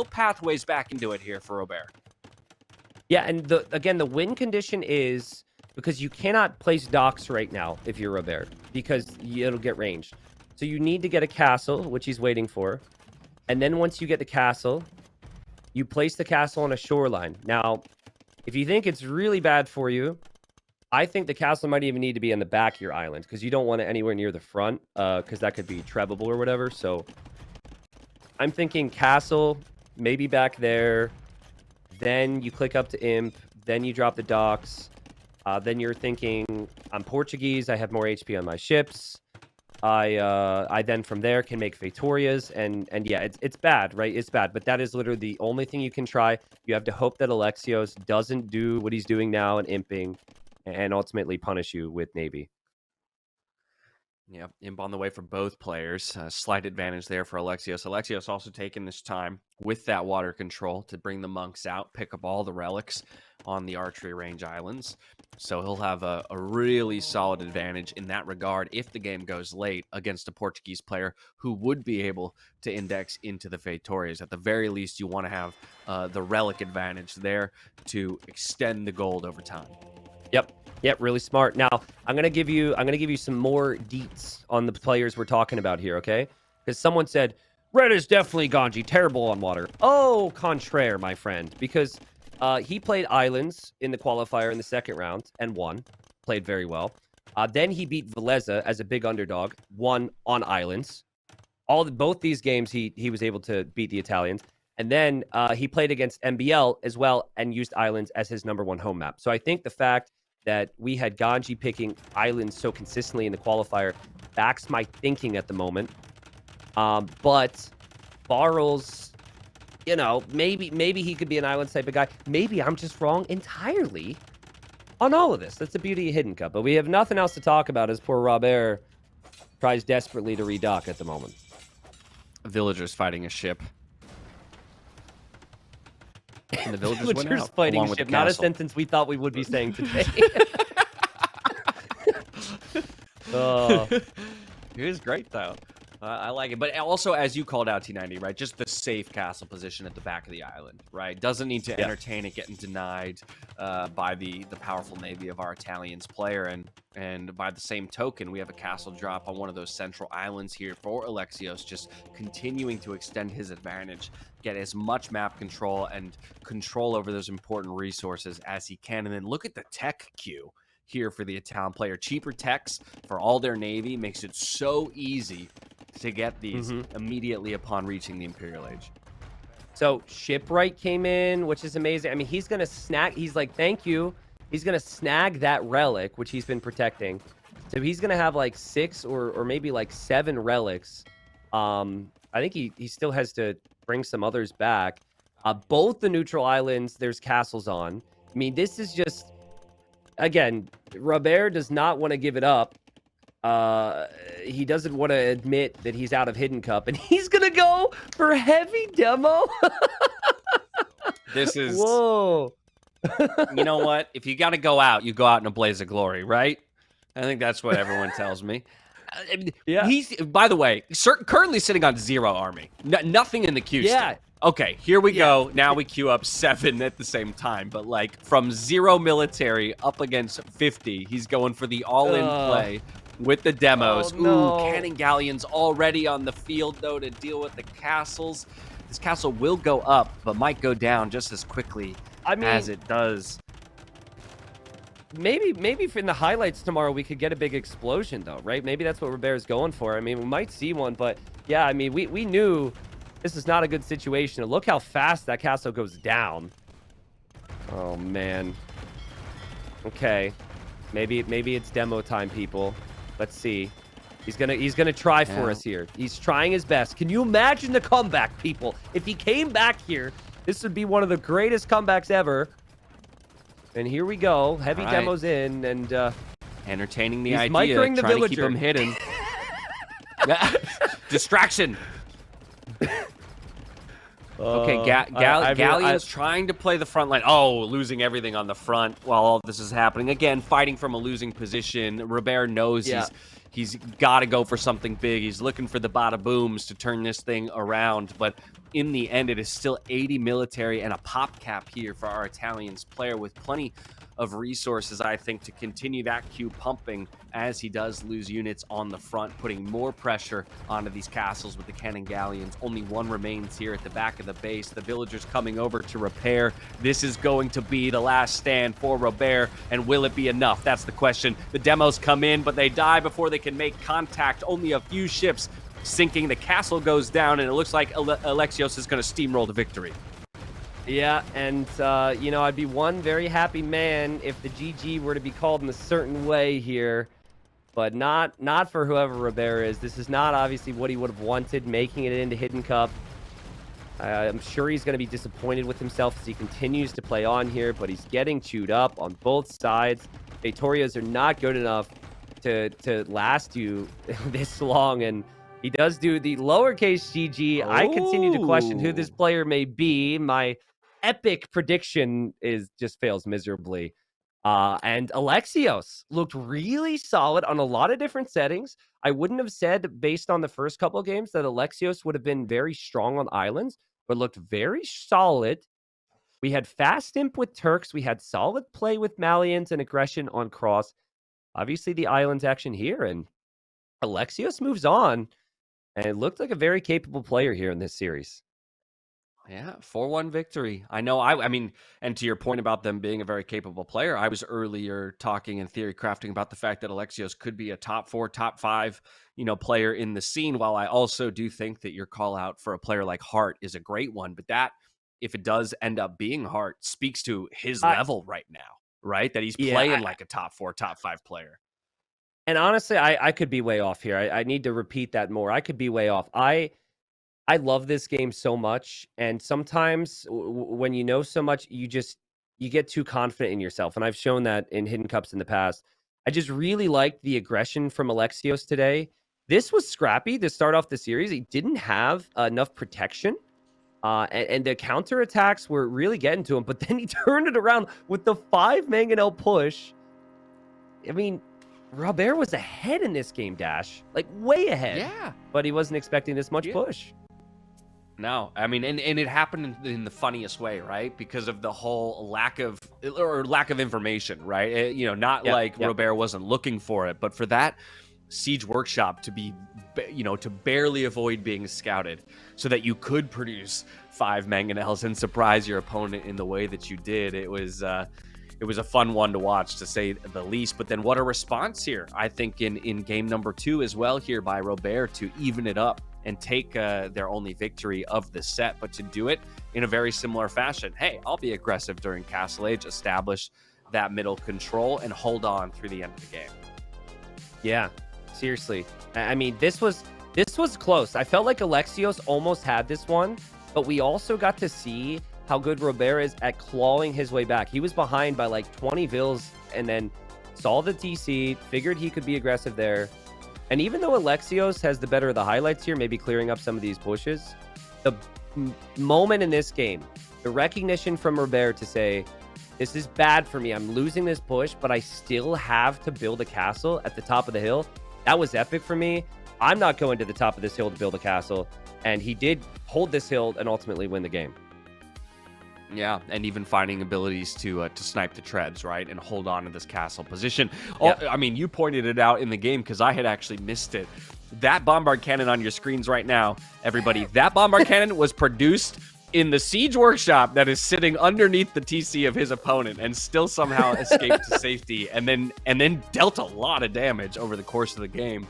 pathways back into it here for Robert. Yeah, and again, the win condition is because you cannot place docks right now if you're Robert, because it'll get ranged. So you need to get a castle, which he's waiting for. And then once you get the castle, you place the castle on a shoreline. Now, if you think it's really bad for you, I think the castle might even need to be on the back of your island, because you don't want it anywhere near the front, because that could be trebable or whatever. So I'm thinking castle, maybe back there. Then you click up to Imp. Then you drop the docks. Then you're thinking, I'm Portuguese. I have more HP on my ships. I then from there can make Victorias. And yeah, it's bad, right? It's bad. But that is literally the only thing you can try. You have to hope that Alexios doesn't do what he's doing now and imping and ultimately punish you with Navy. Yeah, imp on the way for both players. Slight advantage there for Alexios. Alexios also taking this time with that water control to bring the monks out, pick up all the relics on the archery range islands. So he'll have a really solid advantage in that regard if the game goes late against a Portuguese player who would be able to index into the Vitórias. At the very least, you want to have the relic advantage there to extend the gold over time. Yep, really smart. Now, I'm gonna give you some more deets on the players we're talking about here, okay? Because someone said red is definitely Ganji, terrible on water. Oh, contraire, my friend, because he played islands in the qualifier in the second round and won, played very well. Then he beat Veleza as a big underdog, won on islands. Both these games he was able to beat the Italians. And then he played against MBL as well and used islands as his #1 home map. So I think the fact that we had Ganji picking islands so consistently in the qualifier backs my thinking at the moment. But Barrels, you know, maybe he could be an island type of guy. Maybe I'm just wrong entirely on all of this. That's the beauty of Hidden Cup. But we have nothing else to talk about as poor Robert tries desperately to redock at the moment. Villagers fighting a ship. And the villagers went out, fighting along a with ship, the not a castle. sentence we thought we would be saying today. It was great, though. I like it. But also, as you called out, T90, right? Just the safe castle position at the back of the island, right? Doesn't need to entertain it getting denied by the powerful navy of our Italians player. And by the same token, we have a castle drop on one of those central islands here for Alexios, just continuing to extend his advantage, get as much map control and control over those important resources as he can. And then look at the tech queue here for the Italian player. Cheaper techs for all their navy makes it so easy to get these immediately upon reaching the Imperial Age. So Shipwright came in, which is amazing. I mean, he's going to snag. He's like, thank you. He's going to snag that relic, which he's been protecting. So he's going to have like 6 or maybe like 7 relics. I think he still has to bring some others back. Both the neutral islands, there's castles on. I mean, this is just, again, Robert does not want to give it up. He doesn't want to admit that he's out of Hidden Cup, and he's gonna go for heavy demo. This is whoa. You know what? If you got to go out, you go out in a blaze of glory, right? I think that's what everyone tells me. Yeah. He's, by the way, currently sitting on 0 army. Nothing in the queue. Yeah. Still. Okay, here we go. Now we queue up 7 at the same time. But like from 0 military up against 50, he's going for the all-in play with the demos. Oh, no. Ooh, cannon galleons already on the field, though, to deal with the castles. This castle will go up, but might go down just as quickly as it does. Maybe in the highlights tomorrow we could get a big explosion, though, right? Maybe that's what Robert's going for. I mean, we might see one, but yeah, I mean, we knew this is not a good situation. Look how fast that castle goes down. Oh, man. Okay. Maybe it's demo time, people. Let's see. He's gonna try for us here. He's trying his best. Can you imagine the comeback, people? If he came back here, this would be one of the greatest comebacks ever. And here we go. Heavy demos in, and entertaining the he's idea, microing the trying villager. to keep him hidden. Distraction. Okay, Galleon's trying to play the front line. Oh, losing everything on the front while all this is happening. Again, fighting from a losing position. Robert knows he's got to go for something big. He's looking for the bada booms to turn this thing around. But in the end, it is still 80 military and a pop cap here for our Italians player with plenty of resources, I think, to continue that queue pumping as he does lose units on the front, putting more pressure onto these castles with the cannon galleons. Only one remains here at the back of the base. The villagers coming over to repair. This is going to be the last stand for Robert, and will it be enough? That's the question. The demos come in, but they die before they can make contact. Only a few ships sinking. The castle goes down, and it looks like Alexios is going to steamroll to victory. Yeah, and, I'd be one very happy man if the GG were to be called in a certain way here, but not for whoever Robert is. This is not obviously what he would have wanted, making it into Hidden Cup. I'm sure he's going to be disappointed with himself as he continues to play on here, but he's getting chewed up on both sides. Victorias are not good enough to last you this long, and he does do the lowercase GG. I continue to question who this player may be. My epic prediction just fails miserably. And Alexios looked really solid on a lot of different settings. I wouldn't have said, based on the first couple of games, that Alexios would have been very strong on islands, but looked very solid. We had fast imp with Turks. We had solid play with Malians and aggression on cross. Obviously, the islands action here, and Alexios moves on, and it looked like a very capable player here in this series. Yeah, 4-1 victory. I know, I mean, and to your point about them being a very capable player, I was earlier talking and theory crafting about the fact that Alexios could be a top 4, top 5, player in the scene, while I also do think that your call out for a player like Hart is a great one. But that, if it does end up being Hart, speaks to his level right now, right? That he's playing like a top 4, top 5 player. And honestly, I could be way off here. I need to repeat that more. I could be way off. I love this game so much, and sometimes when you know so much, you get too confident in yourself, and I've shown that in Hidden Cups in the past. I just really liked the aggression from Alexios today. This was scrappy to start off the series. He didn't have enough protection, and the counterattacks were really getting to him, but then he turned it around with the 5 mangonel push. I mean, Robert was ahead in this game, Dash. Like, way ahead. Yeah. But he wasn't expecting this much push. No, I mean, and it happened in the funniest way, right? Because of the whole lack of information, right? Not like Robert wasn't looking for it, but for that Siege Workshop to be, to barely avoid being scouted so that you could produce 5 mangonels and surprise your opponent in the way that you did. It was a fun one to watch, to say the least. But then what a response here, I think, in game number 2 as well here by Robert to even it up and take their only victory of the set, but to do it in a very similar fashion. Hey, I'll be aggressive during Castle Age, establish that middle control, and hold on through the end of the game. Yeah, seriously. I mean, this was close. I felt like Alexios almost had this one, but we also got to see how good Robert is at clawing his way back. He was behind by like 20 vills and then saw the TC, figured he could be aggressive there. And even though Alexios has the better of the highlights here, maybe clearing up some of these pushes, the moment in this game, the recognition from Robert to say, this is bad for me. I'm losing this push, but I still have to build a castle at the top of the hill. That was epic for me. I'm not going to the top of this hill to build a castle. And he did hold this hill and ultimately win the game. Yeah, and even finding abilities to snipe the treads, right, and hold on to this castle position. Yeah. I mean, you pointed it out in the game because I had actually missed it. That bombard cannon on your screens right now, everybody, that bombard cannon was produced in the Siege Workshop that is sitting underneath the TC of his opponent and still somehow escaped to safety and then dealt a lot of damage over the course of the game.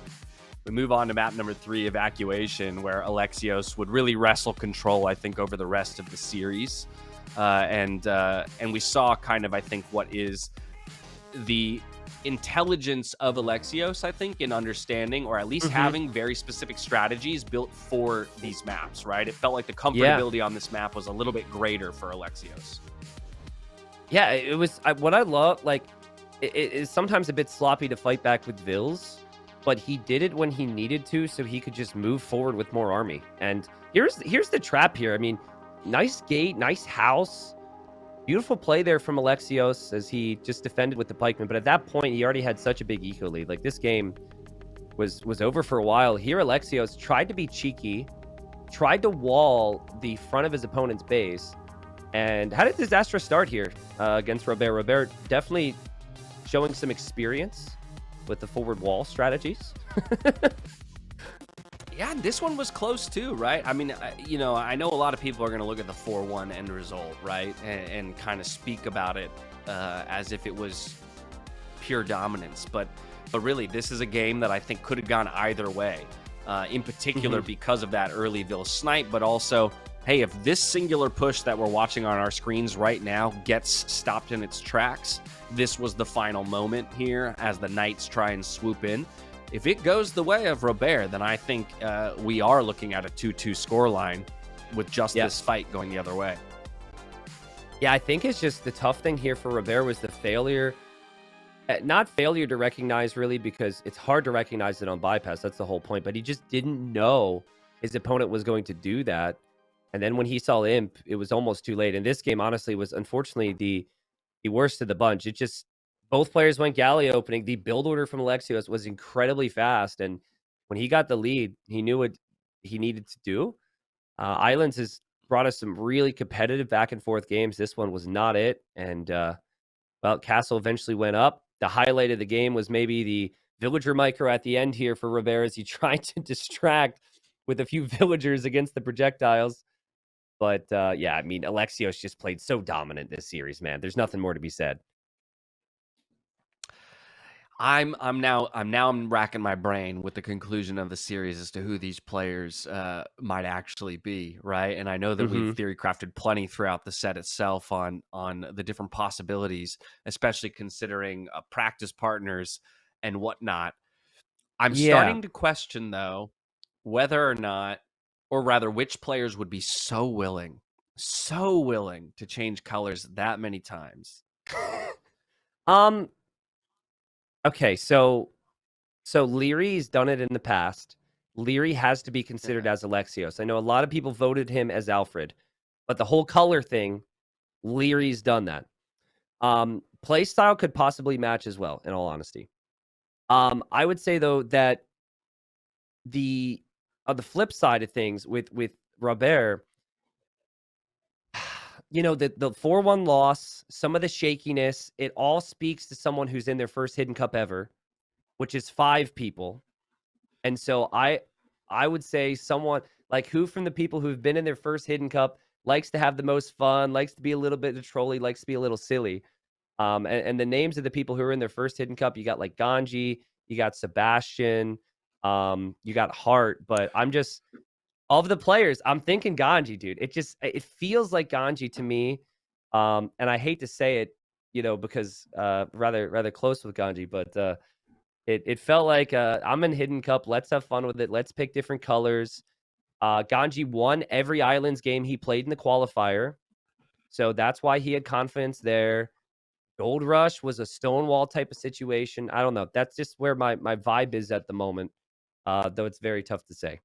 We move on to map number 3, Evacuation, where Alexios would really wrestle control, I think, over the rest of the series. And we saw kind of, I think, what is the intelligence of Alexios, I think, in understanding, or at least having very specific strategies built for these maps, right? It felt like the comfortability on this map was a little bit greater for Alexios. Yeah, it was what I love. Like, it is sometimes a bit sloppy to fight back with vills, but he did it when he needed to, so he could just move forward with more army. And here's the trap here. I mean, Nice gate, nice house. Beautiful play there from Alexios as he just defended with the pikeman. But at that point, he already had such a big eco lead. Like, this game was over for a while. Here, Alexios tried to be cheeky, tried to wall the front of his opponent's base, and had a disastrous start here against Robert. Robert definitely showing some experience with the forward wall strategies. Yeah, this one was close too, right? I mean, I know a lot of people are going to look at the 4-1 end result, right? And kind of speak about it as if it was pure dominance. But really, this is a game that I think could have gone either way, in particular because of that earlyville snipe, but also, hey, if this singular push that we're watching on our screens right now gets stopped in its tracks, this was the final moment here as the Knights try and swoop in. If it goes the way of Robert, then I think we are looking at a 2-2 scoreline with just this fight going the other way. Yeah, I think it's just the tough thing here for Robert was the failure. Not failure to recognize, really, because it's hard to recognize it on bypass. That's the whole point. But he just didn't know his opponent was going to do that. And then when he saw Imp, it was almost too late. And this game, honestly, was unfortunately the worst of the bunch. It just, both players went galley opening. The build order from Alexios was incredibly fast. And when he got the lead, he knew what he needed to do. Islands has brought us some really competitive back and forth games. This one was not it. And, well, Castle eventually went up. The highlight of the game was maybe the villager micro at the end here for Robert as he tried to distract with a few villagers against the projectiles. But yeah, I mean, Alexios just played so dominant this series, man. There's nothing more to be said. I'm racking my brain with the conclusion of the series as to who these players might actually be, right? And I know that we've theory crafted plenty throughout the set itself on the different possibilities, especially considering practice partners and whatnot. I'm starting to question, though, whether or not, or rather, which players would be so willing to change colors that many times. Okay, so Leary's done it in the past. Leary has to be considered as Alexios. I know a lot of people voted him as Alfred, but the whole color thing, Leary's done that. Play style could possibly match as well, in all honesty. I would say, though, that the flip side of things with Robert, you know, the 4-1 loss, some of the shakiness, it all speaks to someone who's in their first Hidden Cup ever, which is 5 people. And so I would say someone like who from the people who've been in their first Hidden Cup likes to have the most fun, likes to be a little bit of trolly, likes to be a little silly. And the names of the people who are in their first Hidden Cup, you got like Ganji, you got Sebastian, you got Hart, but I'm just, of the players, I'm thinking Ganji, dude. It feels like Ganji to me. And I hate to say it, you know, because rather close with Ganji, but it felt like I'm in Hidden Cup. Let's have fun with it. Let's pick different colors. Ganji won every Islands game he played in the qualifier, so that's why he had confidence there. Gold Rush was a Stonewall type of situation. I don't know. That's just where my vibe is at the moment, though it's very tough to say.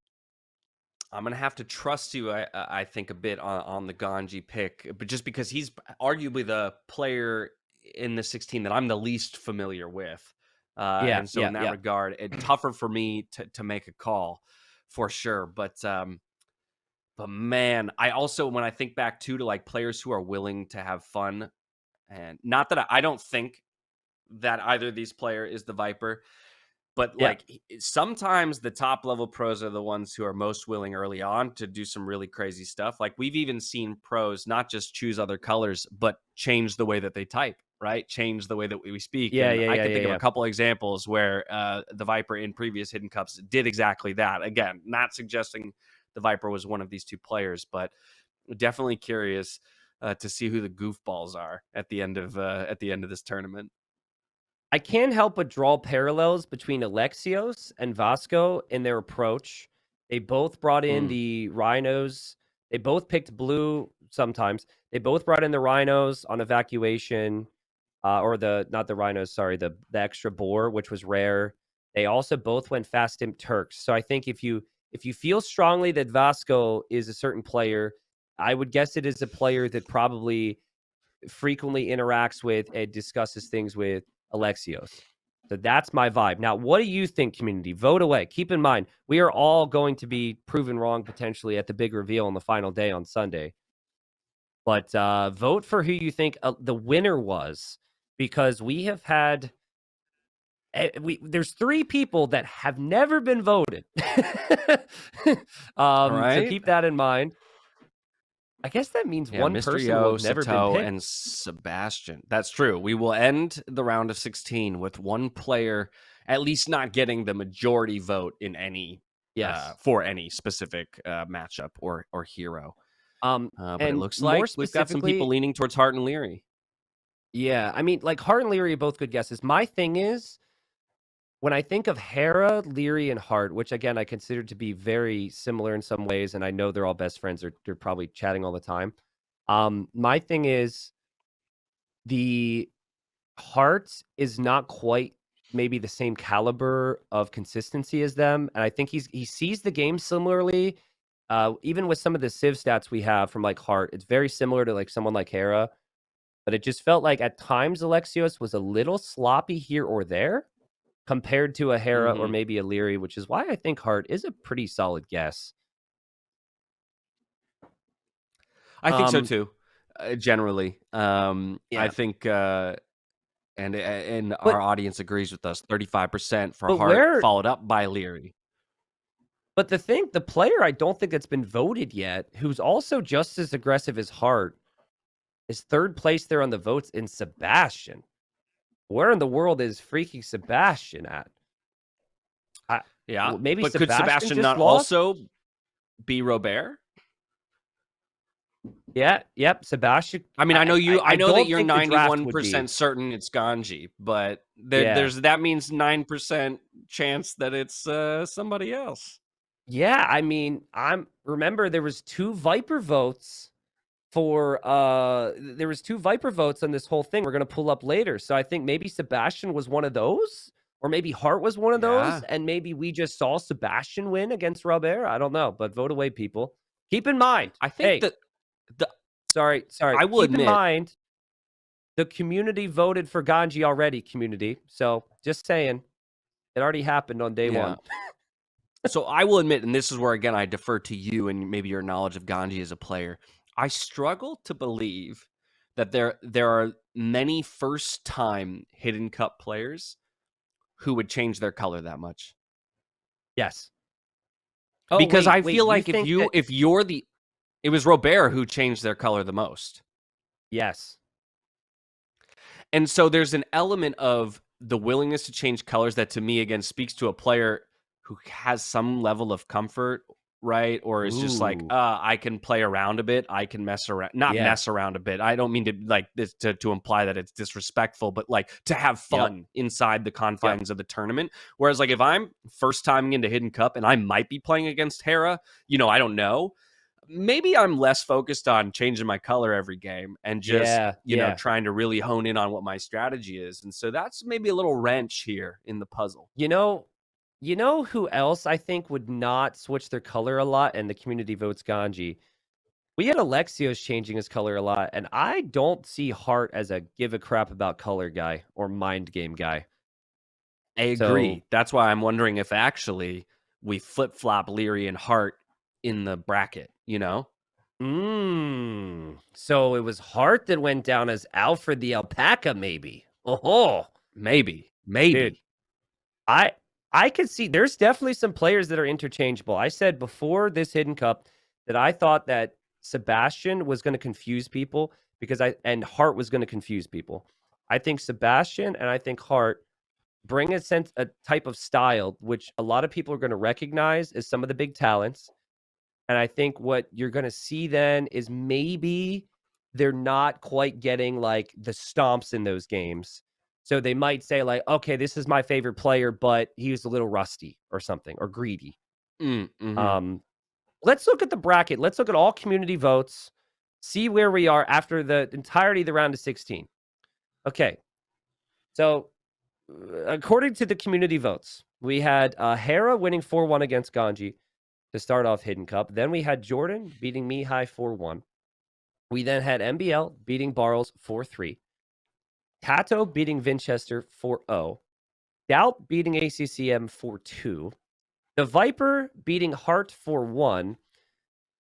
I'm going to have to trust you, I think, a bit on the Ganji pick, but just because he's arguably the player in the 16 that I'm the least familiar with. And so in that regard, it's tougher for me to make a call for sure. But man, I also, when I think back to like players who are willing to have fun, and not that I don't think that either of these player is the Viper, but like sometimes the top level pros are the ones who are most willing early on to do some really crazy stuff. Like we've even seen pros not just choose other colors, but change the way that they type, right? Change the way that we speak. I can think of a couple examples where the Viper in previous Hidden Cups did exactly that. Again, not suggesting the Viper was one of these two players, but definitely curious to see who the goofballs are at the end of this tournament. I can't help but draw parallels between Alexios and Vasco in their approach. They both brought in the Rhinos. They both picked blue sometimes. They both brought in the Rhinos on evacuation, or not the Rhinos, sorry, the extra boar, which was rare. They also both went fast imp Turks. So I think if you feel strongly that Vasco is a certain player, I would guess it is a player that probably frequently interacts with and discusses things with Alexios. So that's my vibe. Now, what do you think, community? Vote away. Keep in mind, we are all going to be proven wrong potentially at the big reveal on the final day on Sunday. But vote for who you think the winner was, because we have had there's 3 people that have never been voted. All So right. keep that in mind. I guess that means Yeah, one person will Mysterio, have never been Sato, picked. and Sebastian. That's true. We will end the round of 16 with one player at least not getting the majority vote in any Yes. for any specific matchup or hero. But it And looks more like we've got some people specifically, leaning towards Hart and Leary. yeah, I mean, like Hart and Leary are both good guesses. My thing is, when I think of Hera, Leary, and Hart, which again I consider to be very similar in some ways, and I know they're all best friends, they're probably chatting all the time. My thing is the Hart is not quite maybe the same caliber of consistency as them, and I think he sees the game similarly. Even with some of the Civ stats we have from like Hart, it's very similar to like someone like Hera, but it just felt like at times Alexios was a little sloppy here or there compared to a Hera or Hmm. maybe a Leary, which is why I think Hart is a pretty solid guess. I think so Um, too. Generally, I yeah, think, and but our audience agrees with us. 35% for but Hart, where? followed up by Leary. But the player I don't think that's been voted yet, who's also just as aggressive as Hart, is third place there on the votes in Sebastian. Where in the world is freaking Sebastian at? Yeah, Maybe but could Sebastian Sebastian just not lost? also be Robert? Yeah, yep, Sebastian. I mean, I I know that don't you're think the draft would 91% be. certain it's Ganji, but Yeah. that means 9% chance that it's somebody else. Yeah, I mean, remember there was 2 Viper votes for there was 2 Viper votes on this whole thing we're gonna pull up later. So I think maybe Sebastian was one of those, or maybe Hart was one of those, Yeah. and maybe we just saw Sebastian win against Robert. I don't know, but vote away, people. Keep in mind, I think hey, that the sorry. I will Keep in admit, mind the community voted for Ganji already, community. So just saying, it already happened on day yeah. 1. So I will admit, and this is where again I defer to you and maybe your knowledge of Ganji as a player. I struggle to believe that there are many first time hidden cup players who would change their color that much. Yes. Oh, Because wait, I wait. feel You like think that? if you're the it was Robert who changed their color the most. Yes. And so there's an element of the willingness to change colors that to me again speaks to a player who has some level of comfort, right? Or is just like, Ooh. I can play around a bit. I can mess around, not Yeah. mess around a bit. I don't mean to like this to imply that it's disrespectful, but like to have Yep. fun inside the Yep. confines of the tournament. Whereas like if I'm first timing into Hidden Cup and I might be playing against Hera, I don't know, maybe I'm less focused on changing my color every game and just, Yeah. Yeah. trying to really hone in on what my strategy is. And so that's maybe a little wrench here in the puzzle. You know, you know who else I think would not switch their color a lot, and the community votes Ganji. We had Alexios changing his color a lot, and I don't see Hart as a give a crap about color guy or mind game guy. I So, agree. That's why I'm wondering if actually we flip flop Leary and Hart in the bracket, so it was Hart that went down as Alfred the alpaca, maybe. Oh, Maybe, dude. maybe. I I could see there's definitely some players that are interchangeable. I said before this hidden cup that I thought that Sebastian was going to confuse people and Hart was going to confuse people. I think Sebastian and I think Hart bring a type of style which a lot of people are going to recognize as some of the big talents. And I think what you're going to see then is maybe they're not quite getting like the stomps in those games. So they might say like, okay, this is my favorite player, but he was a little rusty or something or greedy. Mm-hmm. Um, let's look at the bracket. Let's look at all community votes. See where we are after the entirety of the round of 16. Okay. So according to the community votes, we had Hera winning 4-1 against Ganji. to start off Hidden Cup. Then we had Jordan beating Mihai 4-1. We then had MBL beating Barles 4-3. Tato beating Vinchester 4-0. Doubt beating ACCM 4-2. The Viper beating Hart 4-1.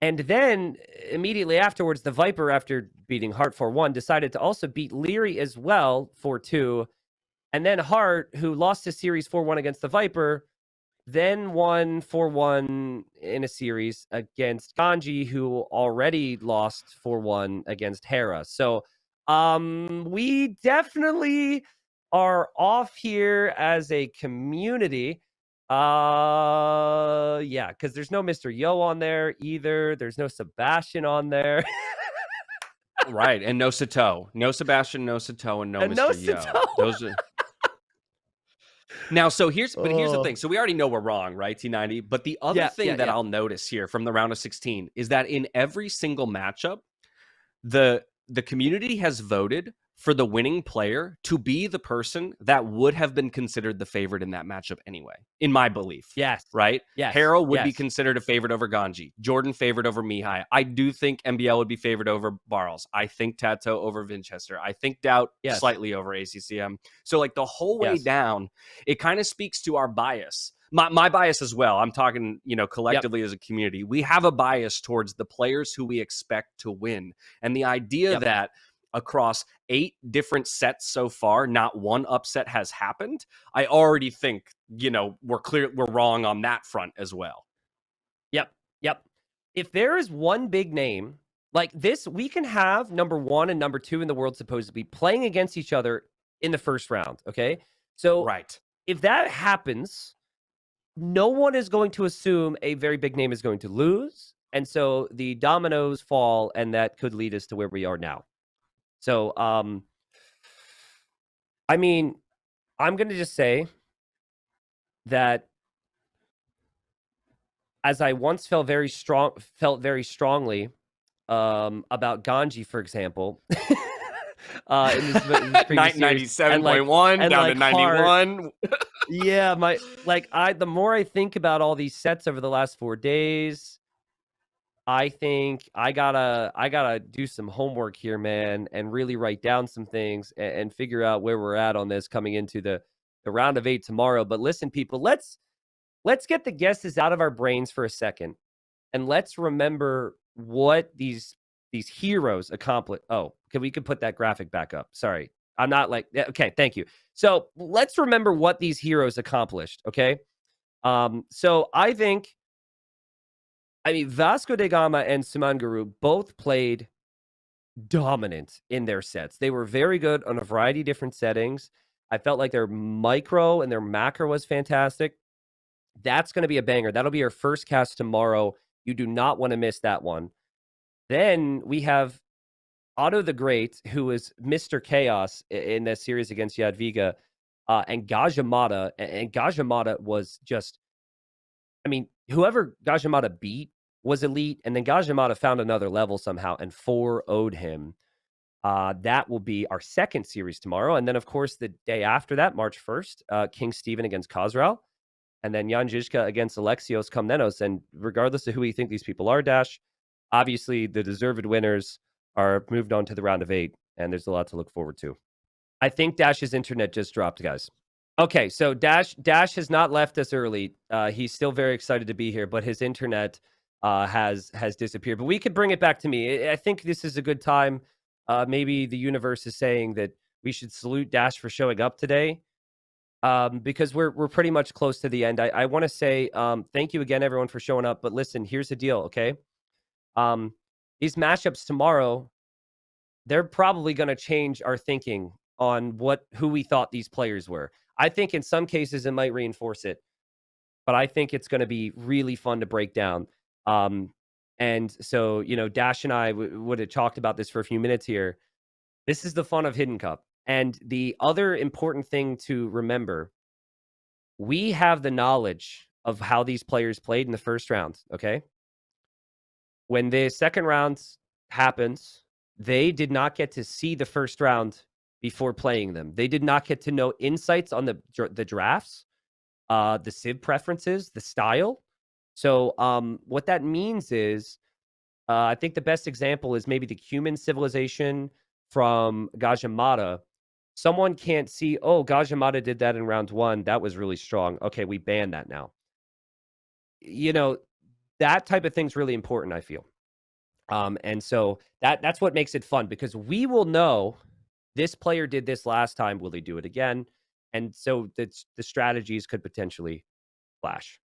And then immediately afterwards, the Viper, after beating Hart 4-1, decided to also beat Leary as well 4-2. And then Hart, who lost his series 4-1 against the Viper, then won 4-1 in a series against Ganji, who already lost 4-1 against Hera. So we definitely are off here as a community. Yeah, because there's no Mr. Yo on there either. There's no Sebastian on there. Right, and no Sato. No Sebastian, no Sato, and no And Mr. no Yo. Sato. Those are... Now, so here's the thing. So we already know we're wrong, right, T90? But the other thing that I'll notice here from the round of 16 is that in every single matchup, the community has voted for the winning player to be the person that would have been considered the favorite in that matchup anyway, in my belief. Yes. Right? Yes. Hera would be considered a favorite over Ganji. Jordan favored over Mihai. I do think MBL would be favored over Barles. I think Tato over Vinchester. I think Doubt slightly over ACCM. So like the whole way down, it kind of speaks to our bias. My bias as well. I'm talking, collectively as a community. We have a bias towards the players who we expect to win. And the idea that across 8 different sets so far, not one upset has happened, I already think, we're wrong on that front as well. Yep. If there is one big name like this, we can have number 1 and number 2 in the world supposedly playing against each other in the first round. Okay. So if that happens, no one is going to assume a very big name is going to lose. And so the dominoes fall, and that could lead us to where we are now. So, I mean, I'm going to just say that as I once felt very strongly about Ganji, for example, in this previous 97.1 down to 91. Yeah, the more I think about all these sets over the last 4 days, I think I gotta do some homework here, man, and really write down some things and figure out where we're at on this coming into the round of 8 tomorrow. But listen, people, let's get the guesses out of our brains for a second, and let's remember what these heroes accomplished. Oh, we could put that graphic back up. Sorry, I'm not like okay. Thank you. So let's remember what these heroes accomplished. Okay, so I mean, Vasco da Gama and Sumanguru both played dominant in their sets. They were very good on a variety of different settings. I felt like their micro and their macro was fantastic. That's going to be a banger. That'll be our first cast tomorrow. You do not want to miss that one. Then we have Otto the Great, who is Mr. Chaos in the series against Jadwiga, and Gajamata. And Gajamata was just, I mean, whoever Gajamata beat was elite, and then Gajamata found another level somehow and 4-0'd him. That will be our second series tomorrow. And then, of course, the day after that, March 1st, King Stephen against Khosrau. And then Jan Žižka against Alexios Komnenos. And regardless of who we think these people are, Dash, obviously the deserved winners are moved on to the round of 8. And there's a lot to look forward to. I think Dash's internet just dropped, guys. Okay, so Dash has not left us early. He's still very excited to be here, but his internet has disappeared. But we could bring it back to me. I think this is a good time. Maybe the universe is saying that we should salute Dash for showing up today, because we're pretty much close to the end. I want to say thank you again, everyone, for showing up. But listen, here's the deal, okay? These matchups tomorrow, they're probably going to change our thinking on who we thought these players were. I think in some cases it might reinforce it, but I think it's going to be really fun to break down. And so, Dash and I would have talked about this for a few minutes here. This is the fun of Hidden Cup. And the other important thing to remember, we have the knowledge of how these players played in the first round, okay? When the second round happens, they did not get to see the first round before playing them. They did not get to know insights on the drafts, the Civ preferences, the style. So, what that means is, I think the best example is maybe the human civilization from Gajamada. Someone can't see, oh, Gajamada did that in round 1. That was really strong. Okay, we ban that now. You know, that type of thing's really important, I feel. And so that's what makes it fun because we will know this player did this last time. Will he do it again? And so the strategies could potentially clash.